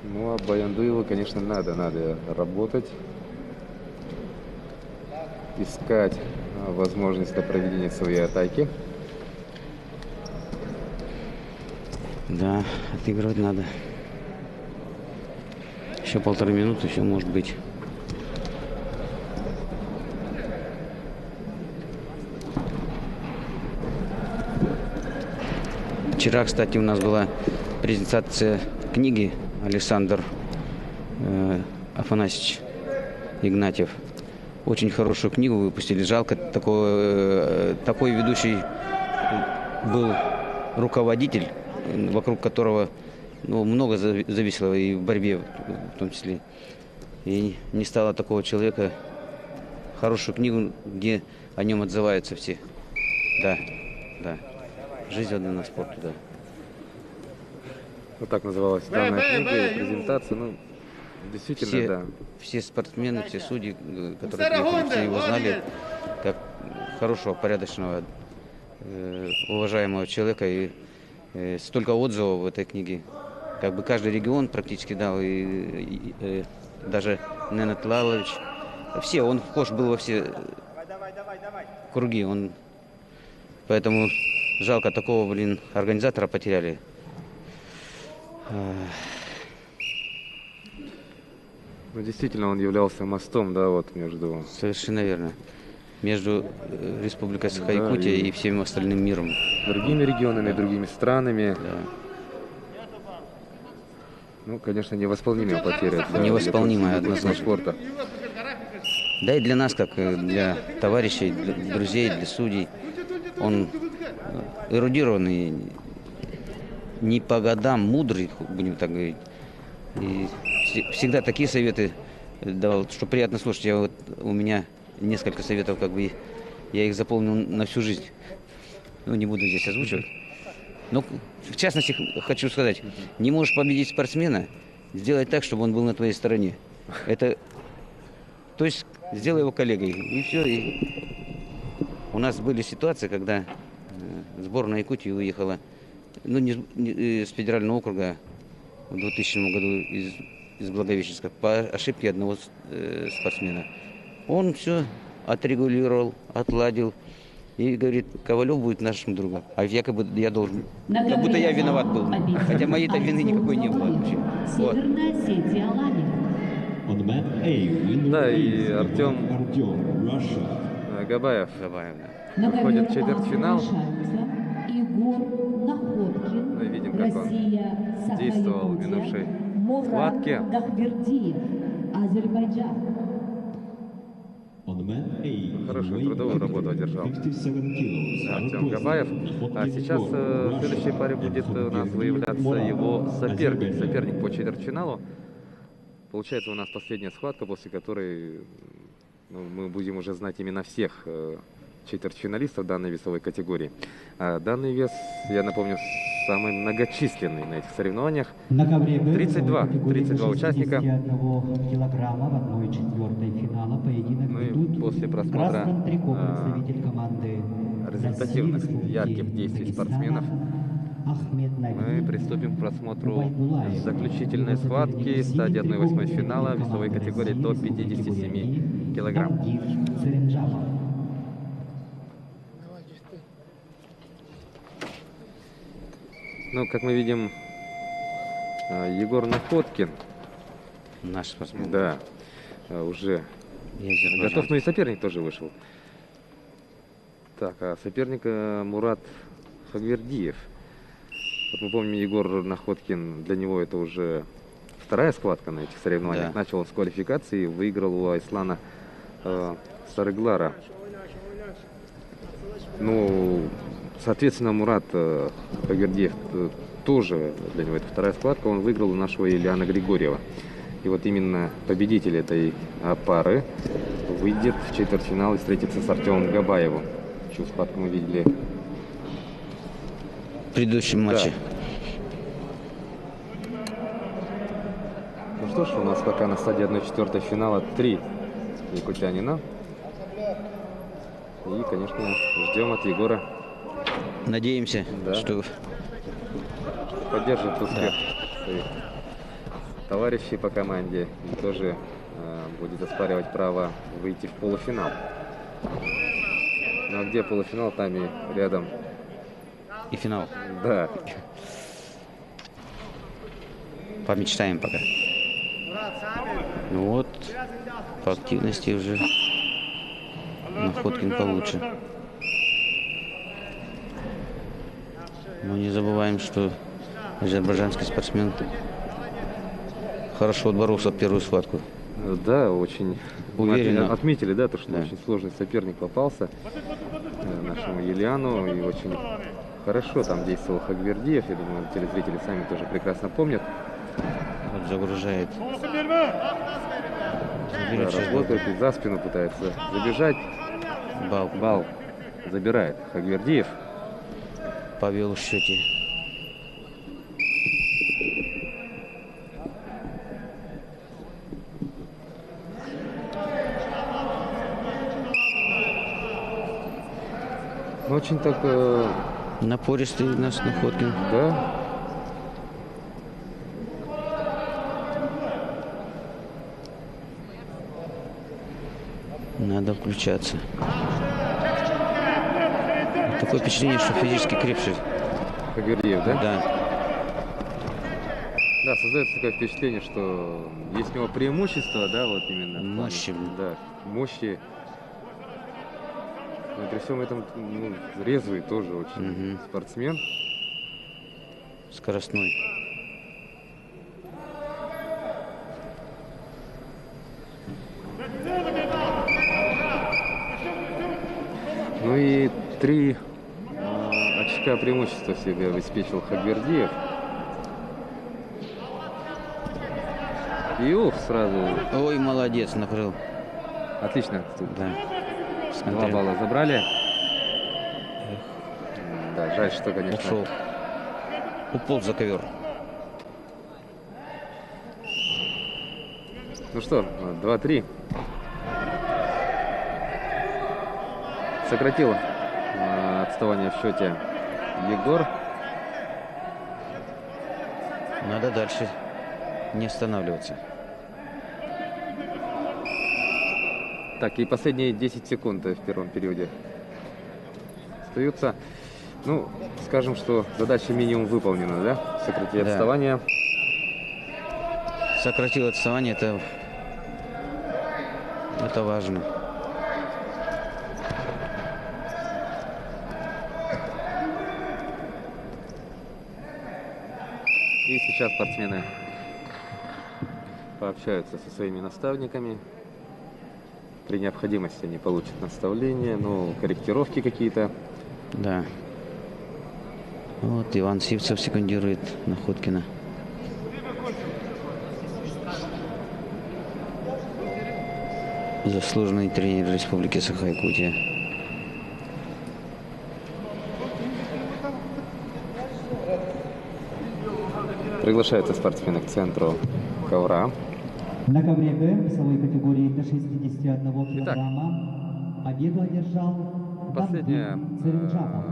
Ну, а Баяндуеву, конечно, надо работать, искать возможность для проведения своей атаки. Да, отыгрывать надо. Еще 1,5 минуты, все может быть. Вчера, кстати, у нас была презентация книги Александр Афанасьевич Игнатьев. Очень хорошую книгу выпустили. Жалко, такой ведущий был руководитель, вокруг которого много зависело и в борьбе в том числе. И не стало такого человека. Хорошую книгу, где о нем отзываются все. Да, да. Жизнь отдана спорту, да. Вот так называлась данная книга и презентация. Ну, действительно, да. Все спортсмены, все судьи, которые приехали, все его знали как хорошего, порядочного, уважаемого человека. И столько отзывов в этой книге. Как бы каждый регион практически дал, и даже Ненет Лалович. Все, он вхож был во все круги. Поэтому жалко, такого, организатора потеряли. Ну, действительно, он являлся мостом, да, вот между... Совершенно верно. Между Республикой Саха-Якутия и всем остальным миром. другими регионами, другими странами. Да. Ну, конечно, невосполнимая потеря. Невосполнимая, для однозначно. спорта. Да и для нас, как для товарищей, для друзей, для судей, он эрудированный, не по годам, мудрый, будем так говорить. И всегда такие советы давал, что приятно слушать. У меня несколько советов, я их запомнил на всю жизнь. Не буду здесь озвучивать. Но, в частности, хочу сказать, не можешь победить спортсмена, сделай так, чтобы он был на твоей стороне. То есть сделай его коллегой. И все. И у нас были ситуации, когда сборная Якутии уехала, с федерального округа в 2000 году из Благовещенска по ошибке одного спортсмена. Он все отрегулировал, отладил. И говорит, Ковалев будет нашим другом. А якобы я должен... Как будто я виноват был. Хотя моей-то вины никакой не было вообще. Вот. Северная Осетия Алания. On mat A, Да, winner и is Артем Russia. Габаев Габаев, да. На выходит ковер в четвертьфинал. приглашаются Егор Находкин, Мы видим, как он Россия, действовал в Саха-Якутия, минувшей Мурат схватке. Дахвердиев, Азербайджан. On mat A, Хорошую in трудовую weight работу category, одержал 57 kilos, Артем Arkosti, Габаев. А Nahodkin сейчас Егор, в следующей паре Russia, будет у нас and выявляться Murad, его соперник. Азербайджан. Соперник по четвертьфиналу. Получается, у нас последняя схватка, после которой ну, мы будем уже знать именно всех четвертьфиналистов данной весовой категории. А данный вес, я напомню, самый многочисленный на этих соревнованиях. На ковре Б 32 до участника. 61 килограмма в 1/4 финала поединок Ну и ведут после в просмотра красном трико представитель команды результативных, России, ярких действий спортсменов Ахмед Наби, мы приступим к просмотру Убайдуллаев, заключительной его схватки соперник в стадии синем 1/8 трико финала представитель весовой команды категории России, до Республики 57 килограмм. Дамир Церенджамов. Ну, как мы видим, Егор Находкин, Наш спортсмен. да, уже И азербайджанец. готов, но и соперник тоже вышел. Так, а соперник Мурат Хагвердиев. Вот мы помним, Егор Находкин, для него это уже вторая схватка на этих соревнованиях. Да. Начал он с квалификации, выиграл у Айслана Сарыглара. Ну, соответственно, Мурат Хагвердиев тоже, для него это вторая схватка, он выиграл у нашего Ильяна Григорьева. И вот именно победитель этой пары выйдет в четвертьфинал и встретится с Артемом Габаевым. Чью схватку мы видели В предыдущем матче. Ну что ж, у нас пока на стадии 1/4 финала 3 якутянина. И, конечно, ждем от Егора, Надеемся, Да. что поддержит успех своих товарищей по команде и тоже будет оспаривать право выйти в полуфинал. Ну а где полуфинал, там и рядом. и финал. Да, Помечтаем пока. Ну вот, по активности уже Находкин получше. Мы не забываем, что азербайджанский спортсмен хорошо отборолся первую схватку. да, очень Уверенно. отметили, да, то, что Да. очень сложный соперник попался нашему Ильяну, и очень хорошо там действовал Хагвердиев. Я думаю, телезрители сами тоже прекрасно помнят. Вот загружает. Да, Заберет сейчас работает и за спину пытается забежать. бал. Бал забирает Хагвердиев. Повел в счете. Ну, очень так, Напористый наш Находкин. да. Надо включаться. Такое впечатление, что физически крепче. Хагвердиев, да? Да. Да, создается такое впечатление, что есть у него преимущество, да, вот именно. в плане, Мощи. Да, мощи. Но при всем этом, ну, резвый тоже очень спортсмен. Скоростной. Ну и 3 очка преимущества себе обеспечил Хагвердиев. И сразу. Ой, молодец, накрыл. Отлично. Да. 2 Смотри, балла забрали. Да, жаль, что, конечно. ушел. Уполз за ковер. Ну что, 2-3. Сократил отставание в счете Егор. Надо дальше не останавливаться. Так, и последние 10 секунд в первом периоде остаются. Ну, скажем, что задача минимум выполнена, да? Сократить Да. отставание. Сократил отставание, это важно. И сейчас спортсмены пообщаются со своими наставниками. При необходимости они получат наставления, ну, корректировки какие-то. Да. Вот Иван Сивцев секундирует Находкина. заслуженный тренер Республики Саха-Якутия. Приглашаются спортсмены к центру ковра. На ковре Г весовой категории до 61 Итак, килограмма победу одержал последняя Дамбин Церенджапов,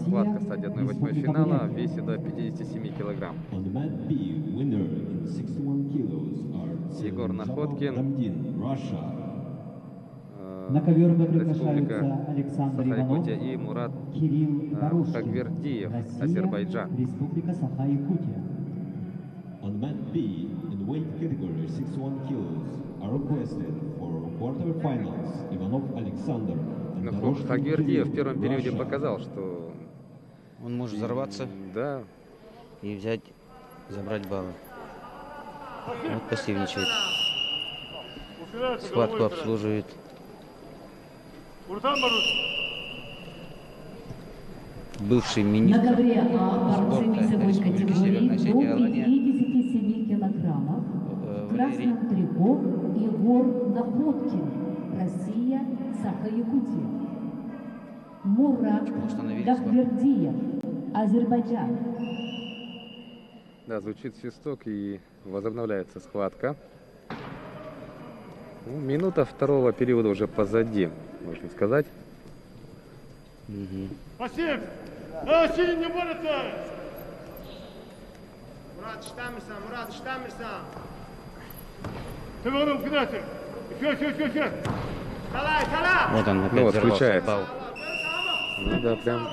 схватка Россия, стадии 1/8 Республика финала в Бурятия. весе до 57 килограмм. On the mat B, winner in 61 kilos are Егор Находкин, Damdin, Russia. На ковер Г Республика приглашаются Александр Иванов, Саха-Якутия и Мурат Кирилл Барушкин, Хагвердиев, Россия, Азербайджан. Республика Саха-Якутия. On mat B, in weight category 61 kilos, are requested for quarterfinals Ivanov Alexander and Но Doroshkin Хагвердиев в Kirill, первом периоде Russia. показал, что Он может взорваться да, и взять, забрать баллы. Вот пассивничает. Схватку обслуживает. Бывший На министр ковре А борцы спорта весовой Республики категории Северная до Осетия, Алания 57 килограммов. В красном трико Егор Находкин, Россия, Саха-Якутия. Мурат Установили Гахвердиев, Азербайджан. да, звучит свисток и возобновляется схватка. Ну, минута второго периода уже позади, можно сказать. Спасибо! Сильно не борется! Мурат, штаммерсан! Ты вон кидатель! Еще! Вот он Ну опять вот, взорвался. включается. Балл. Ну да, прям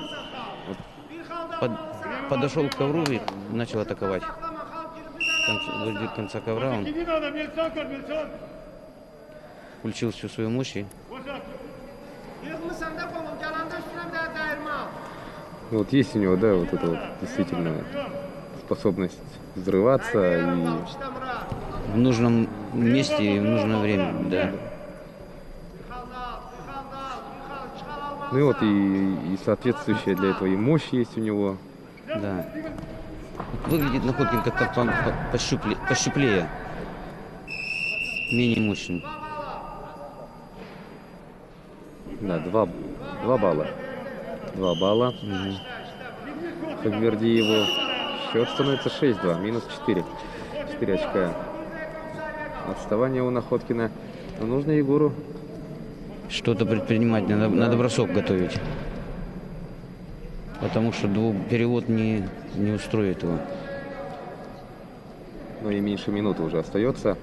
Подошел к ковру и начал атаковать. Возле конца ковра он Не надо, мельцон! включил всю свою мощь и ну, вот есть у него, да, вот эта вот действительно способность взрываться и в нужном месте и в нужное время, да. ну и вот и соответствующая для этого и мощь есть у него. Да. Выглядит Находкин как-то пощуплее, менее мощный. Да, 2 балла. 2 балла. Хагвердиеву. Счет становится 6-2, минус 4. 4 очка. Отставание у Находкина. Но нужно Егору. Что-то предпринимать, надо бросок готовить. Потому что перевод не устроит его. Ну и меньше минуты уже остается.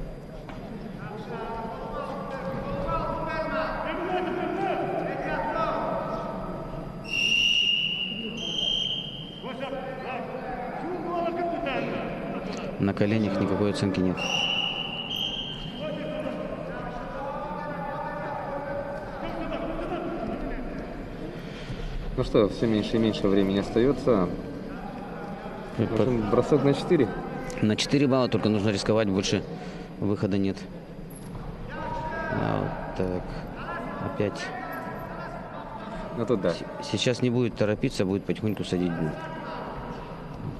На коленях никакой оценки нет. Ну что, все меньше и меньше времени остается. Нужен бросок на 4. На 4 балла только нужно рисковать, больше выхода нет. А вот так. Опять. Ну тут да. Сейчас не будет торопиться, будет потихоньку садить.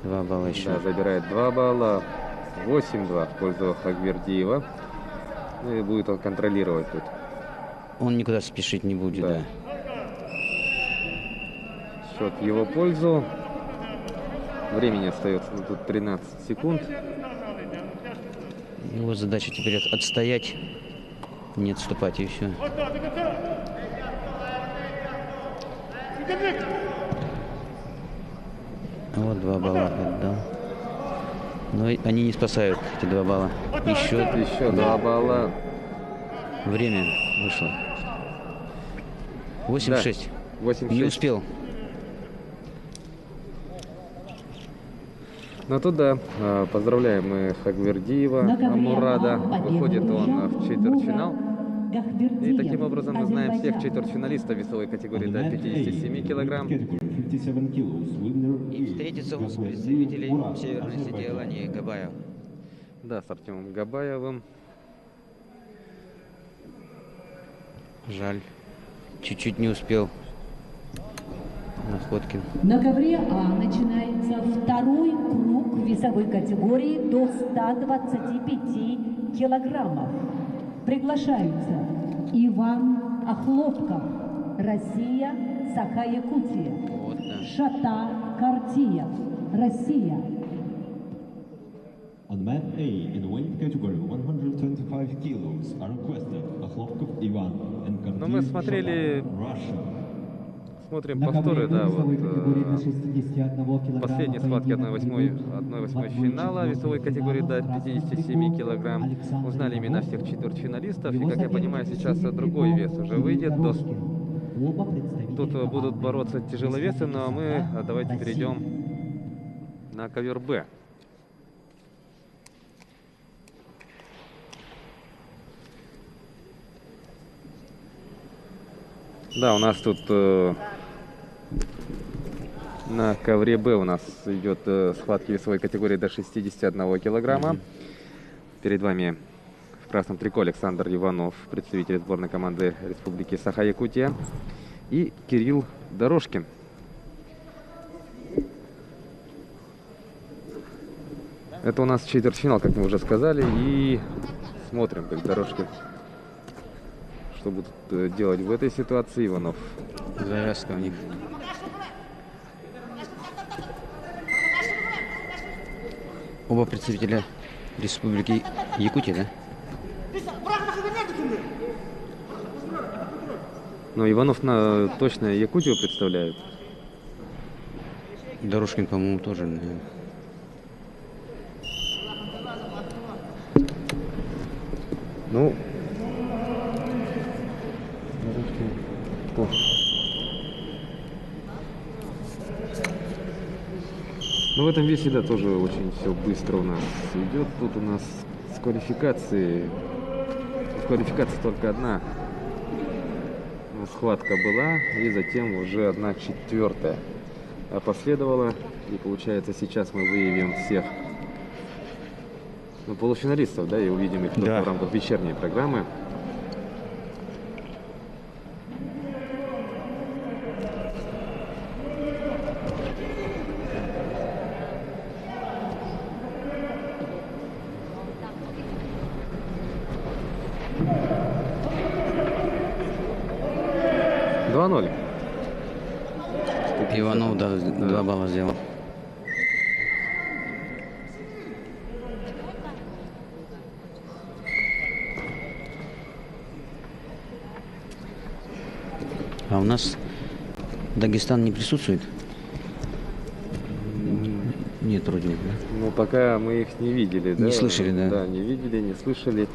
2 балла еще. Да, забирает 2 балла. 8-2 в пользу Хагвердиева. Ну и будет он контролировать тут. Он никуда спешить не будет, Да. да. Счет в его пользу. Времени остается тут 13 секунд. Его задача теперь отстоять, не отступать, и все. Вот 2 балла отдал. Но они не спасают, эти 2 балла. Еще 2 балла. Время вышло. 8-6. Да, 8-6. Не успел. Ну тут да, поздравляем мы Хагвердиева, Мурада. Выходит он в четвертьфинал. И таким образом мы знаем всех четвертьфиналистов весовой категории до 57 килограмм. И встретится он с представителем Северной Осетии Алании Габаев. Да, с Артемом Габаевым. Жаль, чуть-чуть не успел Находкин. На ковре А начинается второй круг весовой категории до 125 килограммов. Приглашаются Иван Охлопков, Россия, Саха-Якутия. Вот, да. Шата Картиев, Россия. On mat A in weight category 125 kilos are requested Akhlopkov Ivan and Kartiev Но мы смотрели, Shatan, Russia. смотрим На повторы, ковре да, весовой вот категории до 61 килограмма последние схватки 1/8 финала весовой категории до 57 килограмм. Узнали имена всех четвертьфиналистов. И, как я понимаю, сейчас другой вес уже выйдет. Тут будут бороться тяжеловесы, но мы давайте перейдем на ковер Б. Да, у нас тут на ковре Б у нас идет схватки весовой категории до 61 килограмма. Перед вами в красном трико Александр Иванов, представитель сборной команды Республики Саха-Якутия, и Кирилл Дорожкин. Это у нас четвертьфинал, как мы уже сказали, и смотрим, как Дорожкин, что будут делать в этой ситуации. Иванов. Завязка у них. Оба представителя Республики Якутия, да? Но Иванов точно Якутию представляет. Дорожкин, по-моему, тоже, наверное. Ну, ну, в этом весе, да, тоже очень все быстро у нас идет. Тут у нас с квалификации, в квалификации только одна схватка была, и затем уже 1/4 последовала. И получается, сейчас мы выявим всех полуфиналистов, да, и увидим их только в рамках вечерней программы. Иванов, да, 2 балла сделал. А у нас Дагестан не присутствует? Нет, вроде бы. Ну, пока мы их не видели, да? Не слышали, да? Да, не видели, не слышали.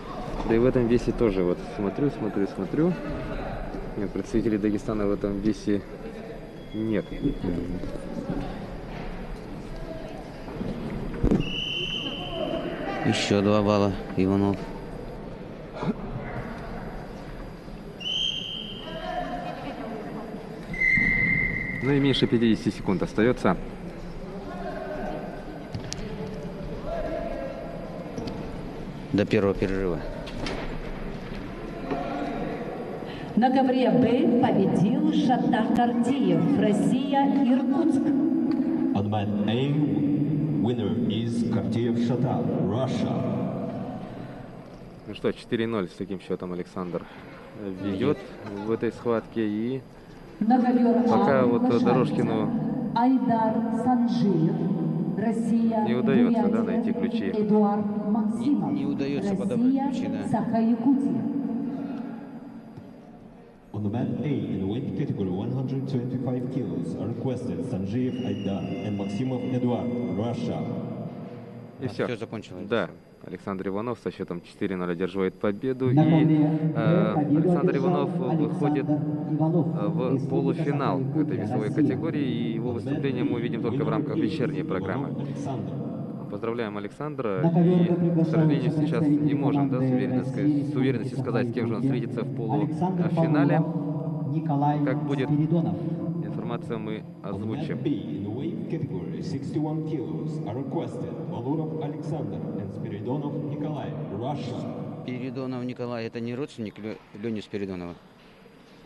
Да и в этом весе тоже вот смотрю. Нет, представителей Дагестана в этом весе нет. Еще 2 балла Иванов. Ну и меньше 50 секунд остается. До первого перерыва. На ковре Б победил Шата Картиев, Россия, Иркутск. On mat A, winner is Kartiev Shatan, Russia. Ну что, 4-0 с таким счетом Александр ведет в этой схватке. И На ковер пока А вот приглашается Дорожкину Айдар Санжиев, Россия, не удается, да, Бурятия, найти ключи. Эдуард Максимов, Не удается Россия, подобрать ключи, да. Саха-Якутия. On the mat A in weight category 125 kilos are requested Sanjeev Aidar and Maximov Eduard, Russia. И все. Все закончилось. Да, Александр Иванов со счетом 4-0 одерживает победу. На И ковре победу Александр Иванов одержал выходит Александр Иванов, в Республика полуфинал Саха-Якутия, этой весовой Россия. категории. И его выступление мы увидим только в рамках вечерней программы. Александр. Поздравляем Александра. На ковер И, к приглашаются сожалению, сейчас не представители можем, да, команды с уверенностью сказать, с кем же он России, встретится в Александр полуфинале. Павлов, Николай Как будет Спиридонов. информацию мы On озвучим. mat B in weight category 61 kilos are requested Valurov Alexander and Spiridonov Nikolai, Russia. Спиридонов Николай, это не родственник Лени Спиридонова?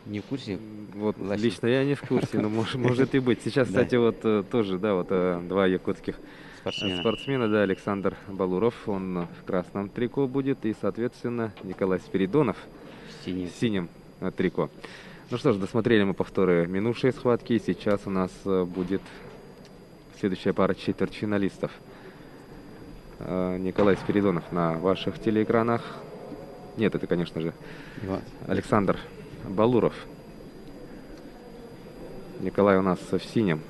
Не в курсе? Вот Власик? лично я не в курсе, но может и быть. Сейчас, кстати, вот тоже, да, вот 2 якутских спортсмена, да, Александр Балуров, он в красном трико будет, и, соответственно, Николай Спиридонов. В синим трико. Ну что ж, досмотрели мы повторы минувшей схватки. И сейчас у нас будет следующая пара четвертьфиналистов. Николай Спиридонов на ваших телеэкранах. Нет, это, конечно же, Александр Балуров. Николай у нас в синем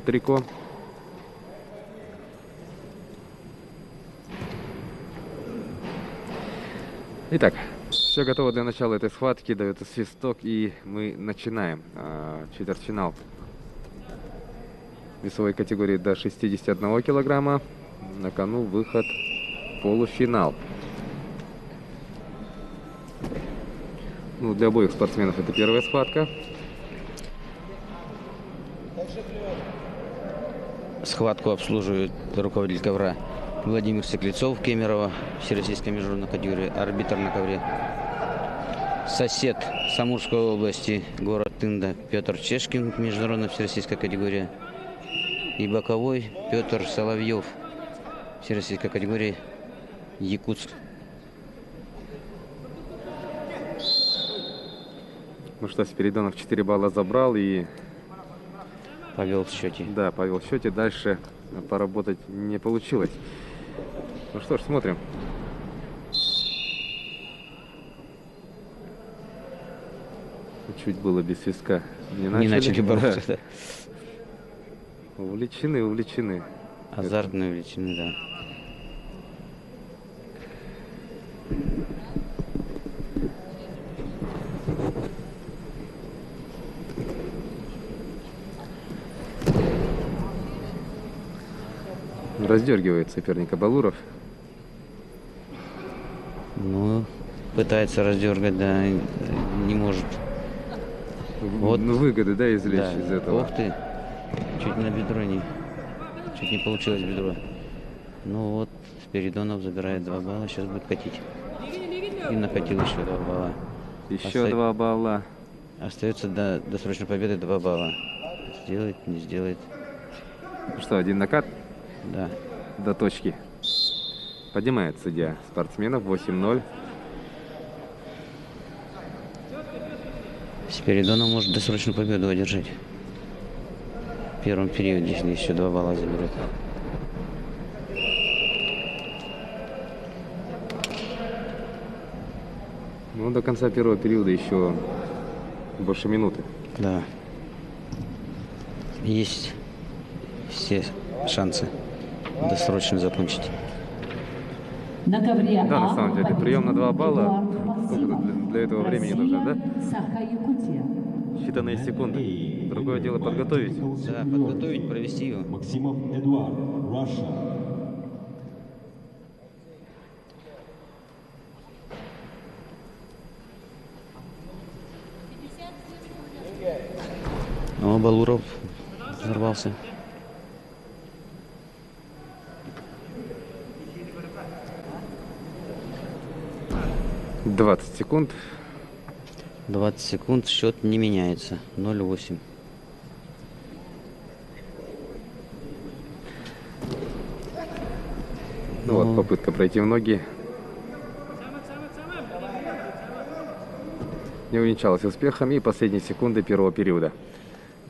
трико. Итак, все готово для начала этой схватки. Дается свисток, и мы начинаем четвертьфинал весовой категории до 61 килограмма. На кону выход в полуфинал. Ну, для обоих спортсменов это первая схватка. Схватку обслуживает руководитель ковра Владимир Секлецов, Кемерово, Всероссийская международная категория, арбитр на ковре. Сосед Самурской области, город Тында, Петр Чешкин, международная всероссийская категория. И боковой Петр Соловьев, всероссийская категория, Якутск. Ну что, Спиридонов 4 балла забрал и повел в счете. Да, повел в счете. Дальше поработать не получилось. Ну что ж, смотрим. Чуть было без свистка. Не начали бороться. Да. Увлечены. Азартные увлечены, да. Раздергивает соперника Балуров. Ну, пытается раздергать, да, не может. Вот, ну, выгоды, да, извлечь, да, из этого. Ух ты, чуть на бедро чуть не получилось бедро. Ну вот, Спиридонов забирает 2 балла, сейчас будет катить. И накатил еще 2 балла. Еще 2 балла. Остается до досрочной победы 2 балла. Сделает, не сделает. Что, один накат? Да. До точки. Поднимает судья спортсменов 8-0. Спиридонов может досрочную победу одержать. В первом периоде, если еще 2 балла заберет. Ну, до конца первого периода еще больше минуты. Да. Есть все шансы досрочно закончить. На ковре да, на самом деле, прием на 2 балла. Сколько для этого времени нужно, да? Считанные секунды. Другое дело подготовить. Да, подготовить, провести его. Максимов Эдуард, Russia. О, Балуров взорвался. — 20 секунд. 20 секунд, счет не меняется. 0-8. Ну вот, попытка пройти в ноги. Не увенчалась успехом. И последние секунды первого периода.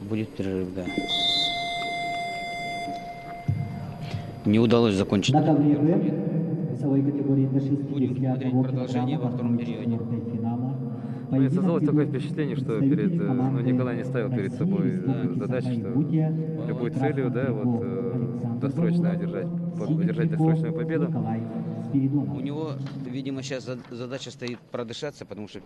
Будет перерыв, да. Не удалось закончить. Будем смотреть продолжение во втором периоде. Мне создалось такое впечатление, что Николай не ставил перед собой задачу, что любой целью, да, вот досрочно одержать досрочную победу. У него, видимо, сейчас задача стоит продышаться, потому что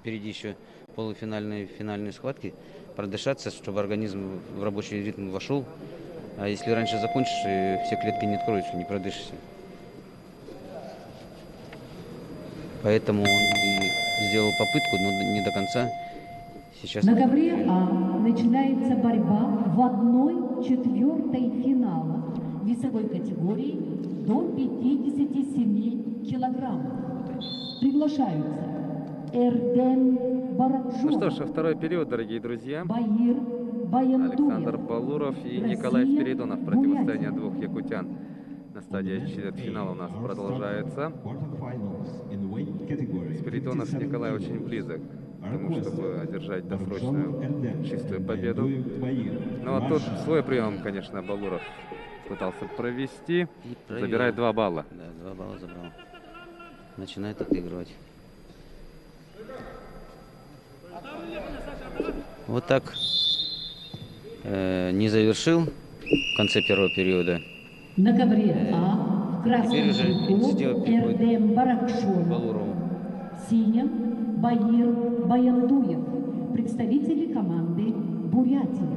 впереди еще полуфинальные финальные схватки. Продышаться, чтобы организм в рабочий ритм вошел. А если раньше закончишь, все клетки не откроются, не продышишься. Поэтому он и сделал попытку, но не до конца. Сейчас на ковре начинается борьба в 1/4 финала весовой категории до 57 килограммов. Приглашаются Эрден Баракжов. Ну что ж, второй период, дорогие друзья. Баир Баяндуев. Александр Балуров и Николай Спиридонов. Противостояние двух якутян. на стадии четвертьфинала у нас продолжается. Quarterfinals in weight category Спиридонов Николай очень близок к тому, чтобы одержать досрочную чистую победу. Ну а тут свой прием, конечно, Балуров пытался провести. И провел. Забирает 2 балла. Да, 2 балла забрал. Начинает отыгрывать. Вот так не завершил в конце первого периода. На ковре А в красном Теперь уже трико инициатива переходит Эрдем к Баракшонов, Балурову. в синем Баир Баяндуев, представители команды Бурятия.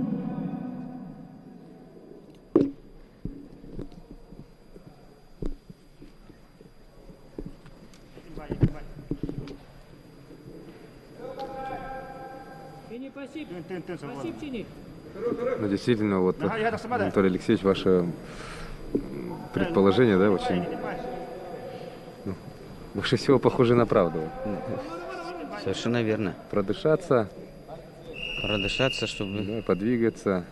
Ну, действительно, вот, Анатолий Алексеевич, ваше предположение, да, очень, ну, больше всего похоже на правду. Совершенно верно. Продышаться, Продышаться, чтобы да, подвигаться.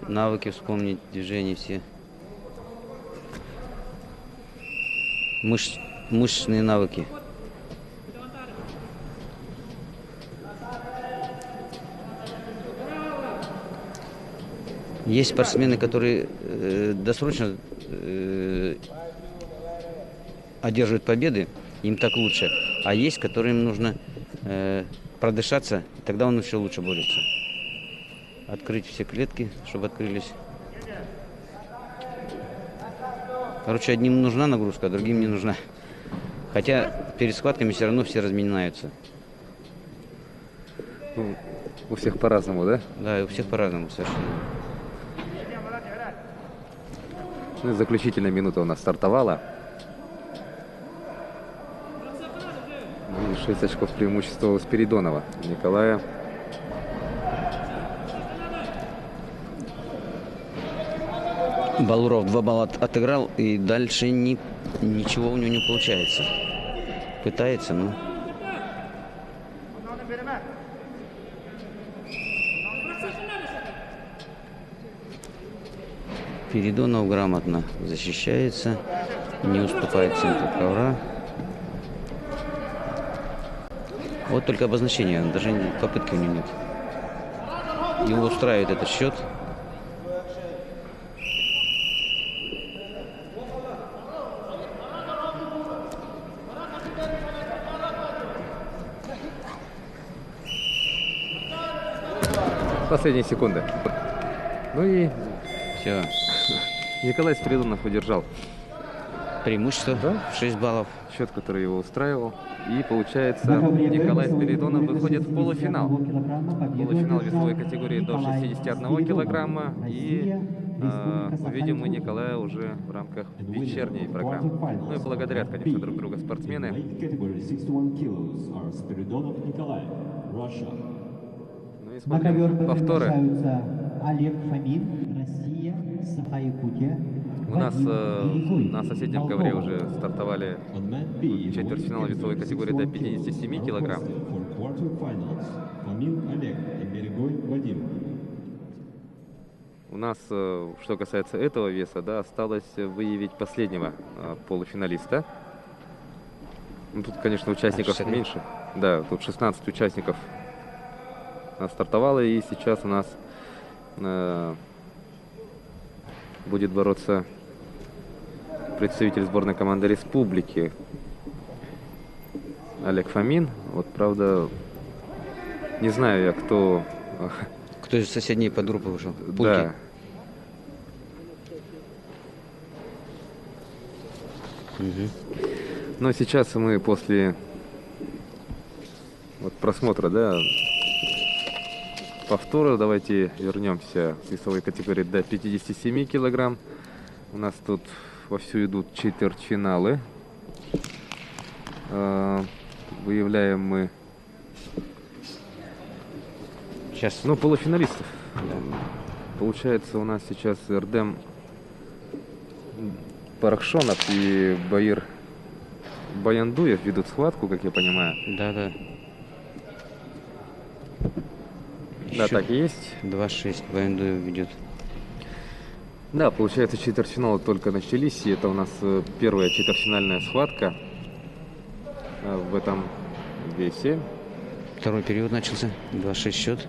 навыки вспомнить, движения все. Мышечные навыки. Есть спортсмены, которые досрочно одерживают победы, им так лучше. А есть, которым нужно продышаться, тогда он еще лучше борется. Открыть все клетки, чтобы открылись. Короче, одним нужна нагрузка, а другим не нужна. Хотя перед схватками все равно все разминаются. Ну, у всех по-разному, да? Да, и у всех по-разному совершенно. Ну, и заключительная минута у нас стартовала. И 6 очков преимущества у Спиридонова Николая. Балуров 2 балла отыграл, и дальше ничего у него не получается. Пытается, но... Спиридонов грамотно защищается, не уступает центру ковра. Вот только обозначение, даже попытки у него нет. Его устраивает этот счет. Последние секунды. Ну и Все. Николай Спиридонов удержал Преимущество Да? 6 баллов. счет, который его устраивал. И получается, Николай Спиридонов выходит в полуфинал. Полуфинал весовой категории до 61 килограмма. И увидим мы Николая уже в рамках вечерней программы. Ну и благодарят, конечно, друг друга спортсмены. Weight category 61 kilos are Spiridonov Nikolai, Russia. Ну и На ковер смотрим повторы. приглашаются Олег Фомин, Россия, Саха-Якутия. У нас Вадим на соседнем ковре уже стартовали On mat B, in четвертьфинал weight весовой category категории до 61 57 kilos, килограмм. are requested for quarterfinals. Фомин Олег и Берегой Вадим. У нас, что касается этого веса, да, осталось выявить последнего полуфиналиста. Ну, тут, конечно, участников 61. меньше. Да, тут 16 участников стартовало, и сейчас у нас будет бороться представитель сборной команды республики Олег Фомин. Вот, правда, не знаю я, кто... Кто из соседней подгруппы вышел? Пульки. Да. Но сейчас мы после вот просмотра, да, повтора, давайте вернемся в весовой категории до 57 килограмм. У нас тут вовсю идут четвертьфиналы. Выявляем мы, Сейчас. ну, полуфиналистов. Получается, у нас сейчас Эрдем Баракшонов и Баир Баяндуев ведут схватку, как я понимаю. Да. Да, так и есть. 2-6 Баяндуев ведет. Да, получается, четвертьфиналы только начались, и это у нас первая четвертьфинальная схватка в этом весе. Второй период начался. 2-6 счет.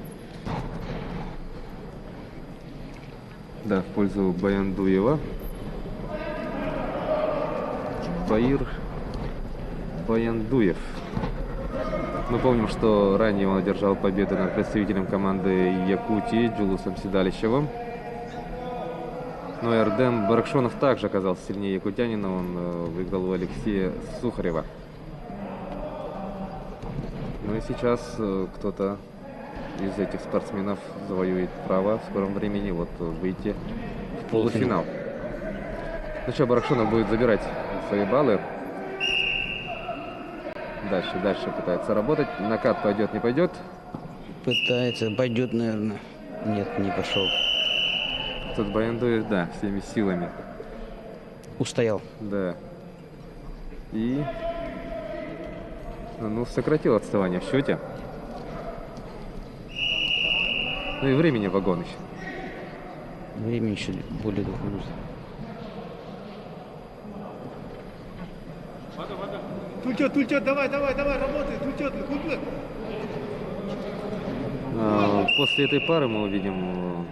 Да, в пользу Баяндуева. Баир Баяндуев. Мы помним, что ранее он одержал победу над представителем команды Якутии Джулусом Седалищевым. Но Эрдем Баракшонов также оказался сильнее якутянина. Он выиграл у Алексея Сухарева. Ну и сейчас кто-то из этих спортсменов завоюет право в скором времени выйти в полуфинал. Ну что, Баракшонов будет забирать свои баллы. Дальше пытается работать. Накат пойдет, не пойдет? Пытается, пойдет, наверное. Нет, не пошел. Тут Баяндуев, да, всеми силами. Устоял. Да. И сократил отставание в счете. Ну и времени вагон еще. Времени еще более 2 минут. Тульчет, давай, работай, Тульчет, куплет. После этой пары мы увидим,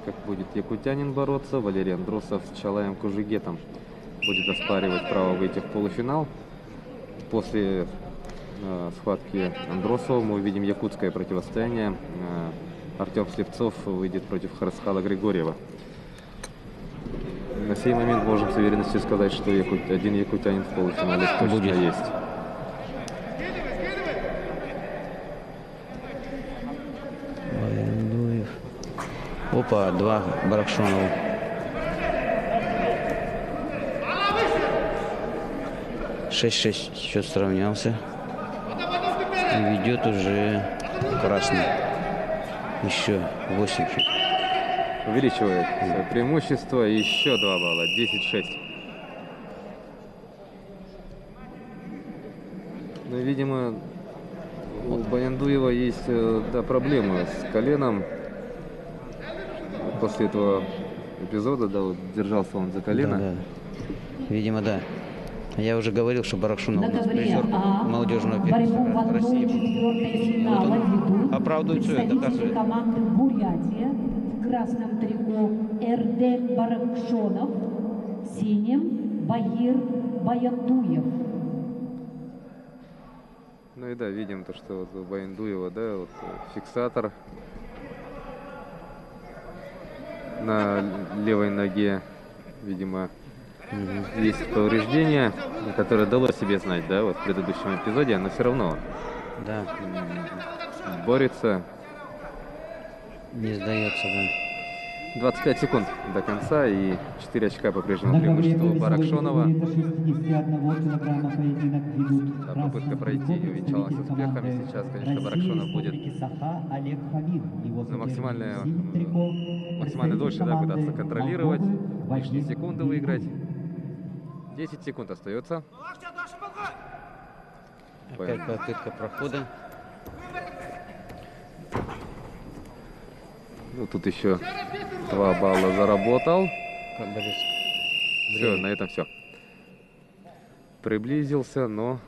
как будет якутянин бороться. Валерий Андросов с Чалаем Кужигетом будет оспаривать право выйти в полуфинал. После схватки Андросова мы увидим якутское противостояние. Артем Слепцов выйдет против Харсхала Григорьева. На сей момент можем с уверенностью сказать, что один якутянин в полуфинале точно будет. Есть. Баяндуев. Опа, 2 Баракшонова. Шесть счет сравнялся. И ведет уже красный. Еще 8 счет. Увеличивает свое преимущество. Еще 2 балла. 10-6. Ну, видимо, у Баяндуева есть проблемы с коленом. После этого эпизода, держался он за колено. Да. Видимо, да. Я уже говорил, что Баракшонов у нас призер молодежного первенства России. Вот он оправдывает все, доказывает. Команды Бурятия в красном трико Эрдем Баракшонов, в синем Баир Баяндуев. Ну и да, видим то, что у Баяндуева, фиксатор на левой ноге, видимо, есть повреждение, которое дало себе знать, в предыдущем эпизоде, но все равно борется. Не сдается, да. 25 секунд до конца и 4 очка по-прежнему преимуществу Баракшонова. Попытка пройти не увенчалась успехами. Сейчас, конечно, Баракшонов будет максимально дольше пытаться контролировать, лишние секунды выиграть. 10 секунд остается. Опять попытка прохода. Ну, тут еще 2 балла заработал. Все, на этом все. Приблизился, но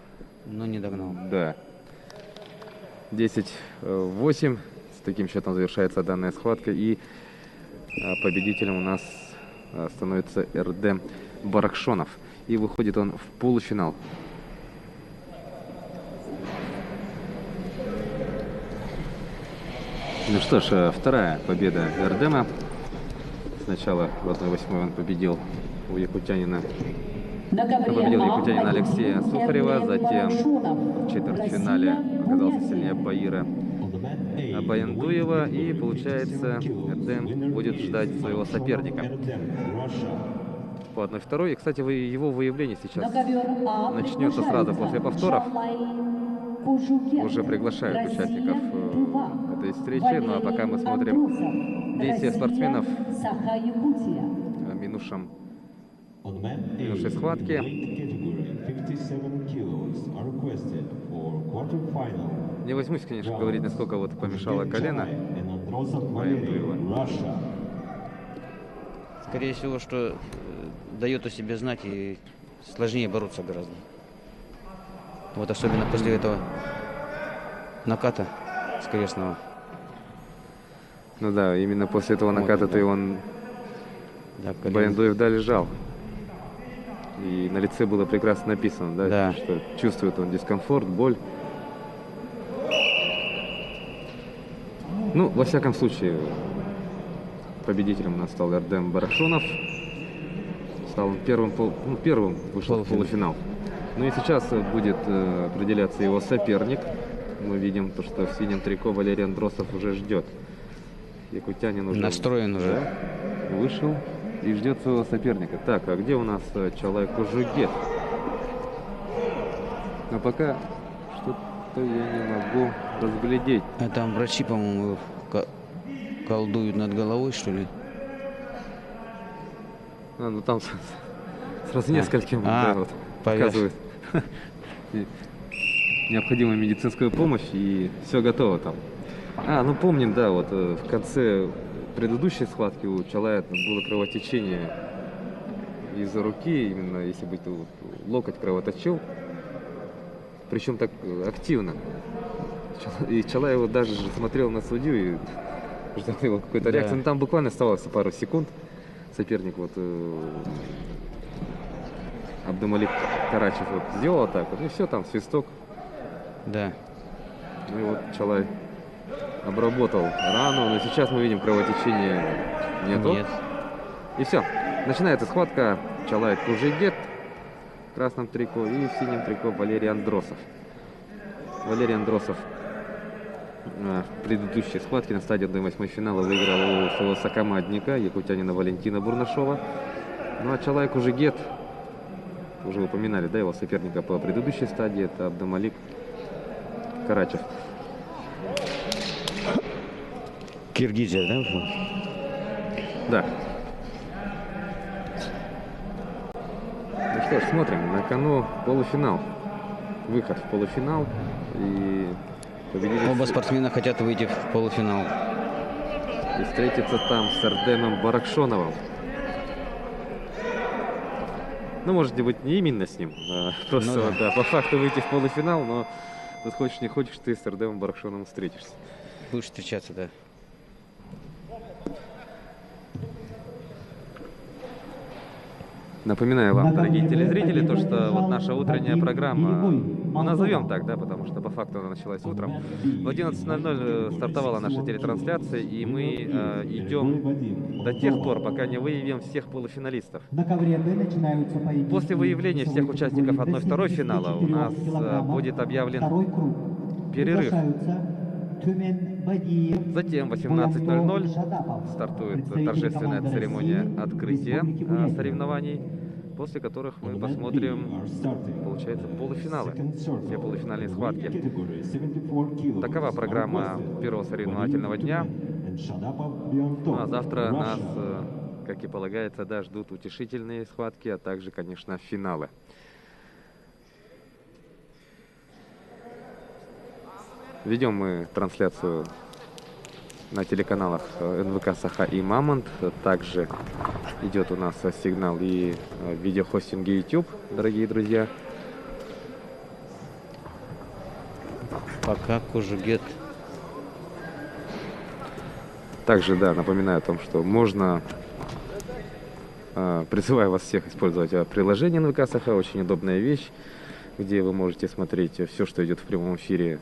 не догнал. Да. 10-8. С таким счетом завершается данная схватка. И победителем у нас становится Эрдем Баракшонов. И выходит он в полуфинал. Ну что ж, вторая победа Эрдема. Сначала в 1/8 он победил у якутянина. Победил якутянина Алексея Сухарева, затем в четвертьфинале оказался сильнее Баира Баяндуева. И получается, Эрдем будет ждать своего соперника по 1/2. И, кстати, его выявление сейчас начнется сразу после повторов. Уже приглашают участников этой встречи. Ну а пока мы смотрим действия спортсменов минувшей схватки. Не возьмусь, конечно, говорить, насколько помешало колено Баяндуева. Скорее всего, что дает о себе знать и сложнее бороться гораздо. Вот особенно после этого наката скоростного. Ну да, именно после этого наката да. он Да, Баяндоев лежал. И на лице было прекрасно написано, да, Да. что чувствует он дискомфорт, боль. Ну, во всяком случае, победителем у нас стал Эрдем Барашонов. Стал он первым вышел в полуфинал. Ну и сейчас будет определяться его соперник. Мы видим, то, что в синем трико Валерий Андросов уже ждет. Якутянин уже настроен уже. Да, вышел и ждет своего соперника. Так, а где у нас Чалай Кужугет? Но пока что-то я не могу разглядеть. А там врачи, по-моему, колдуют над головой, что ли? Ну там сразу нескольким да, вот, показывают необходимую медицинскую помощь, и все готово там. Ну помним, да, вот в конце предыдущей схватки у Чалая было кровотечение из-за руки, именно если бы локоть кровоточил, причем так активно. И Чалай его даже смотрел на судью и ждал его какой-то реакции. Но там буквально оставалось пару секунд. Соперник вот Абдумалик Карачев вот сделал так вот, и все, там свисток. Да. Ну и вот Чалай обработал рану, но сейчас мы видим, кровотечения нету. Нет. И все. Начинается схватка. Чалай Кужугет в красном трико и в синем трико Валерий Андросов. Валерий Андросов в предыдущей схватке на стадии 1/8 финала выиграл у своего сокомандника, якутянина Валентина Бурнашова. Ну а Чалай Кужугет, уже упоминали, да, его соперника по предыдущей стадии, это Абдумалик Карачев. Киргизия, да? Да. Ну что ж, смотрим. На кону полуфинал. Выход в полуфинал. И победитель... Оба спортсмена хотят выйти в полуфинал. И встретиться там с Эрдемом Баракшоновым. Ну, может быть, не именно с ним. Просто, Ну да. да, по факту выйти в полуфинал, но вот хочешь не хочешь, ты с Эрдемом Баракшоновым встретишься. Будешь встречаться, да. Напоминаю вам, дорогие телезрители, то, что вот наша утренняя программа, ну, назовем так, да, потому что по факту она началась утром. В 11:00 стартовала наша телетрансляция, и мы идем до тех пор, пока не выявим всех полуфиналистов. После выявления всех участников 1-2 финала у нас будет объявлен перерыв. Затем в 18:00 стартует торжественная церемония открытия соревнований, после которых мы посмотрим, получается, полуфиналы, все полуфинальные схватки. Такова программа первого соревновательного дня. Ну а завтра нас, как и полагается, да, ждут утешительные схватки, а также, конечно, финалы. Ведем мы трансляцию на телеканалах НВК Саха и Мамонт. Также идет у нас сигнал и в видеохостинге YouTube, дорогие друзья. Пока Кужугет. Также, да, напоминаю о том, что можно, призываю вас всех использовать приложение НВК Саха. Очень удобная вещь, где вы можете смотреть все, что идет в прямом эфире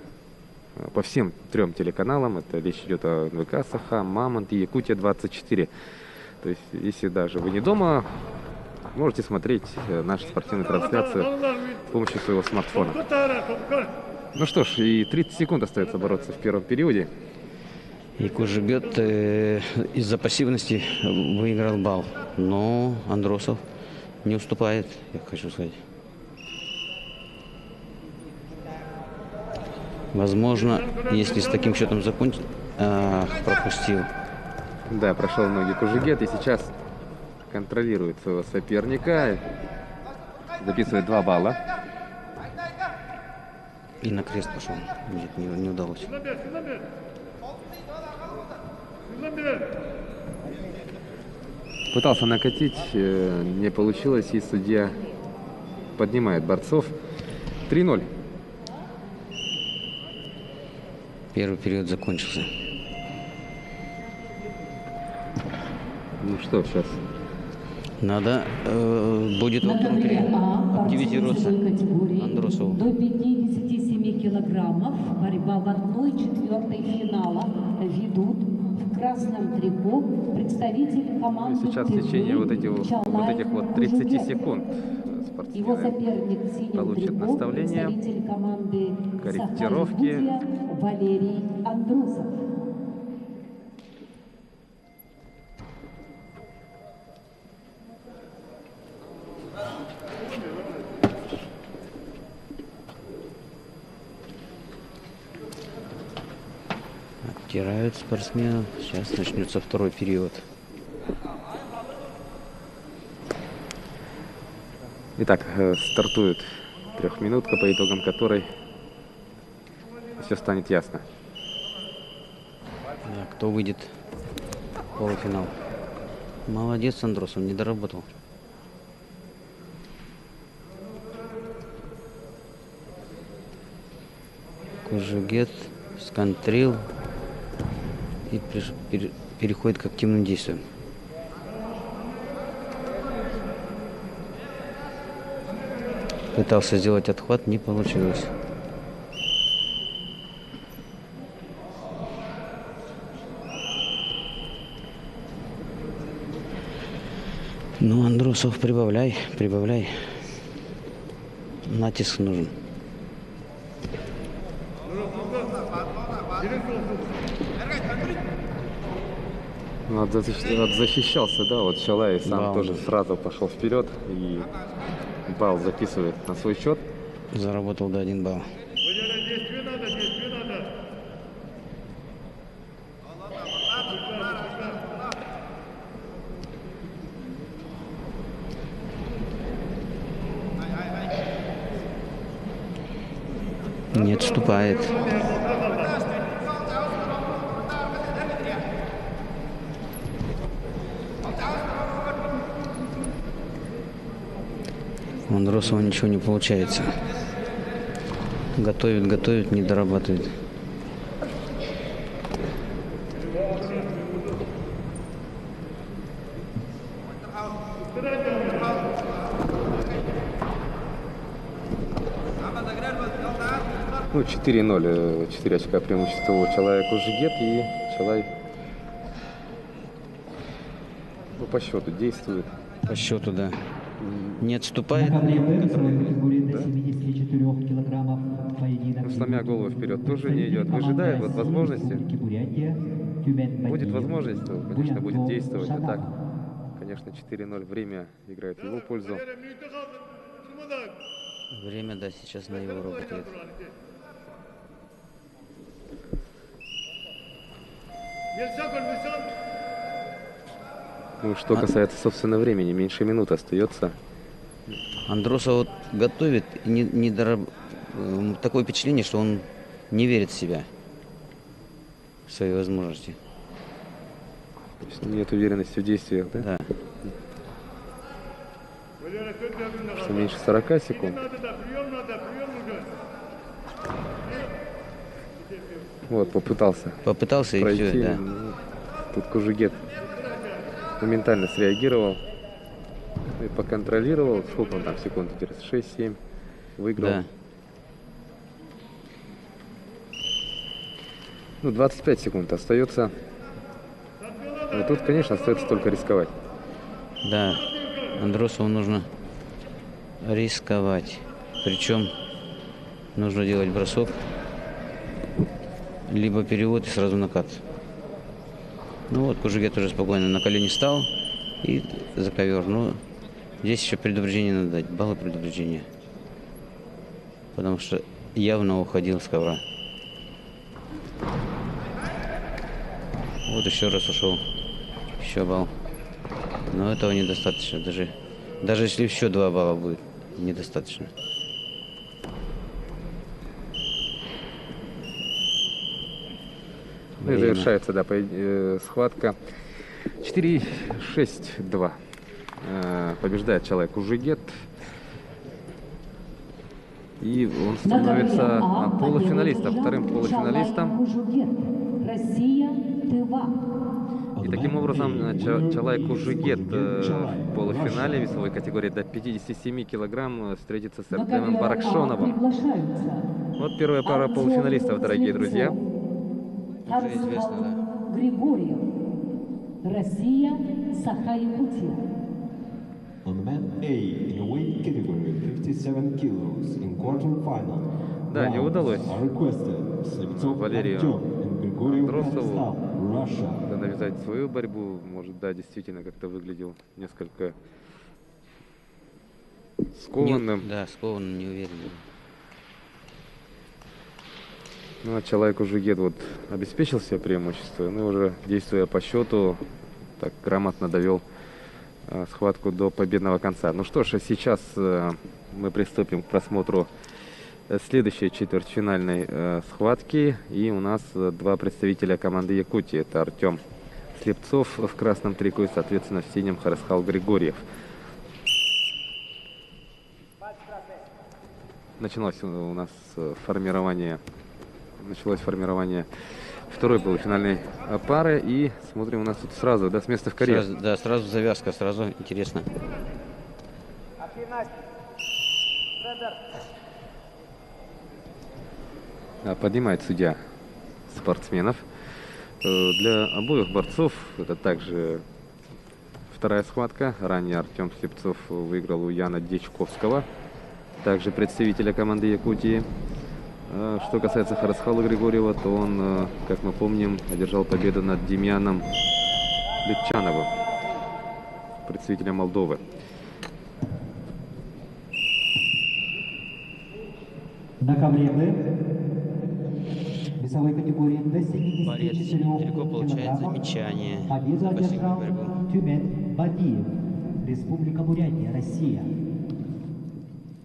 по всем 3 телеканалам. Это речь идет о НВК Саха, Мамонт и Якутия 24. То есть, если даже вы не дома, можете смотреть нашу спортивную трансляцию с помощью своего смартфона. Ну что ж, и 30 секунд остается бороться в первом периоде. И Кужугет из-за пассивности выиграл балл. Но Андросов не уступает, я хочу сказать. Возможно, если с таким счетом закончить, пропустил. Да, прошел ноги Кужугет и сейчас контролирует своего соперника. Записывает 2 балла. И на крест пошел. Нет, не удалось. Пытался накатить, не получилось, и судья поднимает борцов. 3-0. Первый период закончился. Ну что, сейчас Надо будет во На втором ковре периоде А активизироваться по категории Андросову. до 57 килограммов. Борьба в 1/4 финала. Ведут в красном трико представители команды сейчас в течение вот этих вот 30 секунд Его спортсмены соперник в синем получат трико, наставление, представитель команды корректировки. Саха-Якутия Валерий Андросов. Оттирают спортсменов. Сейчас начнется второй период. Итак, стартует трехминутка, по итогам которой все станет ясно. Да, кто выйдет в полуфинал? Молодец, Андросов, не доработал. Кужугет сконтрил и переходит к активным действиям. Пытался сделать отхват, не получилось. Ну, Андросов, прибавляй, прибавляй. Натиск нужен. Ну, отзащищался, да, вот Чалай сам Бал, тоже да. сразу пошел вперед и балл записывает на свой счет. Заработал до 1 балл. Действие надо, действие надо. Не отступает. У Андросова ничего не получается. Готовит, готовит, не дорабатывает. Ну, 4-0, 4 очка преимущества у Чалая Кужугет, и Чалай по счету действует. По счету, да. Не На отступает. ковре Б в своей категории до 74 килограммов поединок. Ну, сломя голову вперед тоже не идет. Выжидает вот возможности. Будет возможность, то, конечно, будет действовать. А так, конечно, 4-0 время играет в его пользу. Время, да, сейчас на его работает. Ну, что касается, собственно, времени, меньше минуты остается. Андросов вот готовит, и такое впечатление, что он не верит в себя, в свои возможности. То есть нет уверенности в действиях, да? Да. Что меньше 40 секунд. Вот, попытался Попытался и пройти. все, да. Ну, тут Кужугет моментально среагировал и поконтролировал. Сколько он там секунд? 6-7. Выиграл. Да. Ну, 25 секунд остается. Но тут, конечно, остается только рисковать. Да, Андросову нужно рисковать. Причем нужно делать бросок, либо перевод и сразу накат. Ну вот, Кужугет уже спокойно на колени встал и за ковер. Но здесь еще предупреждение надо дать, баллы предупреждения. Потому что явно уходил с ковра. Вот еще раз ушел. Еще балл. Но этого недостаточно. Даже если еще 2 балла будет, недостаточно. Ну и завершается, да, схватка 4-6-2. Побеждает Чалай Кужигет. И он становится полуфиналистом, вторым полуфиналистом. И таким образом Чалай Кужигет в полуфинале весовой категории до 57 килограмм встретится с Артемом Баракшоновым. Вот первая пара полуфиналистов, дорогие друзья. Уже известно, да. Григорьев. Россия, Саха-Якутия. On man A in a weight category 57 kilos in quarterfinal. Да, не удалось Валерию Андросову навязать свою борьбу. Может, да, действительно как-то выглядел несколько скованным. Да, скованным, неуверенным. Ну, а Чалай Кужигет вот обеспечил себе преимущество, но уже действуя по счету, так грамотно довел схватку до победного конца. Ну что ж, а сейчас мы приступим к просмотру следующей четвертьфинальной схватки. И у нас два представителя команды Якутии. Это Артем Слепцов в красном трико и, соответственно, в синем Харасхал Григорьев. Началось у нас формирование второй полуфинальной пары. И смотрим, у нас тут сразу, да, с места в карьер. Сразу завязка, сразу интересно. Поднимает судья спортсменов. Для обоих борцов это также вторая схватка. Ранее Артем Слепцов выиграл у Яна Дечковского, также представителя команды Якутии. Что касается Харасхала Григорьева, то он, как мы помним, одержал победу над Демьяном Литчановым, представителем Молдовы. На ковре весовой категории до Борец 74 далеко получает килограммов замечание победу за последнюю одержал борьбу. Тюмен Бадиев, Республика Бурятия, Россия.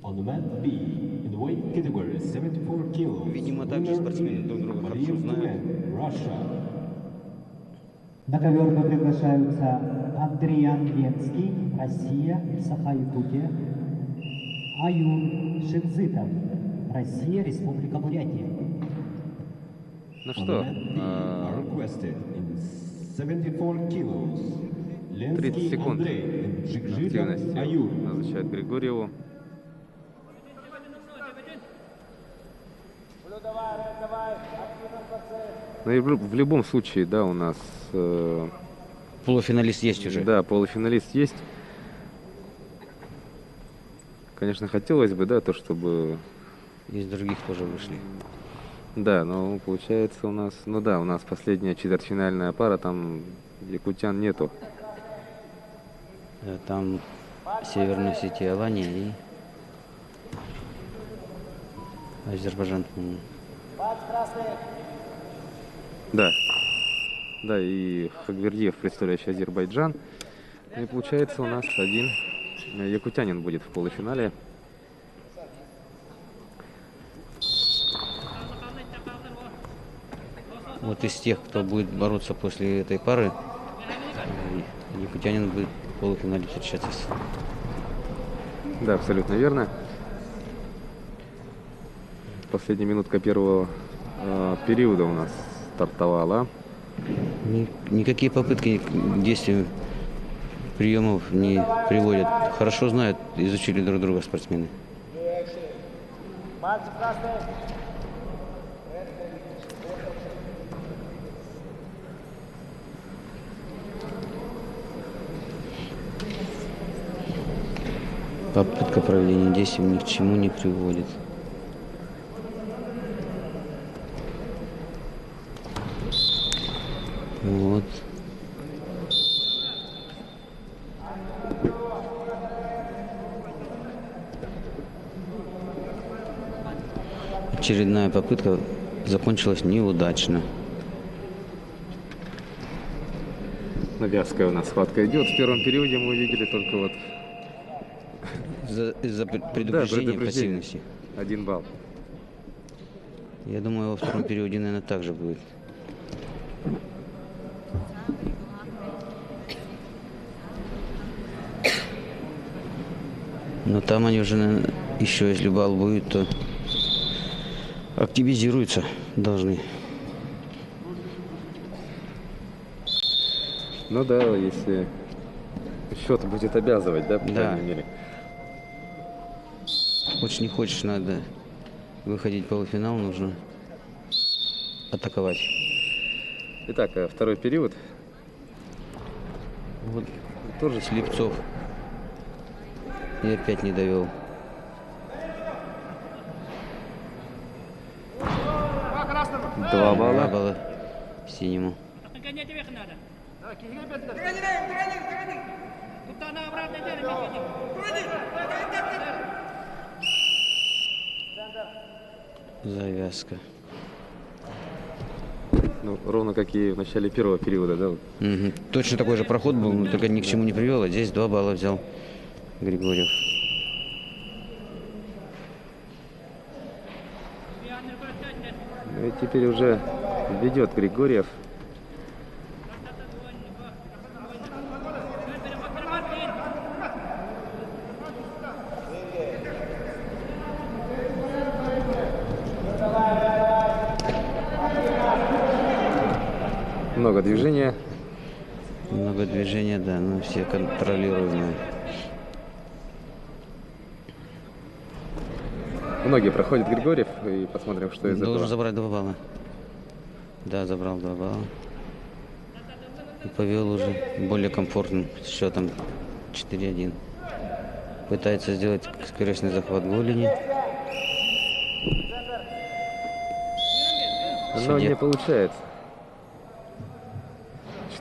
On man B in the weight category 74 kilos. Видимо, также спортсмены друг друга хорошо Badiyev знают. Tumen, Russia. На ковер приглашаются Андриан Ленский, Россия, Саха-Якутия, Аюр Шевзитов, Россия, Республика Бурятия. Ну On что, man B are requested in 74 kilos. 30 Ленский секунд Андрей in Жигжитов, активности Аюр. назначает Григорьеву. Ну и в любом случае, да, у нас Полуфиналист есть уже. да, полуфиналист есть. Конечно, хотелось бы, да, то, чтобы... Из других тоже вышли. Да, но получается у нас... Ну да, у нас последняя четвертьфинальная пара, там якутян нету. Там Северная Осетия, Алания и Азербайджан, по-моему. Да. Да, и Хагвердиев, представляющий Азербайджан. И получается у нас один якутянин будет в полуфинале. Вот из тех, кто будет бороться после этой пары, якутянин будет в полуфинале встречаться с... Да, абсолютно верно. Последняя минутка первого периода у нас стартовала. Никакие попытки к действию приемов не приводят. Хорошо знают, изучили друг друга спортсмены. Попытка проведения действий ни к чему не приводит. Вот. Очередная попытка закончилась неудачно. Вязкая у нас схватка идет. В первом периоде мы увидели только вот... Из-за предупреждения пассивности. 1 балл. Я думаю, во втором периоде, наверное, так же будет. Но там они уже, наверное, еще если балл будет, то активизируются должны. Ну да, если счет будет обязывать, да, по Да. крайней мере. Хочешь не хочешь, надо выходить в полуфинал, нужно атаковать. Итак, второй период. Вот тоже Слепцов. И опять не довел. Два балла. 2 балла синему. Завязка. Ну, ровно как и в начале первого периода, да? вот. Мгм. Точно такой же проход был, но только ни к чему не привел. А здесь 2 балла взял Григорьев. Ну и теперь уже ведет Григорьев. Много движения. Много движения, да, но все контролируемые. Многие проходят Григорьев, и посмотрим, что из Должен этого. забрать 2 балла. Да, забрал 2 балла. И повел уже более комфортным счетом 4-1. Пытается сделать скоростный захват голени. Но Судья. не получается.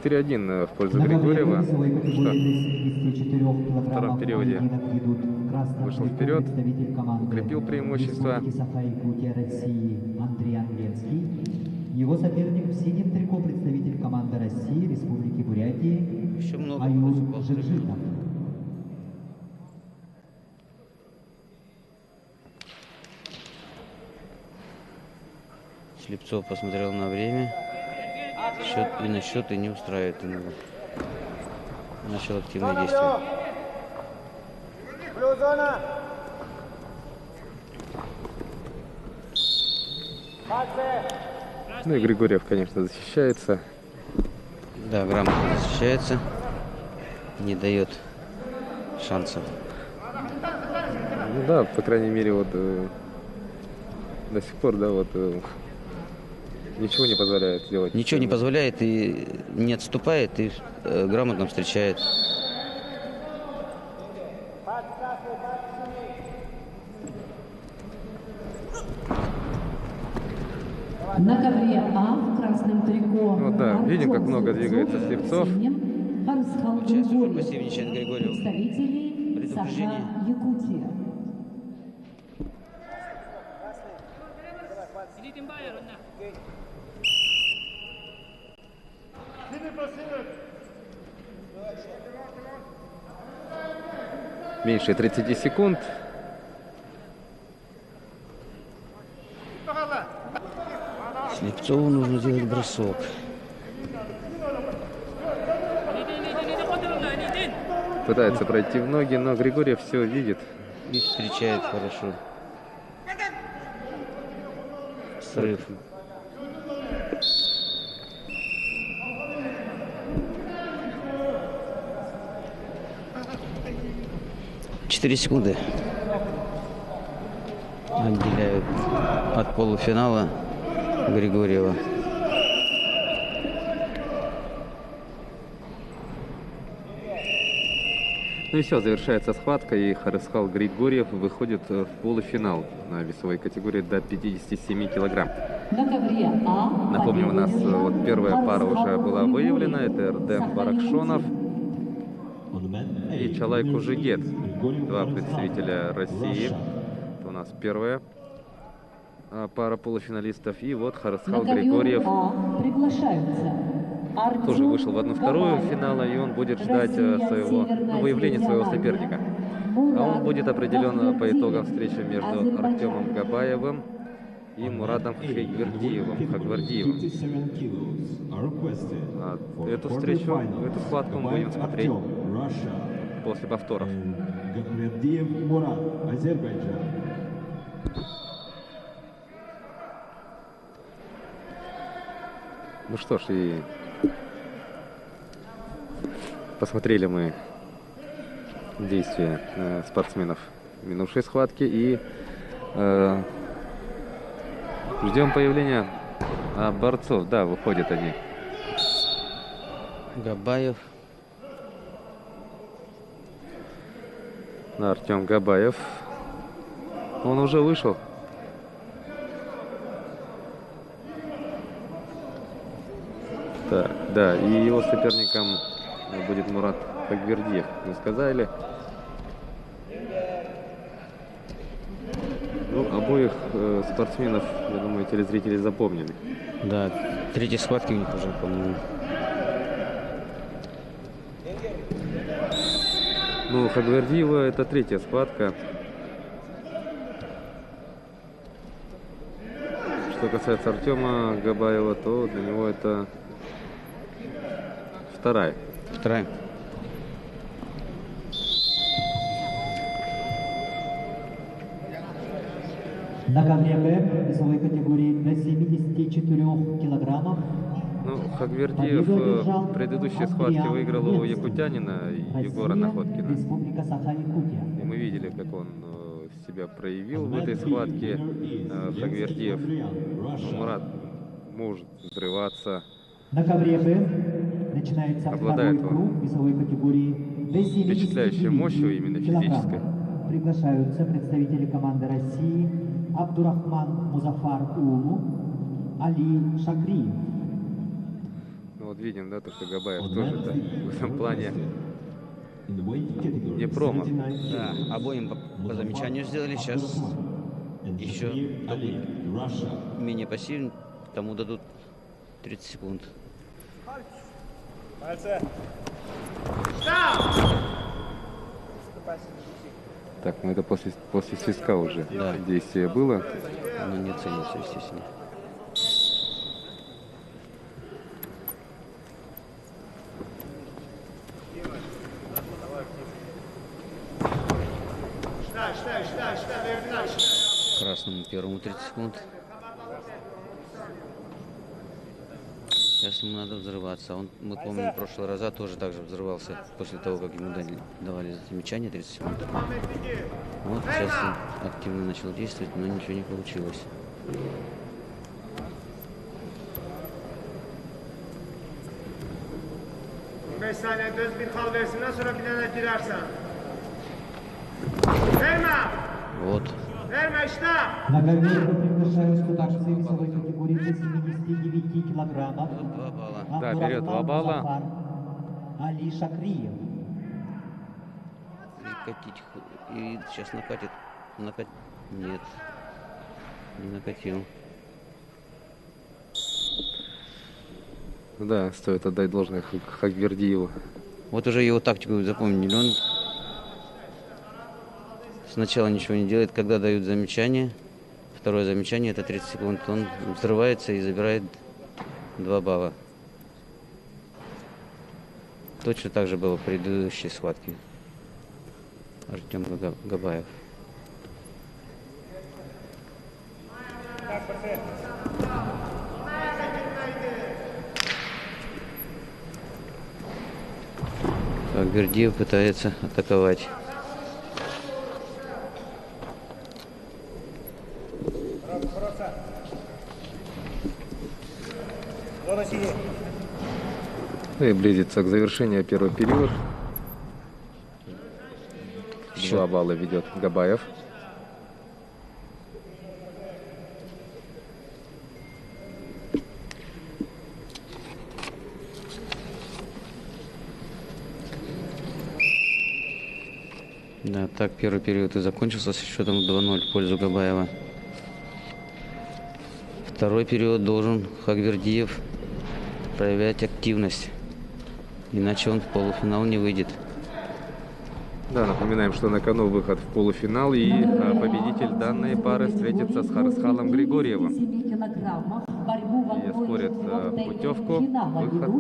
4-1 в пользу На Григорьева. весовой категории до 74 Во втором килограммов периоде поединок ведут в красном вышел трико вперед, представитель команды укрепил преимущество. Республики Саха-Якутия России Андрей Английский. Его соперник в синем трико представитель команды России Республики Бурятии Еще много Аюр выступал. Жиджитов. Слепцов посмотрел на время. Счет и на счет и не устраивает его. Начал активные действия. Ну и Григорьев, конечно, защищается. Да, грамотно защищается. Не дает шансов. Ну да, по крайней мере, вот до сих пор, да, вот ничего не позволяет сделать. Ничего не позволяет и не отступает, и грамотно встречает. На ковре А в красном трико. Ну да, видим, как много двигается Слепцов. Сейчас уже пассивничает Григорьев. Представители Предупреждение. Саха-Якутия. Меньше 30 секунд. Слепцову нужно делать бросок. Пытается пройти в ноги, но Григорьев все видит. И встречает хорошо. Срыв. Четыре секунды отделяют от полуфинала Григорьева. Ну и все, завершается схватка, и Харысхал Григорьев выходит в полуфинал на весовой категории до 57 килограмм. На ковре А. Напомню, у нас вот первая пара уже была выявлена. Это Эрдем Баракшонов и Чалай Кужигет. Два представителя России. Это у нас первая пара полуфиналистов. И вот Харысхал Григорьев Приглашаются тоже вышел в 1/2 финала, и он будет ждать своего, выявления своего соперника. А он будет определен по итогам встречи между Артемом Габаевым и Мурадом Хагвердиевым. 57 kilos are requested for Эту встречу, эту схватку мы будем смотреть после повторов. Гахвердиев Мурат, Азербайджан. Ну что ж, и посмотрели мы действия спортсменов минувшей схватки и ждем появления борцов. Да, выходят они. Габаев. Артем Габаев. Он уже вышел. Так, да, и его соперником будет Мурат Хагвердиев, как мы сказали. Ну, обоих спортсменов, я думаю, телезрители запомнили. Да, третьей схватки у них уже, по-моему. Ну, Хагвердиева это третья схватка. Что касается Артема Габаева, то для него это вторая. Вторая. На ковре Б весовой категории до 74 килограммов. Ну, Хагвердиев в предыдущей схватке выиграл у якутянина Егора Находкина. Республика Саха-Якутия. И мы видели, как он себя проявил в этой схватке. Хагвердиев. Мурат может взрываться. На ковре Б начинается Обладает второй круг весовой категории до 79 впечатляющей мощью именно физической. килограммов. Приглашаются представители команды России Абдурахман Музафар Улу, Али Шакриев. Ну, вот видим, да, то, что Габаев тоже в этом плане не промах. Да, обоим по замечанию сделали. Сейчас еще менее пассивен, тому дадут 30 секунд. Так, ну это после свистка уже Да. действие было. Оно не ценится, естественно. Красному первому 30 секунд. Сейчас ему надо взрываться. Мы помним, в прошлый раза тоже так же взрывался после того, как ему давали замечание 30 секунд. Вот сейчас он активно начал действовать, но ничего не получилось. Вот. На ковре приглашаются к акции весовой категории до 79 килограммов. 2 балла. Да, берет 2 балла. Музафар, Али Шакриев. И катить. И сейчас накатит. Нет. Не накатил. Да, стоит отдать должное Хагвердиеву. Вот уже его тактику запомнили. Он сначала ничего не делает, когда дают замечание. Второе замечание — это 30 секунд. Он взрывается и забирает 2 балла. Точно так же было в предыдущей схватке. Артем Габаев. Хагвердиев пытается атаковать. И близится к завершению первый период. Еще 2 балла ведет Габаев. Да, так первый период и закончился с счетом 2-0 в пользу Габаева. Второй период должен Хагвердиев проявлять активность, иначе он в полуфинал не выйдет. Да, напоминаем, что на кону выход в полуфинал, и победитель данной пары встретится с Харысхалом Григорьевым. И оспорят путевку, выход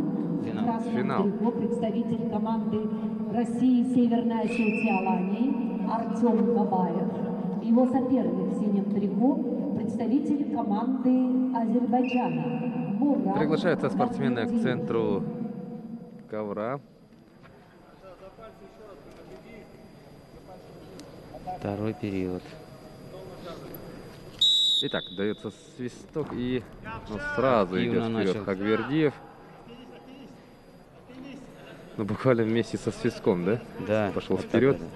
Финал. Представитель команды России Северная Осетия Алании Артем Габаев. Его соперник в синем трико – представитель команды Азербайджана Мурат Приглашаются спортсмены к Бахметдиев. центру ковра. Второй период. Итак, дается свисток и сразу идет Активно вперед начал. Хагвердиев. Ну, буквально вместе со свистком, да? Да. Пошел вот так вперед. вот.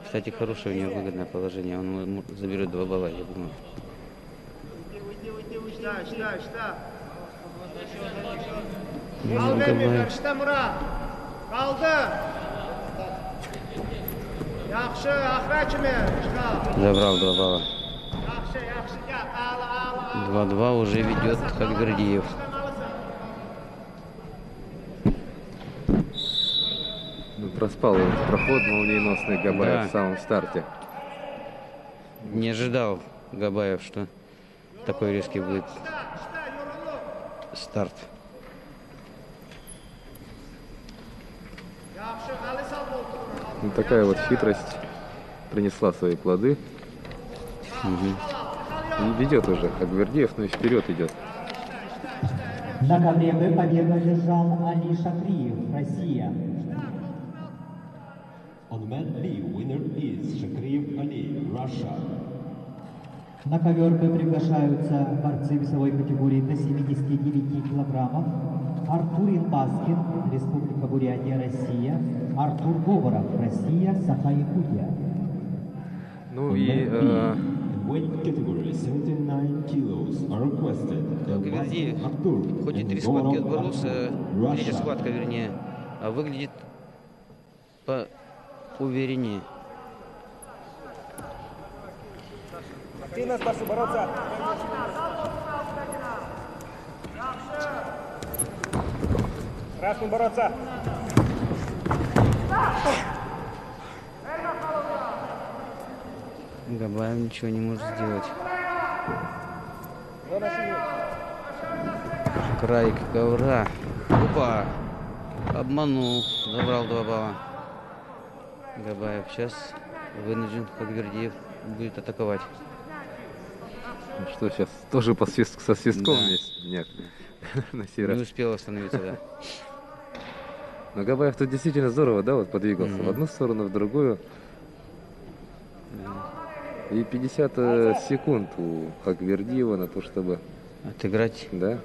Кстати, хорошее у него выгодное положение. Он заберет 2 балла, я думаю. Al vermeyler, işte Murat. Kaldı. Yaxşı, axıra kimi çıxar. Забрал 2 балла. Yaxşı, yaxşı, gəl. Ağla, ağla, ağla. 2-2 уже ведет Хагвердиев. Ну, проспал этот проход молниеносный Габаев Да. в самом старте. Не ожидал Габаев, что такой резкий будет старт. Yaxşı, əli sal olsun. Ну, такая вот хитрость принесла свои плоды. И ведет уже Хагвердиев, но и вперед идет. На ковре Б победу одержал Али Шакриев, Россия. On mat B, winner is Shakriyev Ali, Russia. На ковер Б приглашаются борцы весовой категории до 79 килограммов. Артур Илбаскин, Республика Бурятия, Россия. Артур Говоров, Россия, Саха-Якутия. Ну On и mat B, in weight category 79 kilos are requested Хагвердиев Артур хоть и and 3 схватки Govorov отборолся, Артур, третья Russia. схватка, вернее, а выглядит поувереннее. Активно, старший, бороться. Красный бороться. Габаев ничего не может сделать. Край ковра. Опа! Обманул. Забрал 2 балла. Габаев сейчас вынужден Хагвердиев будет атаковать. ну что, сейчас тоже со свистком Да. есть? Нет. На сей Не раз. успел остановиться, да. Но Габаев тут действительно здорово, да, вот подвигался в одну сторону, в другую. И 50 секунд у Хагвердиева на то, чтобы, Отыграть. да,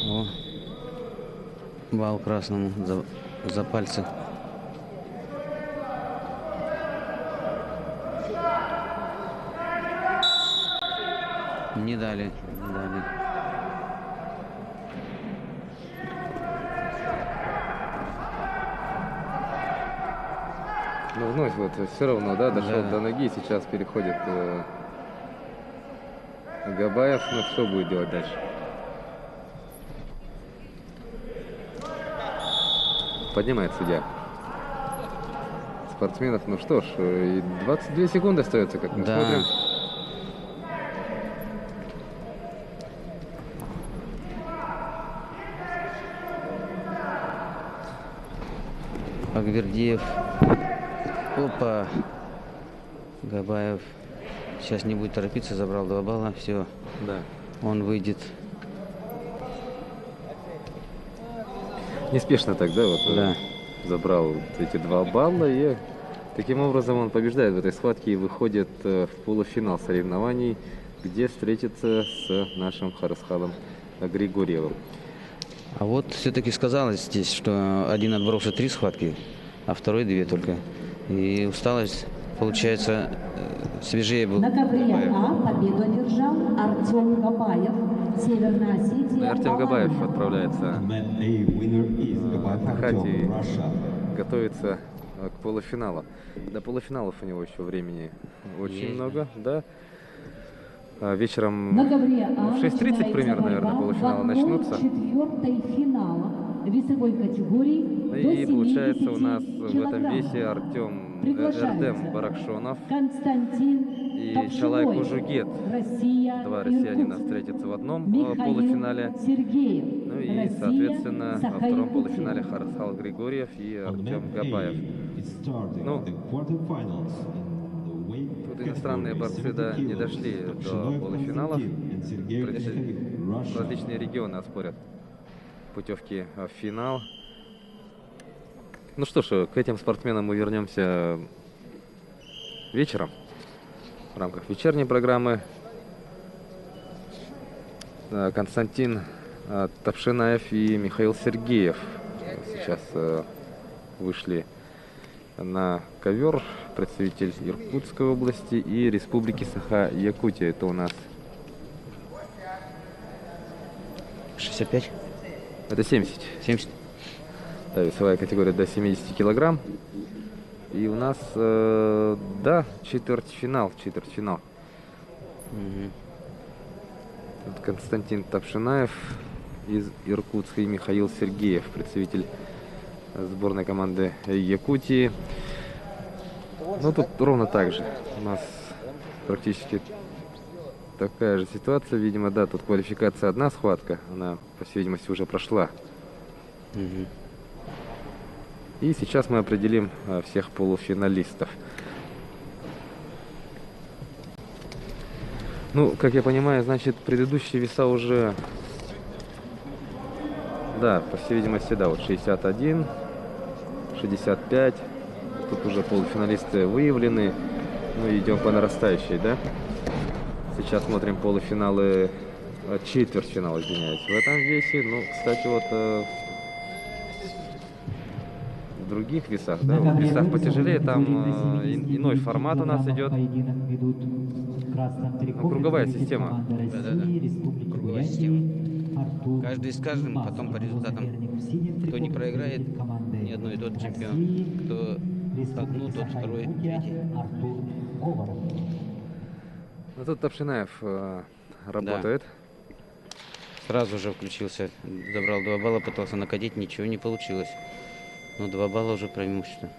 О. Бал красному за пальцы. Не дали, не дали. ну вновь вот все равно, да, дошел Да. до ноги, сейчас переходит Габаев, ну что будет делать дальше? Поднимает судья спортсменов, ну что ж, и 22 секунды остается, как мы Да. смотрим. Хагвердиев. Опа. Габаев сейчас не будет торопиться, забрал 2 балла. Все, Да. он выйдет. Неспешно так, да, вот Да. забрал вот эти 2 балла, и таким образом он побеждает в этой схватке и выходит в полуфинал соревнований, где встретится с нашим Харысхалом Григорьевым. А вот все-таки сказалось здесь, что один отбросил 3 схватки, а второй 2 только. И усталость, получается, свежее был. На ковре Габаев. А победу одержал Артем Габаев, Северная Осетия. Ну и Артем Габаев Алания. отправляется On mat A, winner is Gabaev отдыхать и Artyom, Russia. готовится к полуфиналу. До полуфиналов у него еще времени очень Есть, много, да. Вечером На ковре А в 6:30 примерно, наверное, полуфиналы начнутся. 1/4 финала весовой категории до И 70 получается у нас в этом килограммов. весе Артем Приглашаются Эрдем Баракшонов Константин и Топшевой, Чалай Кужугет. Россия, 2 россиянина Иркутск. встретятся в одном Михаил полуфинале. Сергеев, Ну Ну и, Россия, соответственно, во Саха втором Якутия. полуфинале Харсал Григорьев и On Артем map Габаев. A, it's starting Ну, the quarterfinals in the weight тут иностранные category, борцы 70 не kilos. дошли до Топшиноев полуфиналов. Константин and Сергей Кочкарев, Russia. Различные регионы оспорят путевки в финал. Ну что ж, к этим спортсменам мы вернемся вечером в рамках вечерней программы. Константин Топшинаев и Михаил Сергеев сейчас вышли на ковер. Представитель Иркутской области и Республики Саха-Якутия. Это у нас 65? это 70. 70? Да, весовая категория до 70 килограмм. И у нас, да, четвертьфинал. Мгм. Тут Константин Топшинаев из Иркутска и Михаил Сергеев, представитель сборной команды Якутии. Ну, тут ровно так же. У нас практически такая же ситуация. Видимо, да, тут квалификация одна схватка. Она, по всей видимости, уже прошла. Мгм. И сейчас мы определим всех полуфиналистов. Ну, как я понимаю, значит, предыдущие веса уже... Да, по всей видимости, да, вот 61, 65. Тут уже полуфиналисты выявлены. Ну, идем по нарастающей, да? Сейчас смотрим полуфиналы, четвертьфинал, извиняюсь, в этом весе. Ну, кстати, вот в других весах, да, в весах потяжелее, там иной формат у нас идет. Ну, круговая система. Да-да-да. Круговая система. Каждый с каждым, потом по результатам. Кто не проиграет, ни одной и тот чемпион. Кто одну, тот второй, третий. Ну, тут Топшинаев работает. Сразу же включился, забрал 2 балла, пытался накатить, ничего не получилось. Но 2 балла уже преимущество.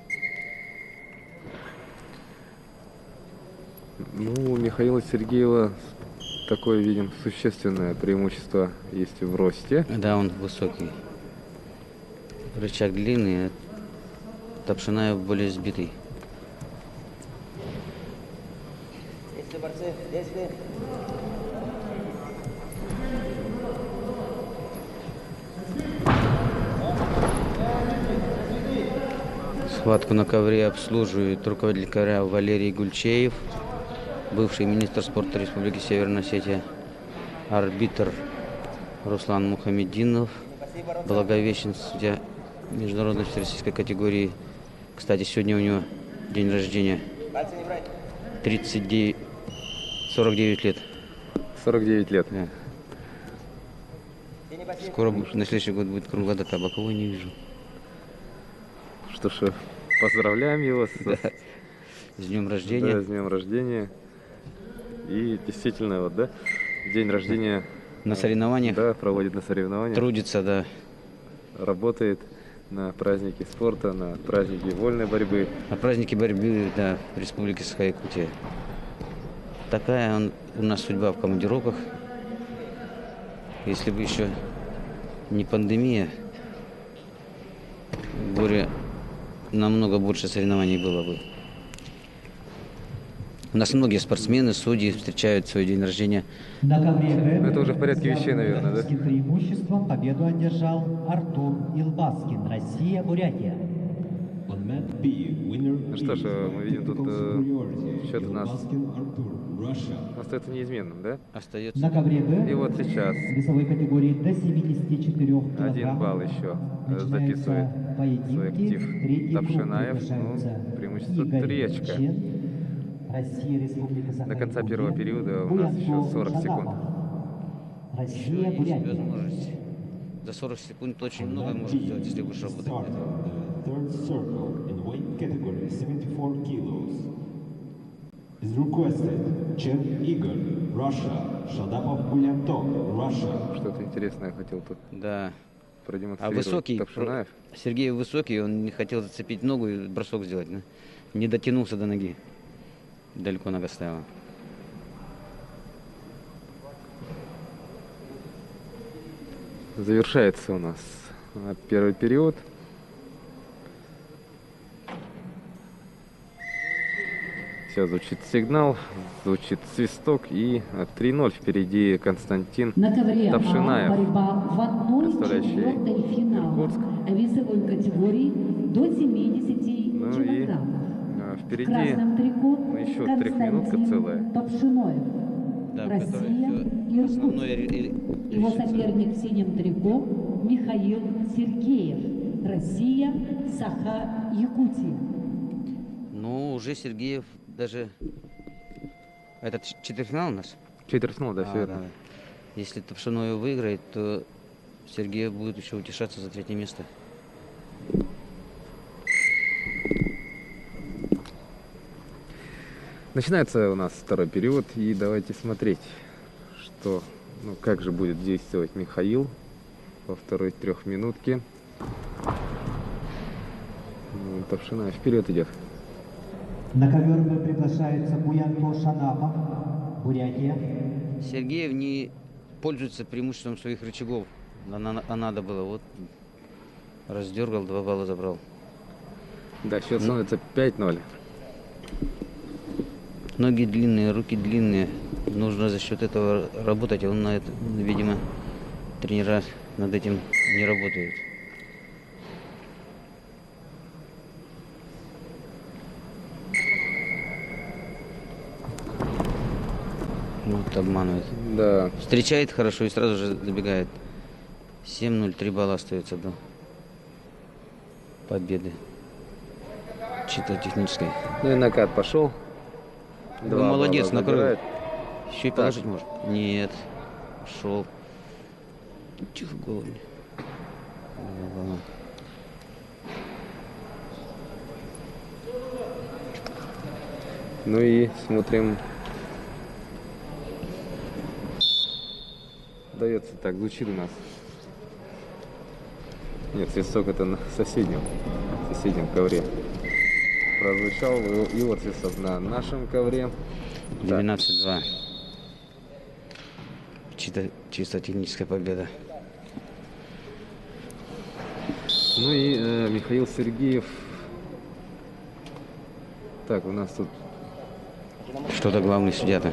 Ну, у Михаила Сергеева такое, видим, существенное преимущество есть в росте. Да, он высокий. Рычаг длинный, а Топшинаев более сбитый. Схватку на ковре обслуживает руководитель ковра Валерий Гульчеев, бывший министр спорта Республики Северная Осетия, арбитр Руслан Мухамединов, Благовещен, судья международной всероссийской категории. Кстати, сегодня у него день рождения. 49 лет. 49 лет. Да. Скоро на следующий год будет круглая дата, а боковой не вижу. Что ж, поздравляем его с днем рождения. Да, с днем рождения. И действительно, вот, да, день рождения на соревнованиях. Да, проводит на соревнованиях. Трудится, да. Работает на праздники спорта, на праздники вольной борьбы. На праздники борьбы, да, в Республике Саха-Якутия. Такая у нас судьба в командировках. Если бы еще не пандемия, намного больше соревнований было бы. У нас многие спортсмены, судьи встречают свой день рождения. Это уже в порядке вещей, наверное, да? Преимуществом победу одержал Артур Илбаскин, Россия, Бурятия. On map B, winner Ну что ж, is мы видим, тут superiority. счет у нас Илбаскин Артур, Russia. остается неизменным, да? Остается. На ковре Б И вот сейчас в весовой категории до 74 килограммов 1 балл еще записывает свой актив Топшинаев. Ну, преимущество 3 очка. До конца первого периода у нас еще 40 секунд. Россия, Есть Бурятия. возможность. За 40 секунд очень много можно сделать, если будешь работать. Start the third circle in weight category 74 kilos. Is requested Chen Igor, Russia. Шадапов Гулямток, Russia. Что-то интересное хотел тут Да. А продемонстрировать высокий, Топшинаев. Сергей высокий, он не хотел зацепить ногу и бросок сделать. Да? Не дотянулся до ноги. Далеко нога стояла. завершается у нас первый период. Сейчас звучит сигнал, звучит свисток, и 3-0 впереди Константин На ковре Тавшинаев, борьба в 1/4 финала Иркутск. весовой категории до 70 Ну и килограмм. В впереди красном трико еще трехминутка целая. Константин Тавшинаев. Да, в Россия, которой Иркутск. основное Его соперник в синем трико Михаил Сергеев. Россия, Саха, Якутия. Ну, уже Сергеев даже... Это четвертьфинал у нас? Четвертьфинал, да, все А, верно. да. Если Тавшиноев выиграет, то Сергеев будет еще утешаться за 3-е место. Начинается у нас второй период, и давайте смотреть, что, ну, как же будет действовать Михаил во второй трехминутке. Ну, Тавшинаев вперед идет. На ковер приглашается Буянто Шадапов, Бурятия. Сергеев не пользуется преимуществом своих рычагов. А надо было. Вот раздергал, 2 балла забрал. Да, счет становится 5-0. Ноги длинные, руки длинные. Нужно за счет этого работать. А он, на это, видимо, тренера над этим не работают. Вот обманывает. Да, Встречает хорошо и сразу же забегает. 7-0, 3 балла остается до победы. Чисто технической. ну и накат пошел. Ну, 2 молодец, балла накрыл. забирает. Еще и положить может. Нет. Шел. Тихо, голову. Ну и смотрим. Дается так, звучит у нас. Нет, свисток это на соседнем ковре прозвучал. И вот свисток на нашем ковре. Да. 12-2. Чисто техническая победа. Ну и Михаил Сергеев. Так, у нас тут Что-то главный судья-то.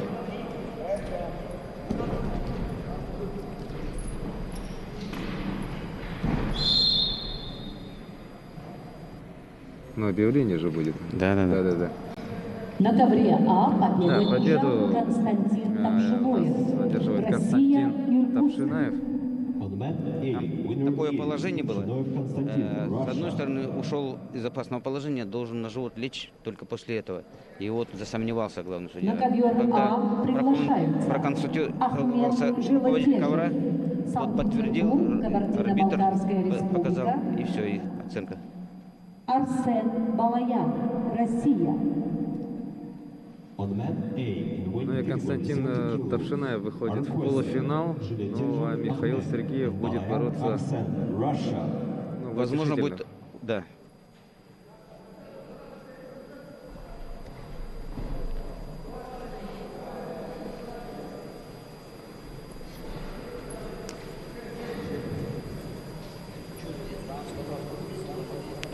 ну, объявление же будет. Да-да-да. Да. На ковре А Да, победу Константин у нас Тавшиноев. одерживает Россия, Константин Иркутск. Тавшинаев. Такое положение было. С одной стороны, ушел из опасного положения, должен на живот лечь только после этого. И вот засомневался главный судья. На ковер А приглашаются Проконсультировался Ахмед руководитель ковра, Животежев, тот подтвердил, арбитр показал, и все, и оценка. Арсен Балаян, Россия. Ну и Константин Тавшинаев выходит в полуфинал. Ну а Михаил Сергеев будет бороться. Ну, Возможно, решительно. будет... Да.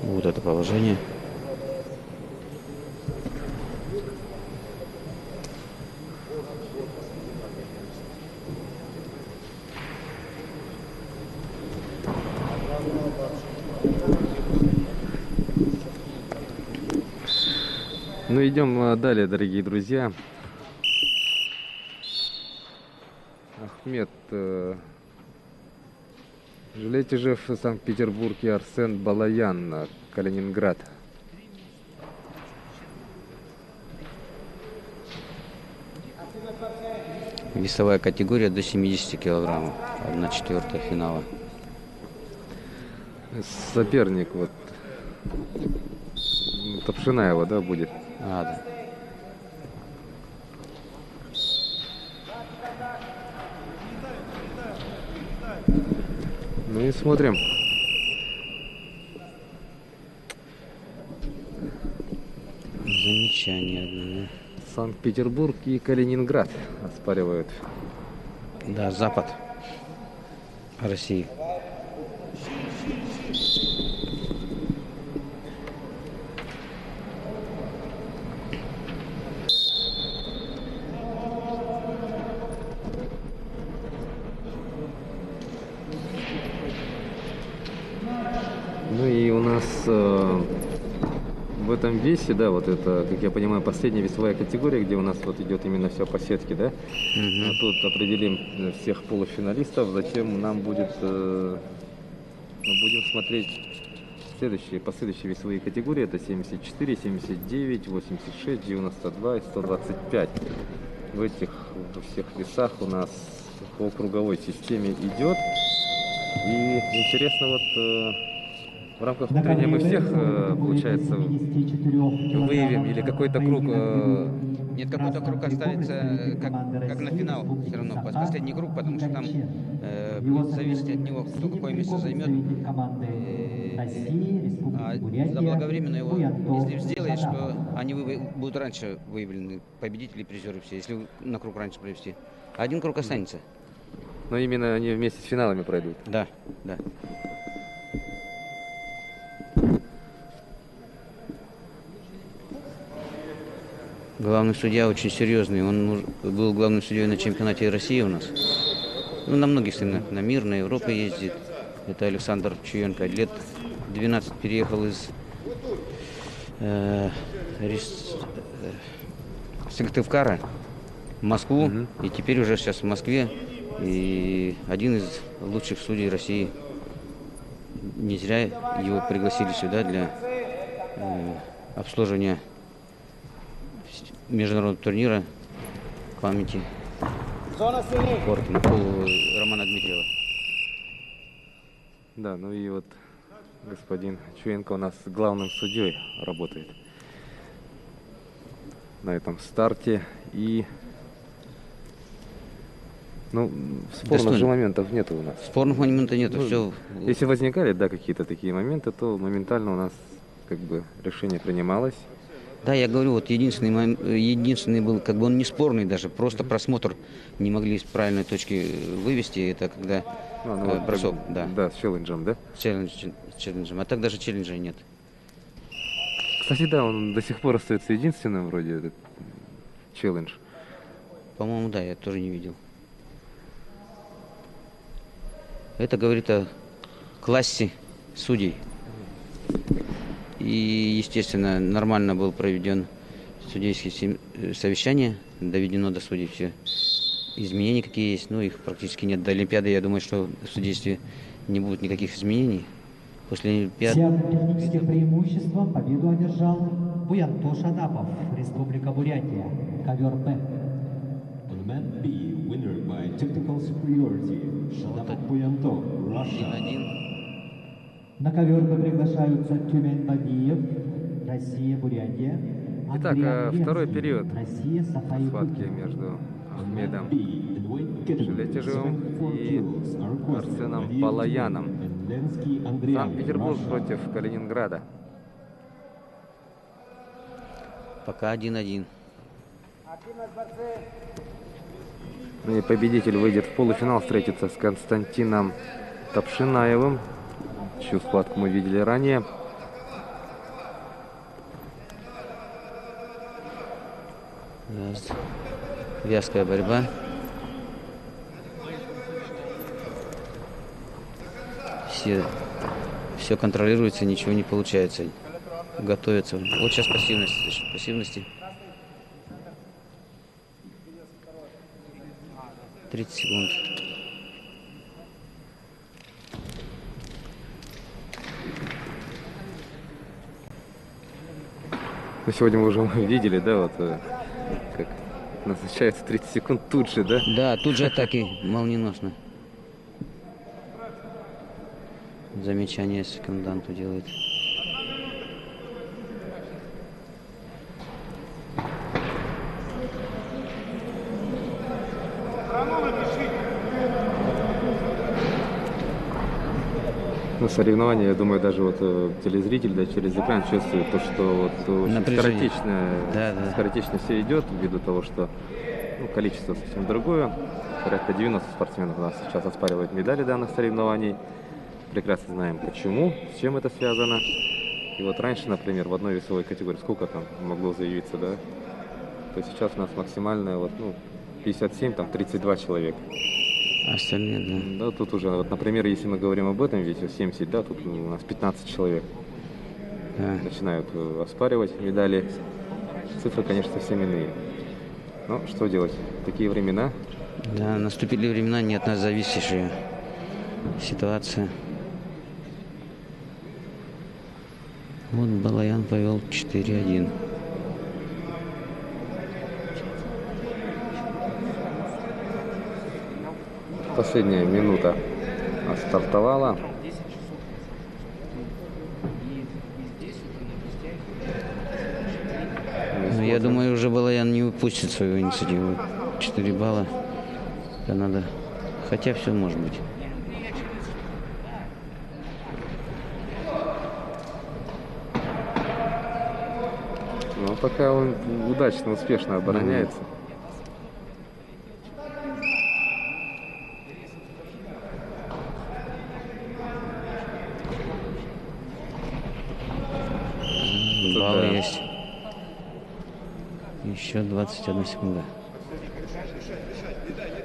Вот это положение. Ну идем далее, дорогие друзья. Ахмед Жилетежев, Санкт-Петербург, и Арсен Балаян, Калининград. Весовая категория до 70 килограммов. 1/4 финала. Соперник вот Тавшинаева, да, будет. Да. Ну и смотрим. Замечание одно. Санкт-Петербург и Калининград оспаривают. Да, Запад России. нас в этом весе, да, вот это, как я понимаю, последняя весовая категория, где у нас вот идет именно все по сетке, да. Тут определим всех полуфиналистов, затем нам будет, мы будем смотреть последующие весовые категории. Это 74, 79, 86, 92 и 125. В этих всех весах у нас по круговой системе идет. И интересно, вот в рамках утренней мы всех, получается, выявим или какой-то круг. Нет, какой-то круг останется как на финал все равно, последний круг, потому что там будет зависеть от него, кто какое место займет. А заблаговременно его, если сделаешь, то они будут раньше выявлены, победители, призеры все, если на круг раньше провести. Один круг останется. Но именно они вместе с финалами пройдут. Да, да. Главный судья очень серьезный. Он был главным судьей на чемпионате России у нас. Ну, на многих соревнованиях. На мир, на Европу ездит. Это Александр Чуенко. Лет 12 переехал из Сыктывкара в Москву. И теперь уже сейчас в Москве. И один из лучших судей России. Не зря его пригласили сюда для обслуживания международного турнира к памяти Коркина, Романа Дмитриева. Да, ну и вот господин Чуенко у нас главным судьей работает на этом старте. И ну, спорных же моментов нету у нас. Спорных моментов нету, Ну, все. Если возникали, да, какие-то такие моменты, то моментально у нас как бы решение принималось. Да, я говорю, вот единственный был, как бы он не спорный даже, просто просмотр не могли с правильной точки вывести, это когда Вот бросок, да. Да, с челленджем, да? Челленджем, а так даже челленджа нет. Кстати, да, он до сих пор остается единственным вроде этот челлендж. По-моему, да, я тоже не видел. Это говорит о классе судей. И, естественно, нормально был проведен судейское совещание, доведено до судей все изменения, какие есть, но их практически нет. До Олимпиады, я думаю, что в судействе не будет никаких изменений. После Олимпиады... Всем технических преимуществом победу одержал Буянто Шадапов, Республика Бурятия, ковер Б. On Mat B, winner by technical superiority, Shadapov Buyanto, Russia. 1-1. На ковер Б приглашаются Тюмень Бабиев, Россия, Бурятия. Итак, Андрей второй Андреевский, период Россия, Сафа схватки Якутия. между Ахмедом B, in weight category, Шелетежевым 74 и kilos, are requested Арсеном Вадим Балаяном. and Ленский Андрей, Санкт-Петербург Russia. против Калининграда. Пока 1-1. Ну и победитель выйдет в полуфинал, встретится с Константином Топшинаевым, чью схватку мы видели ранее. Вязкая борьба. Все контролируется, ничего не получается. Готовятся. Вот сейчас пассивности. 30 секунд. Ну, сегодня мы уже видели, да, вот как назначается 30 секунд тут же, да? Да, тут же атаки молниеносно. Замечание секунданту делает. Ну, соревнования, я думаю, даже вот телезритель, да, через экран чувствует то, что вот очень Напряжение. скоротечно все идет, ввиду того, что ну, количество совсем другое. Порядка 90 спортсменов у нас сейчас оспаривают медали данных соревнований. Прекрасно знаем почему, с чем это связано. И вот раньше, например, в одной весовой категории сколько там могло заявиться, да? То сейчас у нас максимальная вот, ну, 57, там 32 человека. Остальные, да. Да, тут уже, вот, например, если мы говорим об этом весе 70, да, тут у нас 15 человек. начинают оспаривать медали. Цифры, конечно, совсем иные. Но что делать? Такие времена. Да, наступили времена не от нас зависящие. Ситуация. Вот Балаян повел 4-1. Последняя минута стартовала. Ну, я думаю, уже Балаян не упустит свою инициативу. 4 балла. Это надо. Хотя все может быть. Но пока он удачно, успешно обороняется. Баллы Да. есть. Еще 21 секунда.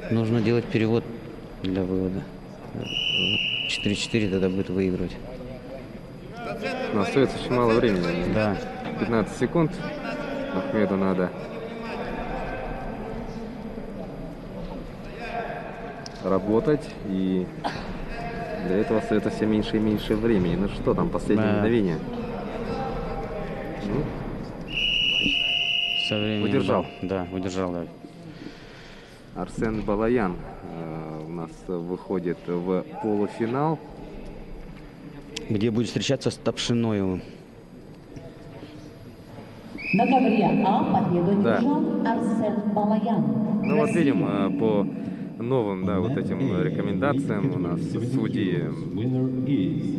Нужно делать перевод для вывода. 4-4 тогда будет выигрывать. Но остается очень мало времени. Да. 15 секунд. Ахмеду надо работать. И для этого остается все меньше и меньше времени. Ну что там, последнее мгновение. Ну, Со временем, удержал. Да, удержал, да. Арсен Балаян у нас выходит в полуфинал. Где будет встречаться с Тапшиноевым. На ковре А победу Да. одержал Арсен Балаян. Ну вот Россия. видим по новым, да, вот этим рекомендациям у нас судьи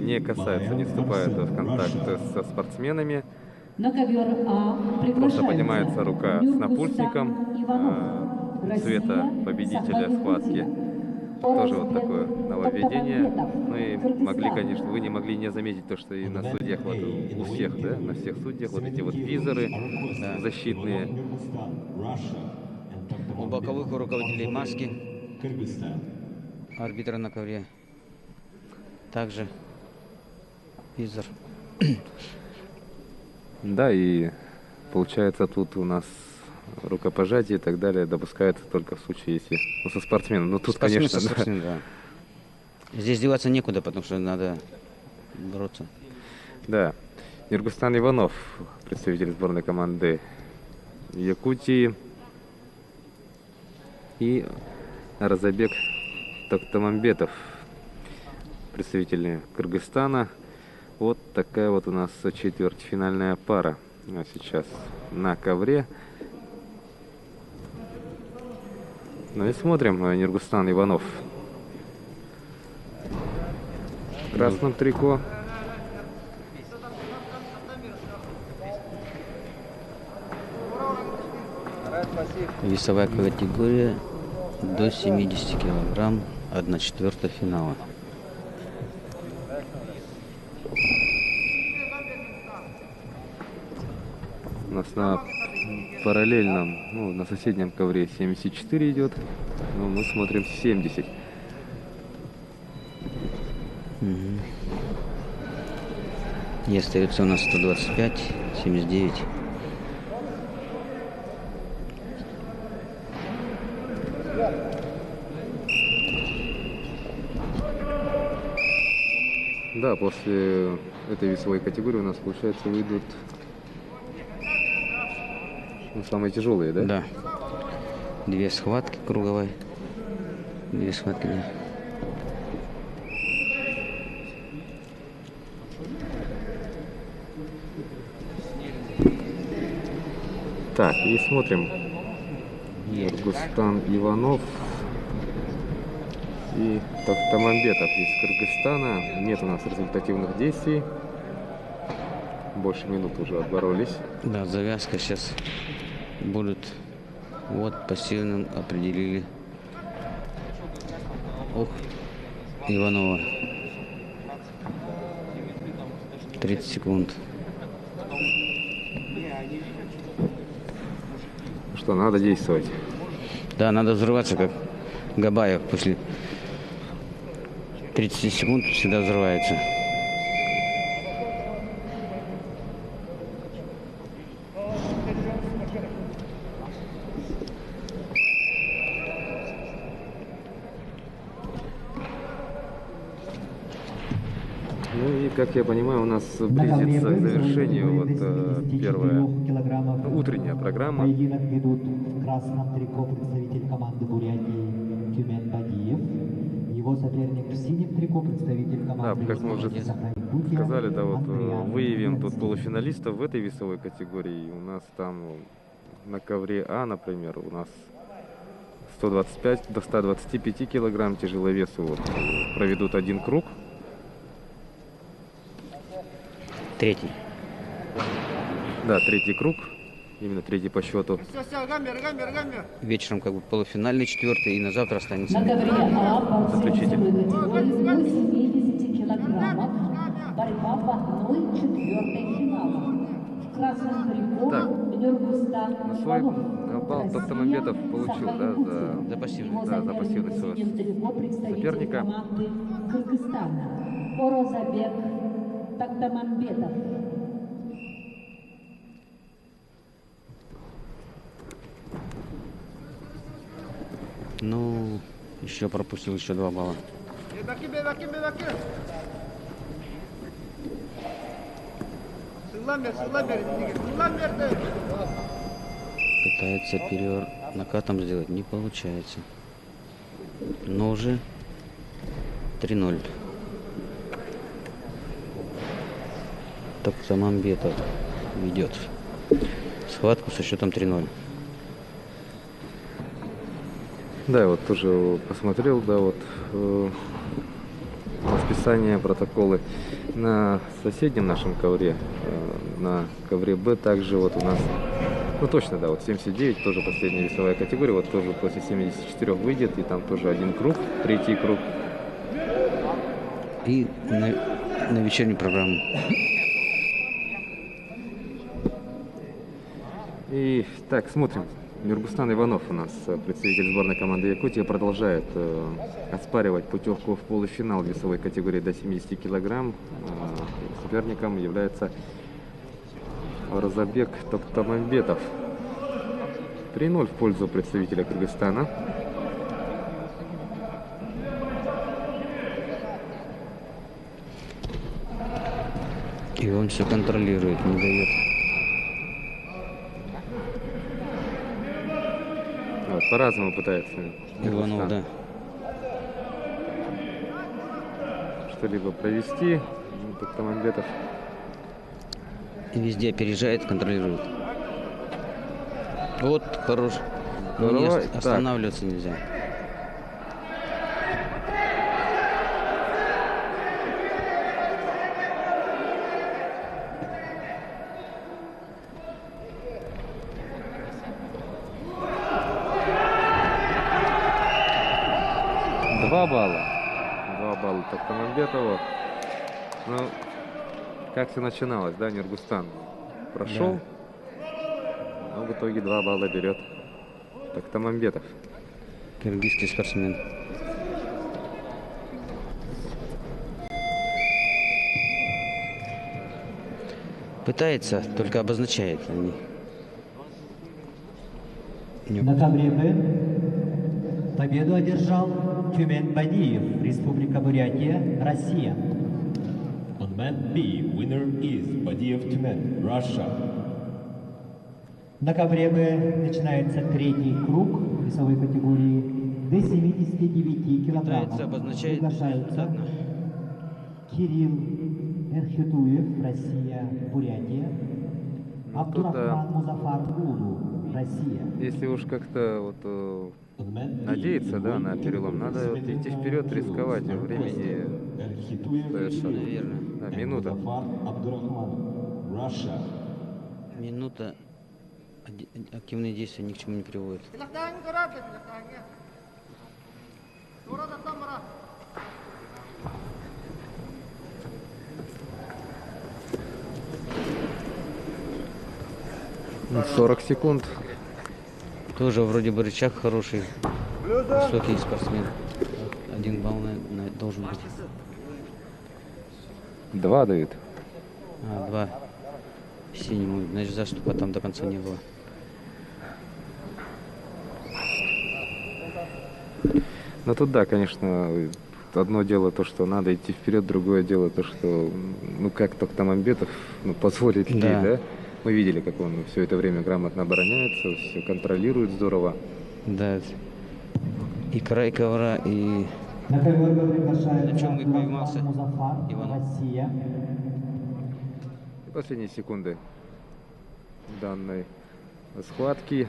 не касаются, не вступают в контакт со спортсменами. На ковер А Просто приглашается поднимается рука с Нюргустан напульсником Иванов. цвета Россия, победителя Саха схватки. Якутия. Тоже вот По такое разбегу нововведение. Топтамагедов, Ну и могли, Кыргызстан. конечно, вы не могли не заметить то, что и на судьях, вот у всех, да, на всех судьях вот эти вот визоры защитные. У боковых руководителей маски. Арбитра на ковре. Также визор. Да, и получается тут у нас рукопожатие и так далее допускается только в случае, если со спортсменом. Ну тут, Спортсмен конечно, со да. спортсменом, да. Здесь деваться некуда, потому что надо бороться. Да. Нюргустан Иванов, представитель сборной команды Якутии. И Разабек Токтамамбетов, представитель Кыргызстана. Вот такая вот у нас четвертьфинальная пара сейчас на ковре. Ну и смотрим, Нюргустан Иванов в красном трико. Весовая категория до 70 килограмм, 1/4 финала. У нас на параллельном, ну, на соседнем ковре 74 идет, но мы смотрим 70. И остается у нас 125, 79. Да, после этой весовой категории у нас, получается, выйдут самые тяжелые, да? Да. 2 схватки круговой. 2 схватки, да. Так, и смотрим. Нюргустан Иванов и Токтамамбетов из Кыргызстана. Нет у нас результативных действий. Больше минут уже отборолись. Да, завязка сейчас будут. Вот пассивным определили. Ох, Иванова. 30 секунд. Что, надо действовать. Да, надо взрываться, как Габаев после 30 секунд всегда взрывается. Ну и, как я понимаю, у нас близится к завершению первая утренняя программа. Поединок ведут в красном трико представитель команды Бурятии Тюмен Бадиев. Его соперник в синем трико представитель команды. Да, как мы уже сказали, да, выявим тут полуфиналистов в этой весовой категории. У нас там на ковре А, например, у нас 125 до 125 килограмм тяжеловесу проведут один круг. Третий. Да, третий круг. Именно третий по счету. Вечером как бы полуфинальный, четвертый, и на завтра останется. На ковре А Заключитель. категории до 70 килограммов. Борьба по 1/4 финала. В красном трико Так. Нюргустан На свой Иванов. балл Токтамамбетов получил, да, За пассивный. за пассивность своего соперника. Команды Кыргызстана. Орозабек Токтамамбетов. Ну, еще пропустил еще 2 балла. Пытается перевор накатом сделать, не получается. Но уже 3-0. Токтамамбетов ведет схватку со счетом 3-0. Да, я вот тоже посмотрел, да, расписание, протоколы на соседнем нашем ковре, на ковре Б также у нас, ну точно, да, 79, тоже последняя весовая категория, вот тоже после 74 выйдет, и там тоже один круг, третий круг. И на вечернюю программу. И так, смотрим. Нюргустан Иванов у нас, представитель сборной команды Якутии, продолжает оспаривать путевку в полуфинал весовой категории до 70 килограмм. Соперником является Орозабек Токтамамбетов. 3-0 в пользу представителя Кыргызстана. И он все контролирует, не дает. По-разному пытается Иванов, да. что-либо провести. Токтамамбетов. И везде опережает, контролирует. Вот, хорош. Но не останавливаться нельзя. Два балла Токтамамбетова. Ну, как все начиналось, да, Нюргустан прошел, да. Но в итоге 2 балла берет Токтамамбетов. Киргизский спортсмен. Пытается, только обозначает. На ковре Б победу одержал Тюмен Бадиев, Республика Бурятия, Россия. On mat B, winner is Badiev Tumen, Russia. На ковре Б начинается третий круг весовой категории до 79 килограммов. Пытается, обозначает. Приглашаются Кирилл Эрхютуев, Россия, Бурятия. Абдурахман Музафар Улу, Россия. Если уж как-то надеяться, да, на перелом, надо идти вперед, рисковать. Времени Совершенно верно. да, минута. Минута. Активные действия ни к чему не приводят. Ну, 40 секунд. Тоже вроде бы рычаг хороший. Высокий спортсмен. 1 балл должен быть. 2 дают. 2 синему. Значит, заступа там до конца не было. Ну тут да, конечно, одно дело то, что надо идти вперед, другое дело то, что, ну, как Тохтамамбетов, ну, позволит ли, да? Мы видели, как он все это время грамотно обороняется, все контролирует здорово. Да. И край ковра, и На ковер приглашается на чем и поймался Музафар, Иванов. Россия. И последние секунды данной схватки.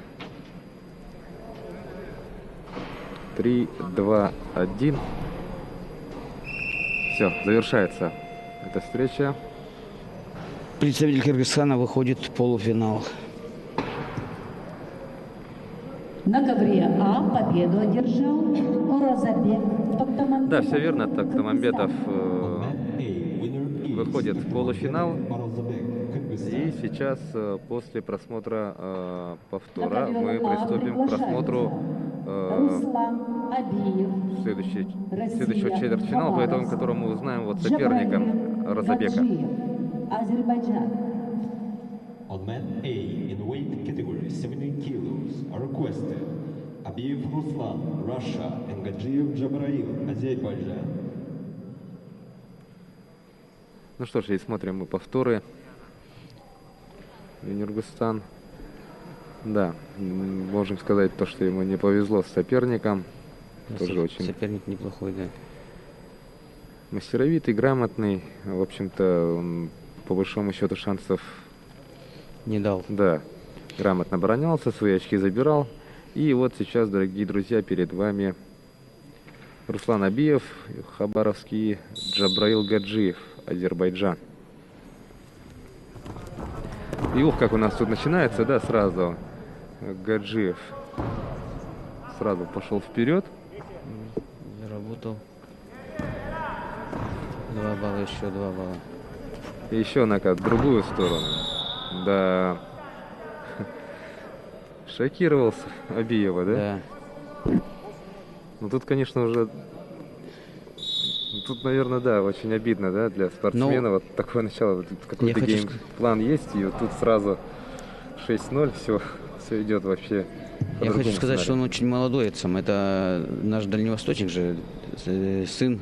3, 2, 1. Все, завершается эта встреча. представитель Кыргызстана выходит в полуфинал. На ковре А победу одержал Оразабек Тохтамамбетов. Да, все верно. Тохтамамбетов A, winner is выходит в полуфинал. Orazabek, Kyrgyzstan. И сейчас, после просмотра повтора, мы приступим к просмотру Руслан Абиев, следующего четвертьфинала, по итогам которого мы узнаем вот соперника Оразабека. Гаджиев, Азербайджан. On men A in weight category 70 kilos are requested Abiyev Ruslan, Russia, and Gadjiev Jabrail, Azerbaijan. Ну что ж, и смотрим мы повторы. Юниргустан. Да, можем сказать то, что ему не повезло с соперником. Тоже очень Соперник неплохой, да. мастеровитый, грамотный. В общем-то, он по большому счету шансов, Не дал. да, грамотно оборонялся, свои очки забирал. И вот сейчас, дорогие друзья, перед вами Руслан Абиев, Хабаровский, Джабраил Гаджиев, Азербайджан. И ух, как у нас тут начинается, да, сразу Гаджиев сразу пошел вперед. Заработал. 2 балла, еще 2 балла. И еще накат в другую сторону. Да. Шокировался Абиева, да? Да. Ну тут, конечно, уже... Тут, наверное, да, очень обидно, да, для спортсмена. Ну, вот такое начало, вот какой-то я хочу геймплан есть, и вот тут сразу 6-0, все идет вообще. по Я хочу другому сказать, что он сценарию. очень молодой. Это наш дальневосточник же, сын На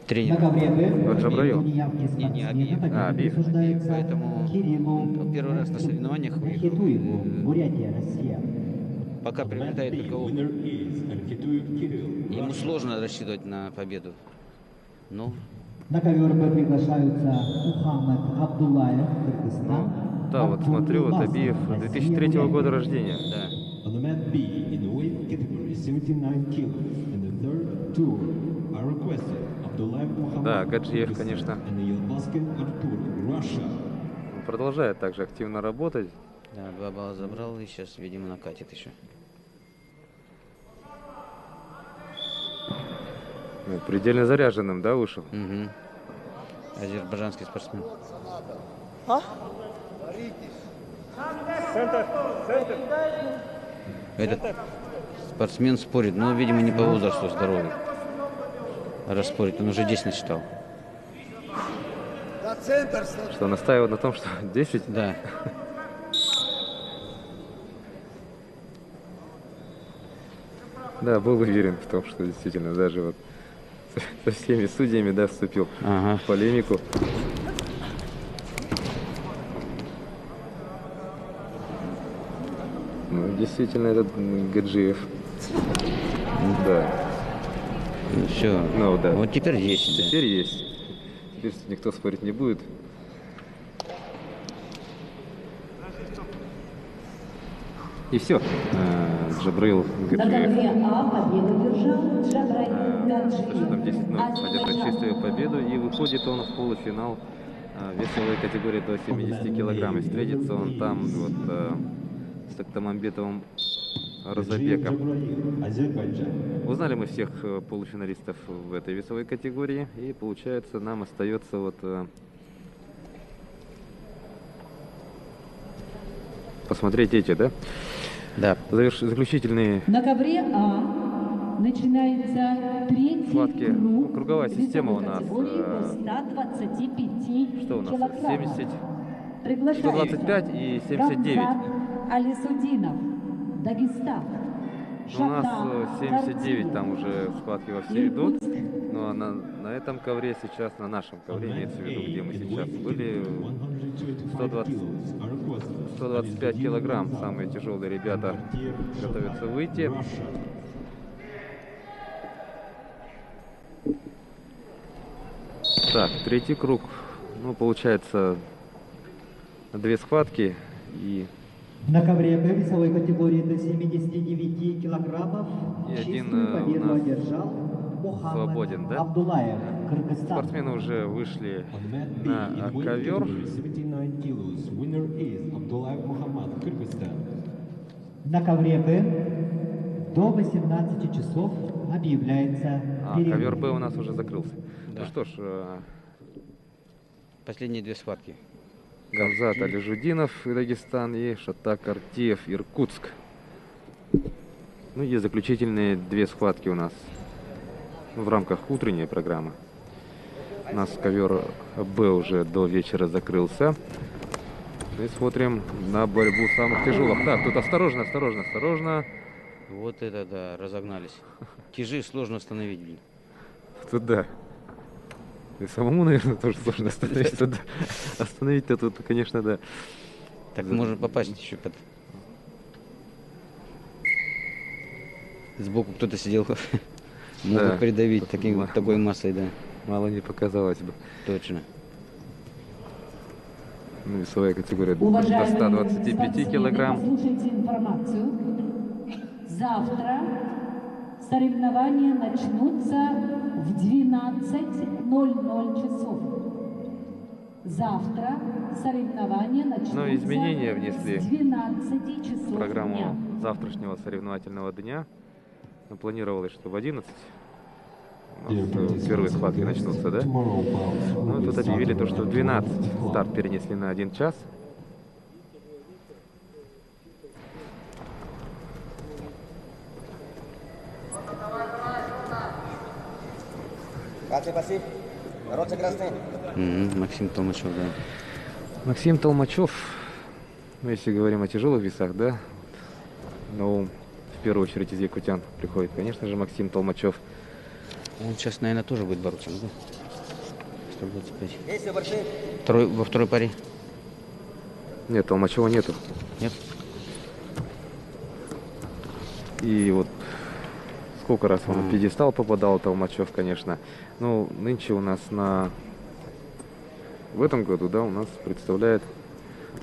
тренера. ковре Б Вот Джабраил. неявки Не Абиев. спортсмена Абиев. присуждается Поэтому Кириллу он первый раз на соревнованиях выиграл. Хитуеву, Бурятия, Россия. Пока On men приобретает B, только опыт. winner is Al-Kituev Kirill, Ему Russia. сложно рассчитывать на победу. Ну, На ковер Б приглашаются Мухаммад Абдуллаев, Кыргызстан. Да, вот смотрю, вот Абиев 2003 года рождения. да. On the mat B, in the weight category 79 kilos, in the third tour are requested Abdullayev Muhammad, Да, Гаджиев, Kyrgyzstan, конечно. and Yelbaskin Artur, Russia. Он продолжает также активно работать. Да, 2 балла забрал и сейчас, видимо, накатит еще. Ну, предельно заряженным, да, вышел? Угу. Азербайджанский спортсмен. Этот спортсмен спорит, но, видимо, не по возрасту здоровый. Раз спорит, он уже 10 насчитал. Что настаивает на том, что 10? Да. Да, был уверен в том, что действительно даже вот со всеми судьями, да, вступил Ага. в полемику. Ну, действительно, этот Гаджиев. Да, Все. ну да. Вот теперь 10. Да. Теперь есть. Теперь никто спорить не будет. И все. Джабраил На Гаджиев. ковре А победу одержал Джабраил Со счетом Гаджиев, 10-0 одерживает чистую Азербайджан. победу. И выходит он в полуфинал весовой категории до 70 килограмм. И встретится он там вот с Тохтамамбетовым Gadjiev Оразабеком. Jabrail, Азербайджан. Узнали мы всех полуфиналистов в этой весовой категории. И получается, нам остается вот посмотреть эти, да? Да. Заключительные На ковре А начинается третий схватки. круг Круговая система у нас, весовой категории до 125 что у нас? килограммов. 70, Приглашается 125 и 79. Гамзат Алисудинов, Дагестан. У нас 79, там уже схватки во все идут. Ну а на этом ковре сейчас, на нашем ковре, имеется в виду, где мы сейчас были, 125 килограмм. Самые тяжелые ребята готовятся выйти. Так, третий круг. Ну, получается, 2 схватки и... На ковре Б весовой категории до 79 килограммов И один, чистую победу у нас одержал Мухаммад свободен, да? Абдулаев, Кыргызстан. Спортсмены уже вышли On mat B на in weight ковер. category 79 kilos, winner is Abdullayev Muhammad, Kyrgyzstan. На ковре Б до 18 часов объявляется перерыв. Ковер Б у нас уже закрылся. Да. Ну что ж, Последние 2 схватки. Гамзат Алижудинов, Дагестан, и Шатак Артиев, Иркутск. Ну и заключительные 2 схватки у нас в рамках утренней программы. У нас ковер Б уже до вечера закрылся. И смотрим на борьбу самых тяжелых. Так, тут осторожно, осторожно, осторожно. Вот это да, разогнались. Тяжи сложно остановить, блин. Тут да. И самому, наверное, тоже сложно остановить. Тут, да. Остановить-то тут, конечно, да. Так можно попасть еще под... Сбоку кто-то сидел. Могут придавить такой массой, да. Мало не показалось бы. Точно. Ну, весовая категория до Уважаемые 125 спортсмены, килограмм. послушайте информацию. Завтра соревнования начнутся в 12:00 часов. Завтра соревнования начнутся Но изменения внесли с 12 часов в программу дня. завтрашнего соревновательного дня. Но планировалось, что в 11 у нас первые схватки начнутся, да? Ну, тут объявили то, что в 12 старт перенесли на 1 час. Максим Толмачев, да. Максим Толмачев, ну, если говорим о тяжелых весах, да, ну, в первую очередь из якутян приходит, конечно же, Максим Толмачев. Он сейчас, наверное, тоже будет бороться, да? 125. Во второй паре? Нет, Толмачева нету. Нет? И вот сколько раз он на пьедестал попадал, Толмачев, конечно. Ну, нынче у нас в этом году, да, у нас представляет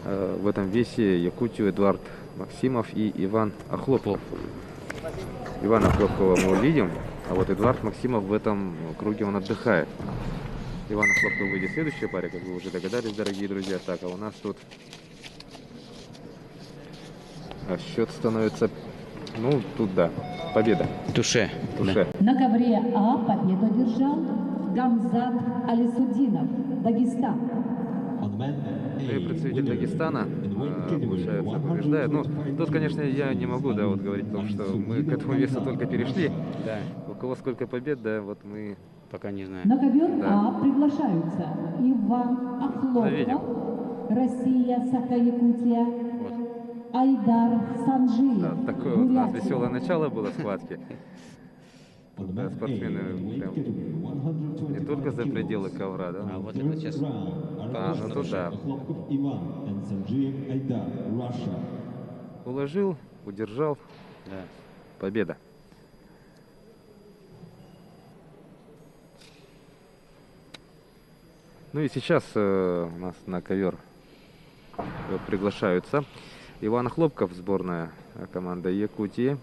в этом весе Якутию Эдуард Максимов и Иван Охлопов. Ивана Охлопкова мы увидим, а вот Эдуард Максимов в этом круге он отдыхает. Иван Охлопков выйдет в следующей паре, как вы уже догадались, дорогие друзья. Так, а у нас тут счет становится, ну, тут да, победа. Туше. Туше. На ковре А победу одержал Гамзат Алисудинов, Дагестан. On mat A, И представитель winner Дагестана, in weight category получается, побеждает. Ну, 125 тут, конечно, я не могу, да, вот говорить о том, что мы к этому весу только перешли. Да, У кого сколько побед, да, вот мы... пока не знаю. На ковер Да. А приглашаются Иван Навидим. Охлопов, Россия, Саха-Якутия, Айдар Санжиев, Да, такое вот у нас Бурятия. веселое начало было схватки. On Да, mat A, спортсмены in weight прям category 125 не только за kilos. пределы ковра, да. А вот это сейчас... А, ну тут да. Охлопков Иван and Sanjiyev Aidar, Russia. Уложил, удержал, Да. победа. Ну и сейчас у нас на ковер приглашаются Иван Хлопков, сборная команда Якутии.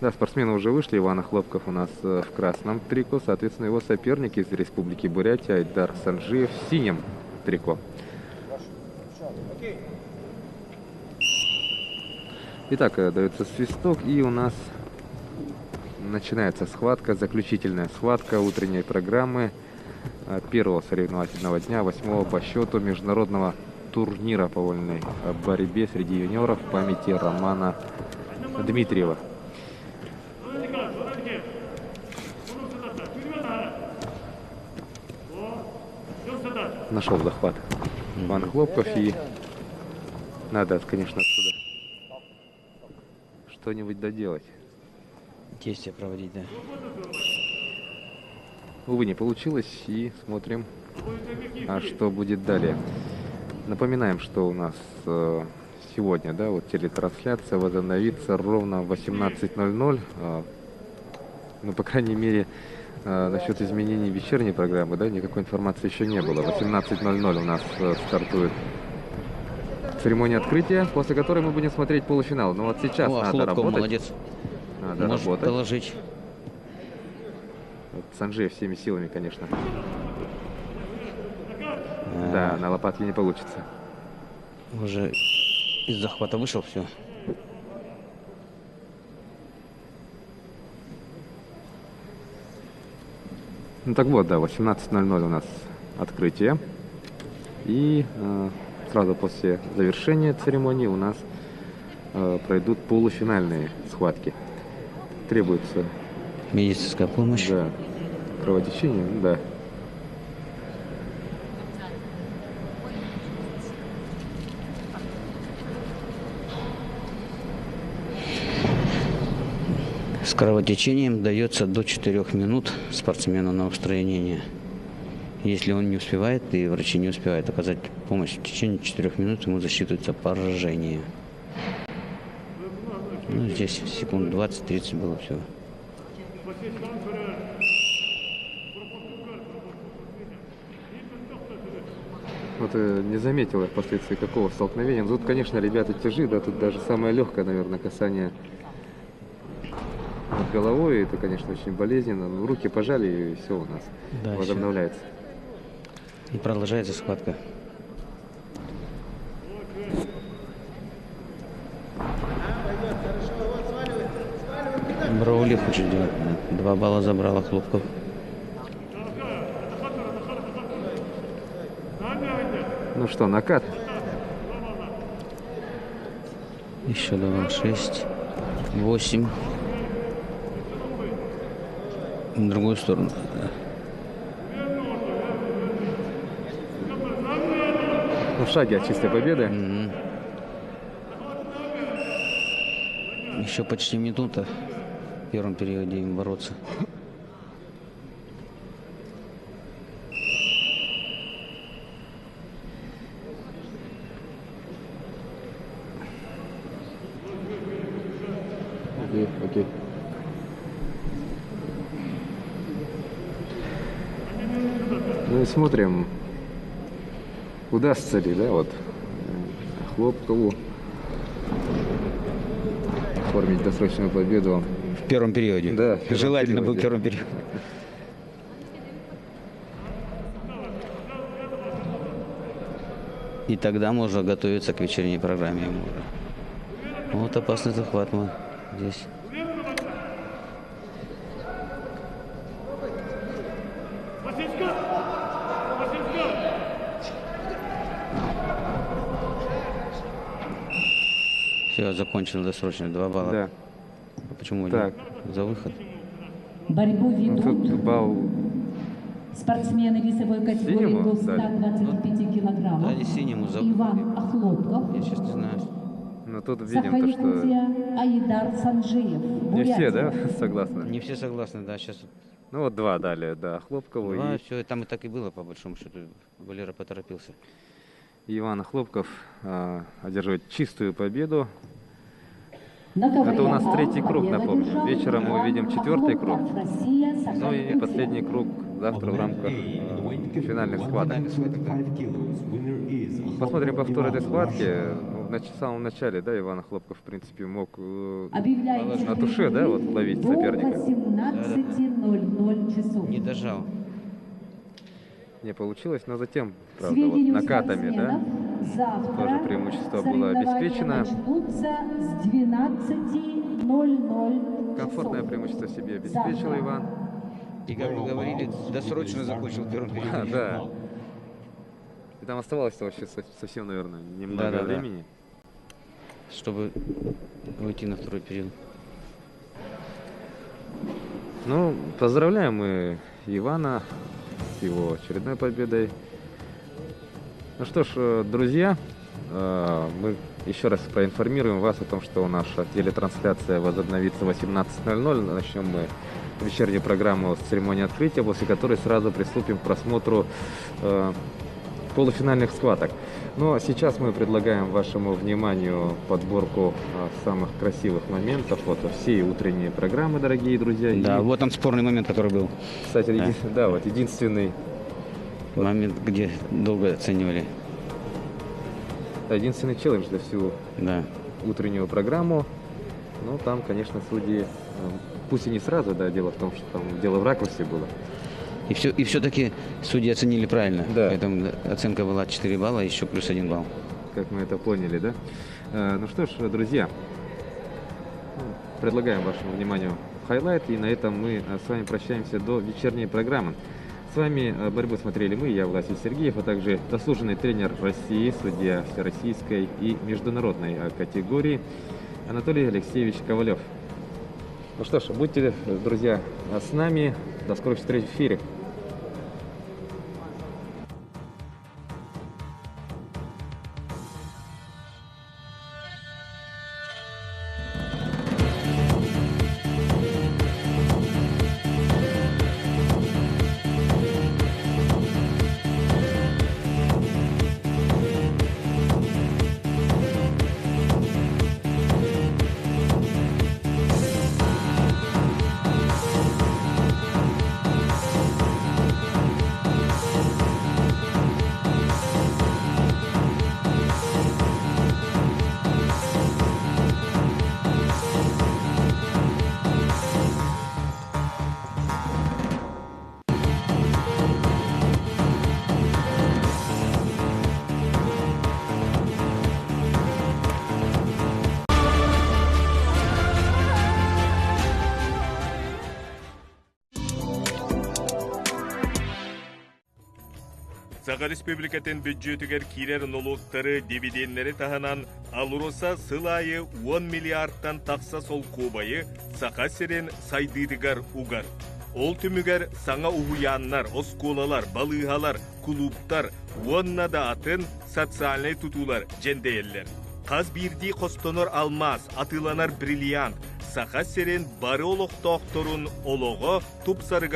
Да, спортсмены уже вышли. Иван Хлопков у нас в красном трико. Соответственно, его соперник из Республики Бурятия Айдар Санжиев в синем трико. Итак, дается свисток, и у нас начинается схватка, заключительная схватка утренней программы первого соревновательного дня, 8-го по счету международного турнира по вольной борьбе среди юниоров в памяти Романа Дмитриева. Нашел захват Иван Хлопков, и надо, конечно, отсюда что-нибудь доделать. Действия проводить, да. Увы, не получилось, и смотрим, что будет далее. Напоминаем, что у нас сегодня, да, вот телетрансляция возобновится ровно в 18:00. Ну, по крайней мере, насчет изменений вечерней программы, да, никакой информации еще не было. В 18:00 у нас стартует церемония открытия, после которой мы будем смотреть полуфинал. Но вот сейчас надо Хлопков работать. молодец. Надо Может работать. доложить. Вот Санджей всеми силами, конечно. Да, на лопатке не получится. Уже из захвата вышел, все. Ну так вот, да, 18:00 у нас открытие. И сразу после завершения церемонии у нас пройдут полуфинальные схватки. Требуется, Медицинская помощь. да, кровотечение, да. С кровотечением дается до 4 минут спортсмену на устранение. Если он не успевает, и врачи не успевают оказать помощь, в течение 4 минут ему засчитывается поражение. Ну, здесь секунд 20-30 было всего. Вот не заметил я впоследствии какого столкновения. Но тут, конечно, ребята тяжи, да, тут даже самое легкое, наверное, касание над головой. Это, конечно, очень болезненно. Но руки пожали, и все у нас Да, возобновляется. И продолжается схватка. Броули хочет делать. 2 балла забрала Хлопков. Ну что, накат? Еще давал 6, 8. На другую сторону. Ну, в шаге от чистой победы. Еще почти минута в первом периоде им бороться. Окей. Ну и смотрим, удастся ли, да, вот Хлопкову оформить досрочную победу. В первом периоде. Да, в первом Желательно был периоде. первый период. И тогда можно готовиться к вечерней программе ему уже. Вот опасный захват мы здесь. Все, закончил досрочно 2 балла. Да. А почему Так. за выход? Борьбу Ну, тут ведут балл спортсмены весовой категории Синему до дали. 125 килограммов. Дали синему за Иван Охлопков, Я сейчас не знаю. Но тут видим то, что Саха-Якутия, Айдар Санджиев. не все, Бурятия. да, согласны? Не все согласны, да, сейчас Ну вот 2 дали, да, Хлопкову и все, там и так и было, по большому счету. Валера поторопился. Иван Хлопков одерживает чистую победу. На ковре Это у нас А 3-й круг, победу напомню. одержал Вечером мы Иван увидим 4-й круг. Охлопков, Россия, Ну и Саха-Якутия. последний круг завтра в рамках финальных схваток. Посмотрим повтор этой схватки. Ну, в самом начале, да, Иван Хлопков, в принципе, мог Объявляется на туше, да, вот ловить до соперника. 18:00 часов. Не дожал. Не получилось, но затем, правда, вот Сведению накатами, да, спортсменов, завтра тоже преимущество было соревнования обеспечено. начнутся с 12:00 часов. Комфортное преимущество себе обеспечил Завтра. Иван. И, как вы говорили, досрочно закончил первый период. Да. И там оставалось вообще совсем, наверное, немного Да-да-да. времени. Чтобы уйти на второй период. Ну, поздравляем мы Ивана с его очередной победой. Ну что ж, друзья, Мы еще раз проинформируем вас о том, что наша телетрансляция возобновится в 18:00. Начнем мы вечернюю программу с церемонии открытия, после которой сразу приступим к просмотру полуфинальных схваток. Но сейчас мы предлагаем вашему вниманию подборку самых красивых моментов от всей утренней программы, дорогие друзья. Да, И, вот он спорный момент, который был. кстати, да, вот единственный Момент, где долго оценивали. единственный челлендж за всю Да. утреннюю программу. Ну, там, конечно, судьи, пусть и не сразу, да, дело в том, что там дело в ракурсе было. И все-таки судьи оценили правильно. Да. Поэтому оценка была 4 балла, еще плюс 1 балл. Как мы это поняли, да? Ну что ж, друзья, предлагаем вашему вниманию хайлайт, и на этом мы с вами прощаемся до вечерней программы. С вами борьбу смотрели мы, я Власий Сергеев, а также заслуженный тренер России, судья всероссийской и международной категории Анатолий Алексеевич Ковалев. Ну что ж, будьте, друзья, с нами. До скорых встреч в эфире. Саха Республикатын бюджетігер кирер налогтары дивидендері тағанан алуроса сылайы 10 миллиардтан тақса сол кобайы Саха серен сайдыдыгар угар. Ол түмігер саңа уғуяннар, осколалар, балығалар, клубтар, онна да атын социальный тутулар жендейлер. Қаз бірді қостонор алмаз, атыланар бриллиант, Саха серен бары олық тоқторун олығы тұпсарыға